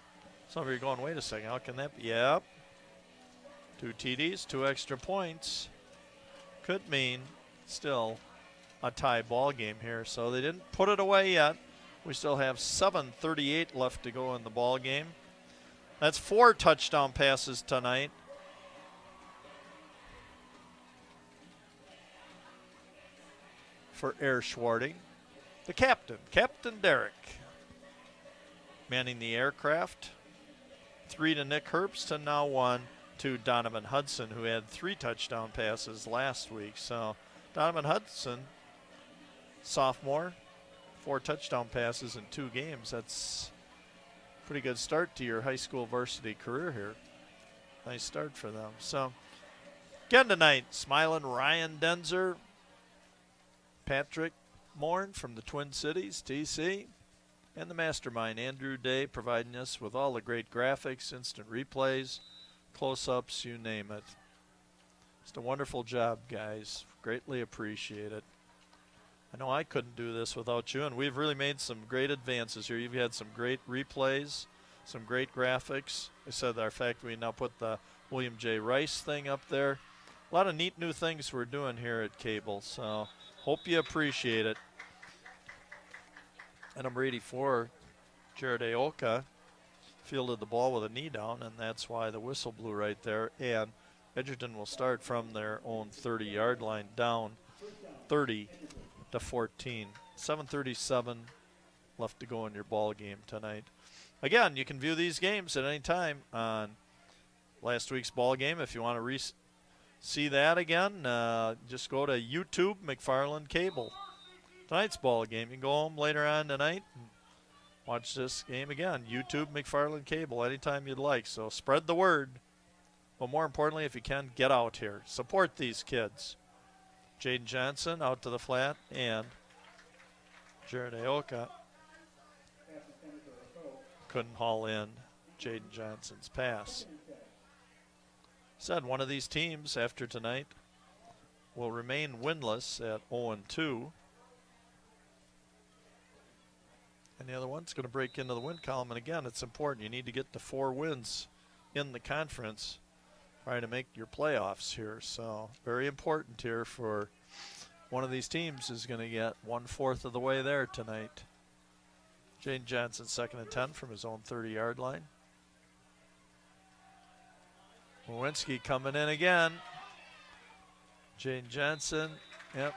Some of you are going, wait a second, how can that be? Yep. 2 TDs, 2 extra points. Could mean still a tie ball game here. So they didn't put it away yet. We still have 7:38 left to go in the ball game. That's 4 touchdown passes tonight. For Air Schwarting. The captain, Captain Derek, manning the aircraft. 3 to Nick Herbst, and now 1 to Donovan Hudson, who had 3 touchdown passes last week. So Donovan Hudson, sophomore, 4 touchdown passes in 2 games. That's a pretty good start to your high school varsity career here. Nice start for them. So again tonight, smiling Ryan Denzer, Patrick Morn from the Twin Cities, TC, and the mastermind, Andrew Day, providing us with all the great graphics, instant replays, close-ups, you name it. Just a wonderful job, guys. Greatly appreciate it. I know I couldn't do this without you, and we've really made some great advances here. You've had some great replays, some great graphics. I said our fact we now put the William J. Rice thing up there. A lot of neat new things we're doing here at Cable, so hope you appreciate it. And number 84, Jared Aoka, fielded the ball with a knee down, and that's why the whistle blew right there. And Edgerton will start from their own 30-yard line, down 30-14. 7:37 left to go in your ball game tonight. Again, you can view these games at any time on last week's ball game. If you want to see that again, just go to YouTube, McFarland Cable. Tonight's ball game. You can go home later on tonight and watch this game again. YouTube, McFarland Cable, anytime you'd like. So spread the word. But more importantly, if you can, get out here. Support these kids. Jaden Johnson out to the flat, and Jared Aoka couldn't haul in Jaden Johnson's pass. Said one of these teams after tonight will remain winless at 0-2. And the other one's going to break into the win column. And again, it's important. You need to get to 4 wins in the conference trying to make your playoffs here. So very important here for one of these teams is going to get 1/4 of the way there tonight. Jaden Johnson 2nd and 10 from his own 30-yard line. Lewinsky coming in again. Jaden Johnson, yep.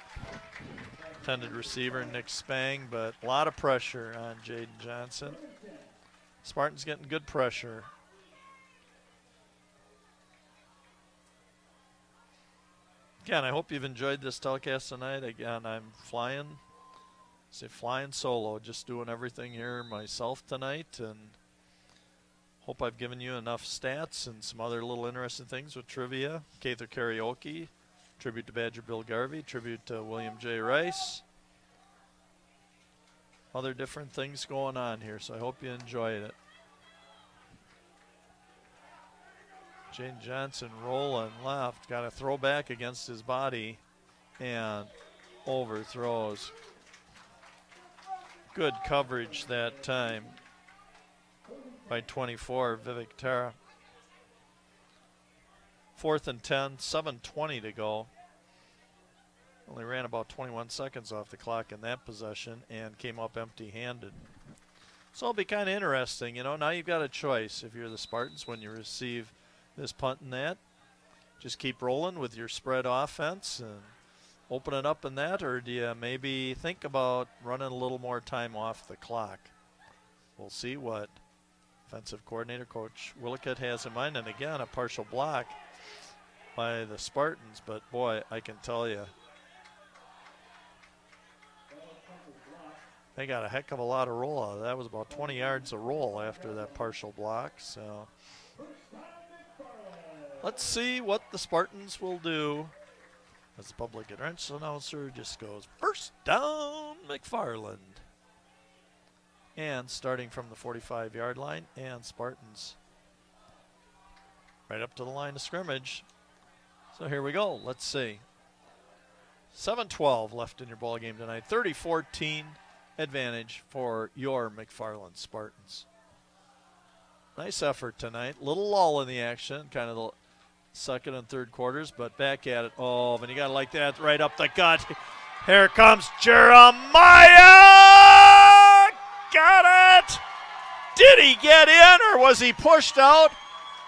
Intended receiver Nick Spang, but a lot of pressure on Jaden Johnson. Spartans getting good pressure. Again, I hope you've enjoyed this telecast tonight. Again, I'm flying solo, just doing everything here myself tonight, and hope I've given you enough stats and some other little interesting things with trivia. Cather Karaoke, tribute to Badger Bill Garvey, tribute to William J. Rice. Other different things going on here, so I hope you enjoyed it. Jane Johnson rolling left, got a throwback against his body and overthrows. Good coverage that time by 24, Vivek Tara. 4th and 10, 7:20 to go. Only ran about 21 seconds off the clock in that possession and came up empty-handed. So it'll be kind of interesting, you know. Now you've got a choice if you're the Spartans when you receive this punt and that. Just keep rolling with your spread offense and open it up in that, or do you maybe think about running a little more time off the clock? We'll see what offensive coordinator Coach Willicutt has in mind. And again, a partial block by the Spartans, but boy, I can tell you, they got a heck of a lot of roll out. That was about 20 yards of roll after that partial block. So let's see what the Spartans will do. As the public address announcer just goes, first down, McFarland. And starting from the 45-yard line, and Spartans right up to the line of scrimmage. So here we go. Let's see. 7:12 left in your ball game tonight. 30-14 advantage for your McFarland Spartans. Nice effort tonight. Little lull in the action, kind of the second and third quarters, but back at it. Oh, and you got to like that right up the gut. Here comes Jeremiah! Got it! Did he get in or was he pushed out?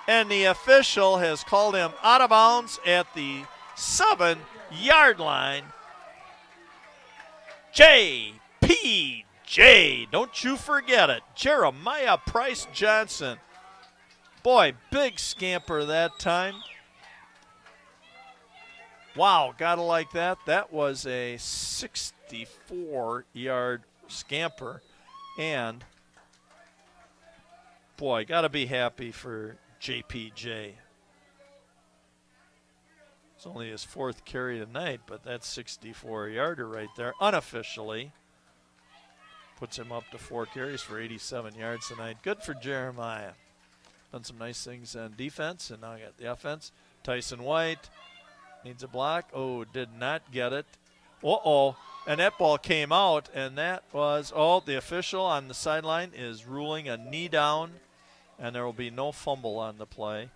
And the official has called him out of bounds at the 7-yard line. JPJ, don't you forget it. Jeremiah Price Johnson. Boy, big scamper that time. Wow, gotta like that. That was a 64-yard scamper. And, boy, gotta be happy for JPJ. It's only his 4th carry tonight, but that's 64-yarder right there, unofficially. Puts him up to 4 carries for 87 yards tonight. Good for Jeremiah. Done some nice things on defense, and now I got the offense. Tyson White needs a block. Oh, did not get it. Uh-oh. And that ball came out, and that was, the official on the sideline is ruling a knee down, and there will be no fumble on the play.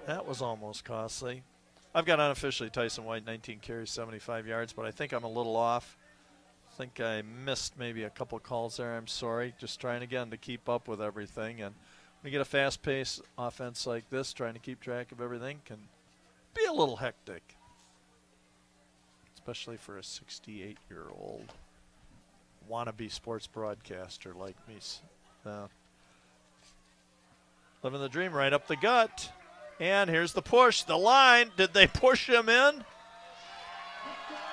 That was almost costly. I've got unofficially Tyson White, 19 carries, 75 yards, but I think I'm a little off. I think I missed maybe a couple calls there. I'm sorry. Just trying again to keep up with everything. And when you get a fast-paced offense like this, trying to keep track of everything can be a little hectic, especially for a 68-year-old wannabe sports broadcaster like me. Living the dream right up the gut. And here's the push, the line. Did they push him in?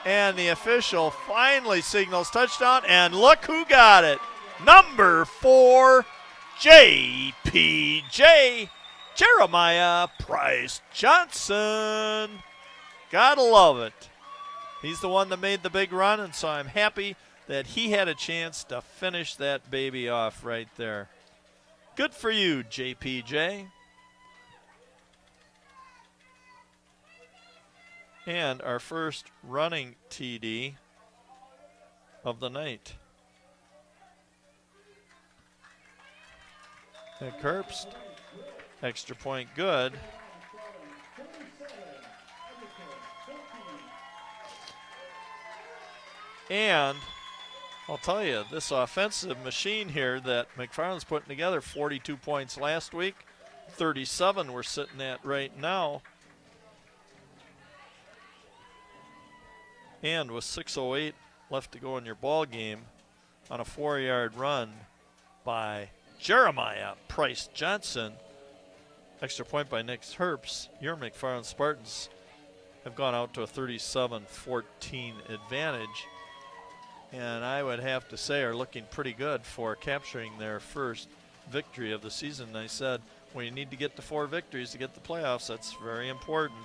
And the official finally signals touchdown, and look who got it. Number 4, JPJ, Jeremiah Price Johnson. Gotta love it. He's the one that made the big run, and so I'm happy that he had a chance to finish that baby off right there. Good for you, JPJ. And our first running TD of the night. At Herbst, extra point good. And I'll tell you, this offensive machine here that McFarland's putting together, 42 points last week, 37 we're sitting at right now. And with 6:08 left to go in your ball game, on a 4-yard run by Jeremiah Price Johnson. Extra point by Nick Herbst. Your McFarland Spartans have gone out to a 37-14 advantage. And I would have to say are looking pretty good for capturing their first victory of the season. And I said, well, you need to get to 4 victories to get the playoffs. That's very important,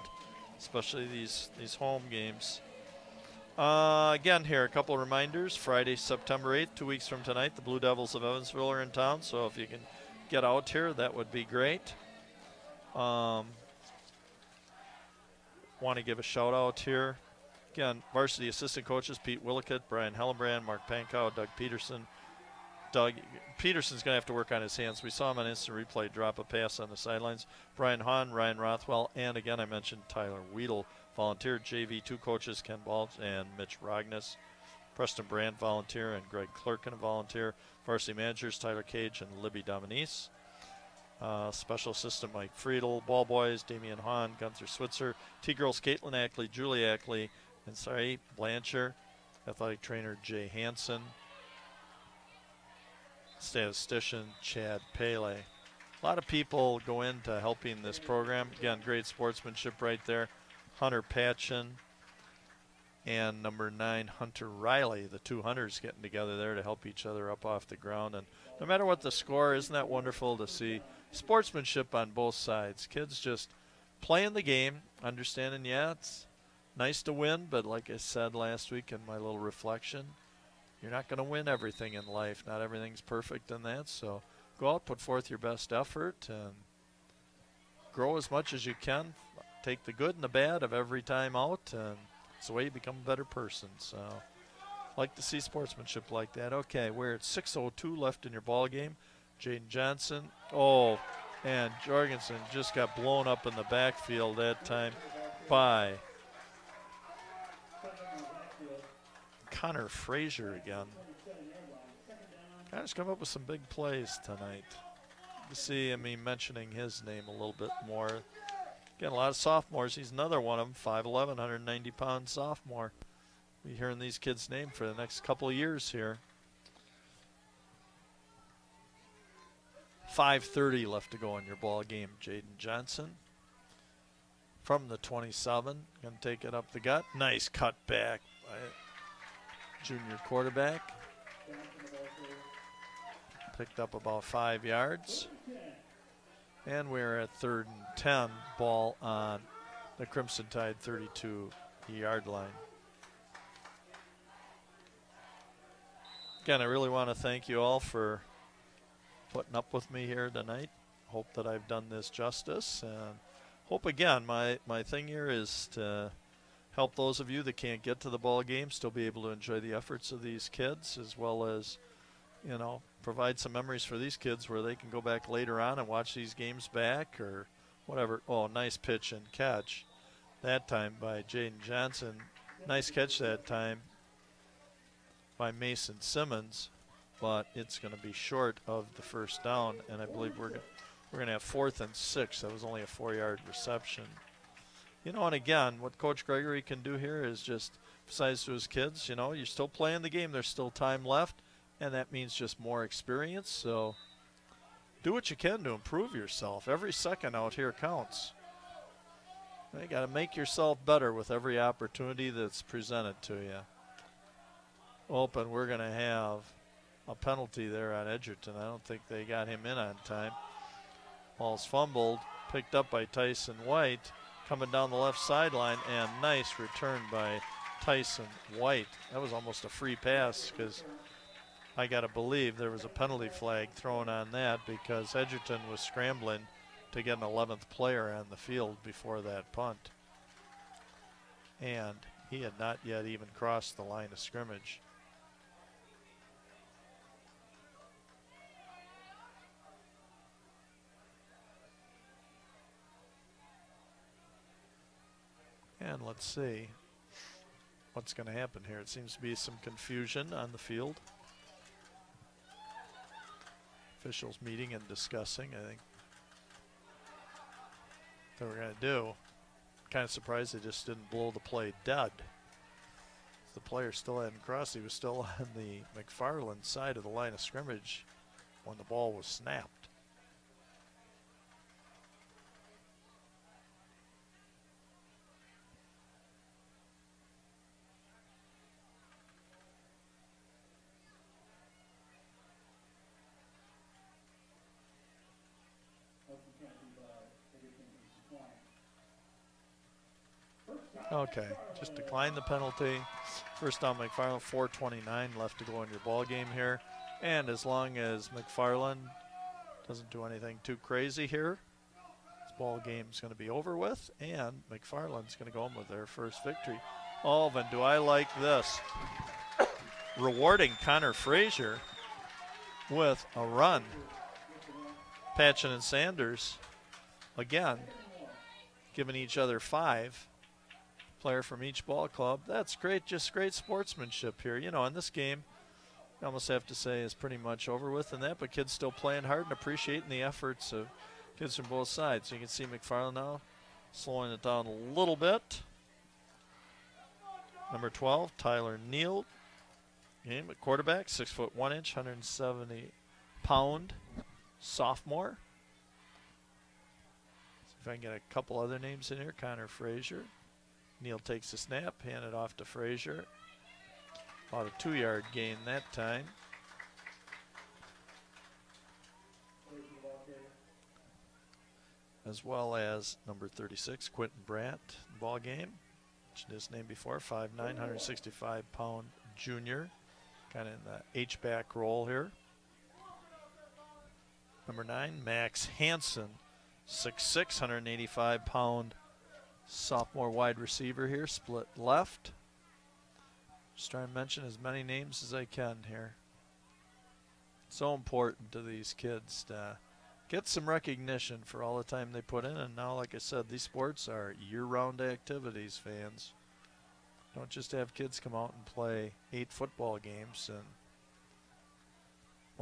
especially these home games. Again here, a couple of reminders. Friday, September 8th, 2 weeks from tonight, the Blue Devils of Evansville are in town. So if you can get out here, that would be great. Want to give a shout out here. Again, varsity assistant coaches, Pete Willickett, Brian Hellenbrand, Mark Pankow, Doug Peterson. Doug Peterson's going to have to work on his hands. We saw him on instant replay drop a pass on the sidelines. Brian Hahn, Ryan Rothwell, and again I mentioned Tyler Weedle volunteered. JV 2 coaches, Ken Baltz and Mitch Rognes. Preston Brandt volunteer and Greg Clerkin volunteer. Varsity managers Tyler Cage and Libby Dominice. Special assistant Mike Friedel. Ball boys Damian Hahn, Gunther Switzer. T-girls Caitlin Ackley, Julie Ackley, and Sarai Blanchard. Athletic trainer Jay Hansen. Statistician Chad Pele. A lot of people go into helping this program. Again, great sportsmanship right there. Hunter Patchen and number 9 Hunter Riley, the 2 hunters getting together there to help each other up off the ground. And no matter what the score, isn't that wonderful to see sportsmanship on both sides? Kids just playing the game, understanding, yeah, it's nice to win, but like I said last week in my little reflection, you're not going to win everything in life. Not everything's perfect in that. So go out, put forth your best effort, and grow as much as you can. Take the good and the bad of every time out, and it's the way you become a better person. So like to see sportsmanship like that. Okay, we're at 6:02 left in your ball game. Jaden Johnson. Oh, and Jorgensen just got blown up in the backfield that time by Connor Frazier again. Connor's come up with some big plays tonight. You see me mentioning his name a little bit more. Again, a lot of sophomores. He's another one of them, 5'11", 190-pound sophomore. We'll be hearing these kids' name for the next couple of years here. 5:30 left to go in your ball game. Jaden Johnson from the 27. Going to take it up the gut. Nice cut back by junior quarterback. Picked up about 5 yards. And we're at 3rd and 10. Ball on the Crimson Tide 32-yard line. Again, I really want to thank you all for putting up with me here tonight. Hope that I've done this justice. And hope, again, my thing here is to help those of you that can't get to the ball game still be able to enjoy the efforts of these kids, as well as, you know, provide some memories for these kids where they can go back later on and watch these games back or whatever. Oh, nice pitch and catch that time by Jaden Johnson. Nice catch that time by Mason Simmons, but it's going to be short of the first down, and I believe we're going to have 4th and 6. That was only a 4-yard reception. You know, and again, what Coach Gregory can do here is just emphasize to his kids, you know, you're still playing the game. There's still time left, and that means just more experience. So do what you can to improve yourself. Every second out here counts. You got to make yourself better with every opportunity that's presented to you. Open, we're going to have a penalty there on Edgerton. I don't think they got him in on time. Ball's fumbled, picked up by Tyson White. Coming down the left sideline, and nice return by Tyson White. That was almost a free pass, because I got to believe there was a penalty flag thrown on that, because Edgerton was scrambling to get an 11th player on the field before that punt. And he had not yet even crossed the line of scrimmage. And let's see what's going to happen here. It seems to be some confusion on the field. Officials meeting and discussing, I think, what we're going to do. Kind of surprised they just didn't blow the play dead. The player still hadn't crossed. He was still on the McFarland side of the line of scrimmage when the ball was snapped. Okay, just decline the penalty. First down, McFarland, 4:29 left to go in your ball game here. And as long as McFarland doesn't do anything too crazy here, this ball game's going to be over with, and McFarland's going to go home with their first victory. Oh, and do I like this. Rewarding Connor Frazier with a run. Patchen and Sanders, again, giving each other 5. Player from each ball club. That's great, just great sportsmanship here. You know, in this game, I almost have to say is pretty much over with in that, but kids still playing hard and appreciating the efforts of kids from both sides. So you can see McFarland now slowing it down a little bit. Number 12, Tyler Neal. Game at quarterback, 6 foot 1 inch, 170-pound sophomore. See if I can get a couple other names in here. Connor Frazier. Neal takes the snap, hand it off to Frazier. About a 2-yard gain that time. As well as number 36, Quentin Brandt, ball game. Mentioned his name before, 5'9", 165-pound junior. Kind of in the H-back role here. Number 9, Max Hansen, 6'6", 185-pound sophomore wide receiver here, split left. Just trying to mention as many names as I can here. So important to these kids to get some recognition for all the time they put in. And now, like I said, these sports are year-round activities, fans. Don't just have kids come out and play 8 football games in a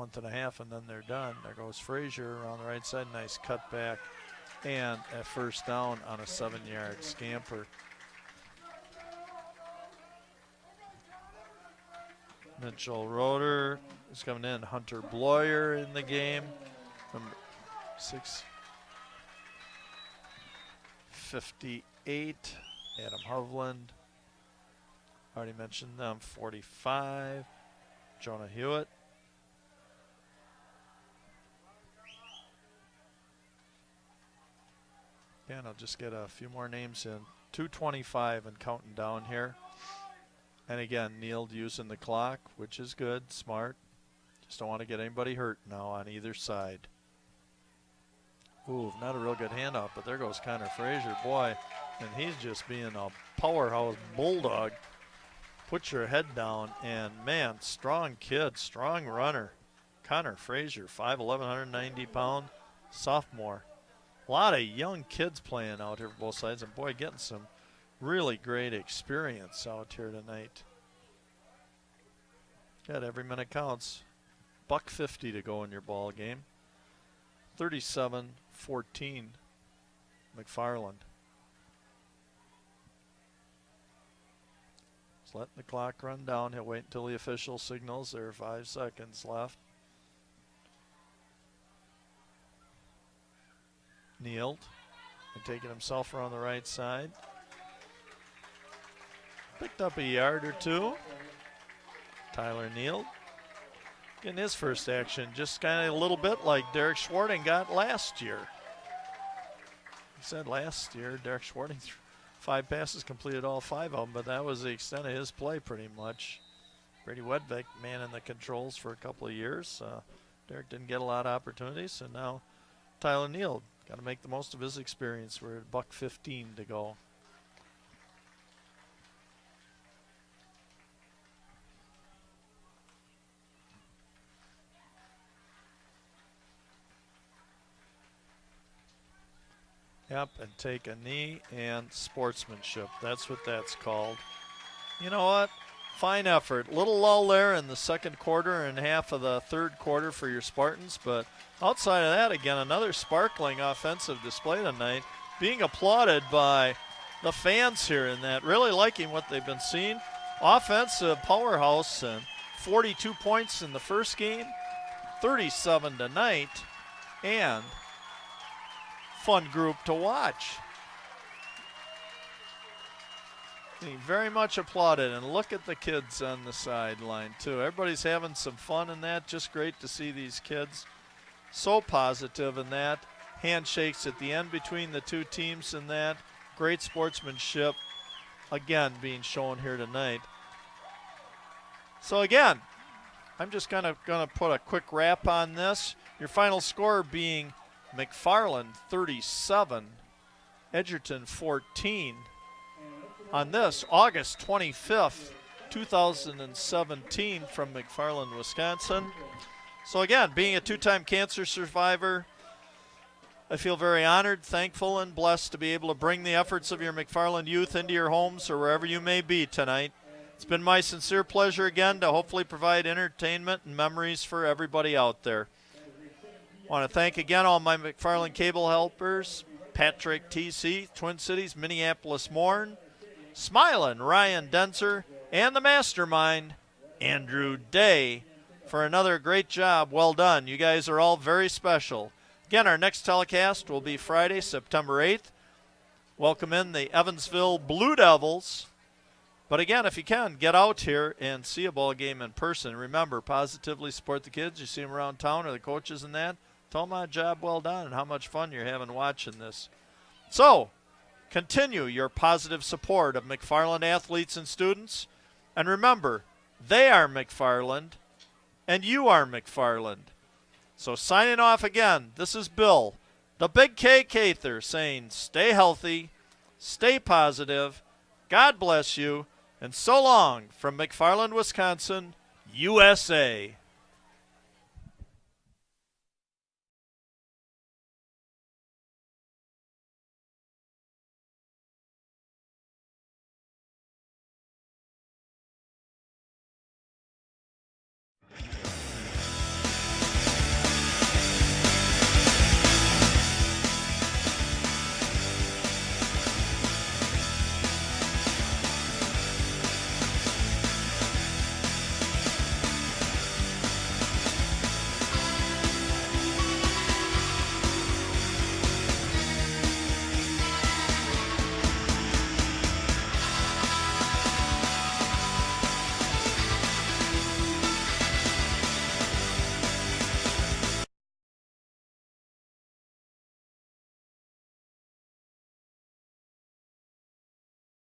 month and a half and then they're done. There goes Frazier around the right side. Nice cutback. And a first down on a 7-yard scamper. Mitchell Roeder is coming in. Hunter Bloyer in the game. Number 658. Adam Hovland. Already mentioned them. 45. Jonah Hewitt. And I'll just get a few more names in. 2:25 and counting down here. And again, Neal using the clock, which is good, smart. Just don't want to get anybody hurt now on either side. Ooh, not a real good handoff, but there goes Connor Frazier, boy. And he's just being a powerhouse bulldog. Put your head down, and man, strong kid, strong runner. Connor Frazier, 5'11", 190-pound sophomore. A lot of young kids playing out here for both sides, and boy, getting some really great experience out here tonight. Got every minute counts. $1.50 to go in your ball game. 37-14, McFarland. Just letting the clock run down. He'll wait until the official signals. There are 5 seconds left. Neal and taking himself around the right side. Picked up a yard or 2. Tyler Neal getting his first action, just kind of a little bit like Derek Schwarting got last year. He said last year Derek Schwarting 5 passes, completed all 5 of them, but that was the extent of his play pretty much. Brady Wedvik manning the controls for a couple of years. Derek didn't get a lot of opportunities, and now Tyler Neal got to make the most of his experience. We're at $1.15 to go. Yep, and take a knee and sportsmanship. That's what that's called. You know what? Fine effort. Little lull there in the second quarter and half of the third quarter for your Spartans, but outside of that, again, another sparkling offensive display tonight, being applauded by the fans here in that, really liking what they've been seeing. Offensive powerhouse and 42 points in the first game. 37 tonight, and fun group to watch. Being very much applauded, and look at the kids on the sideline too. Everybody's having some fun in that. Just great to see these kids so positive in that. Handshakes at the end between the two teams in that. Great sportsmanship again being shown here tonight. So again, I'm just going to put a quick wrap on this. Your final score being McFarland 37, Edgerton 14. On this August 25th, 2017 from McFarland, Wisconsin. So again, being a two-time cancer survivor, I feel very honored, thankful, and blessed to be able to bring the efforts of your McFarland youth into your homes or wherever you may be tonight. It's been my sincere pleasure again to hopefully provide entertainment and memories for everybody out there. I want to thank again all my McFarland cable helpers, Patrick TC, Twin Cities, Minneapolis Morn, Smilin', Ryan Denzer, and the mastermind, Andrew Day, for another great job. Well done. You guys are all very special. Again, our next telecast will be Friday, September 8th. Welcome in the Evansville Blue Devils. But again, if you can, get out here and see a ball game in person. Remember, positively support the kids. You see them around town or the coaches and that. Tell them a job well done and how much fun you're having watching this. So, continue your positive support of McFarland athletes and students. And remember, they are McFarland, and you are McFarland. So signing off again, this is Bill, the Big K Cather, saying stay healthy, stay positive, God bless you, and so long from McFarland, Wisconsin, USA.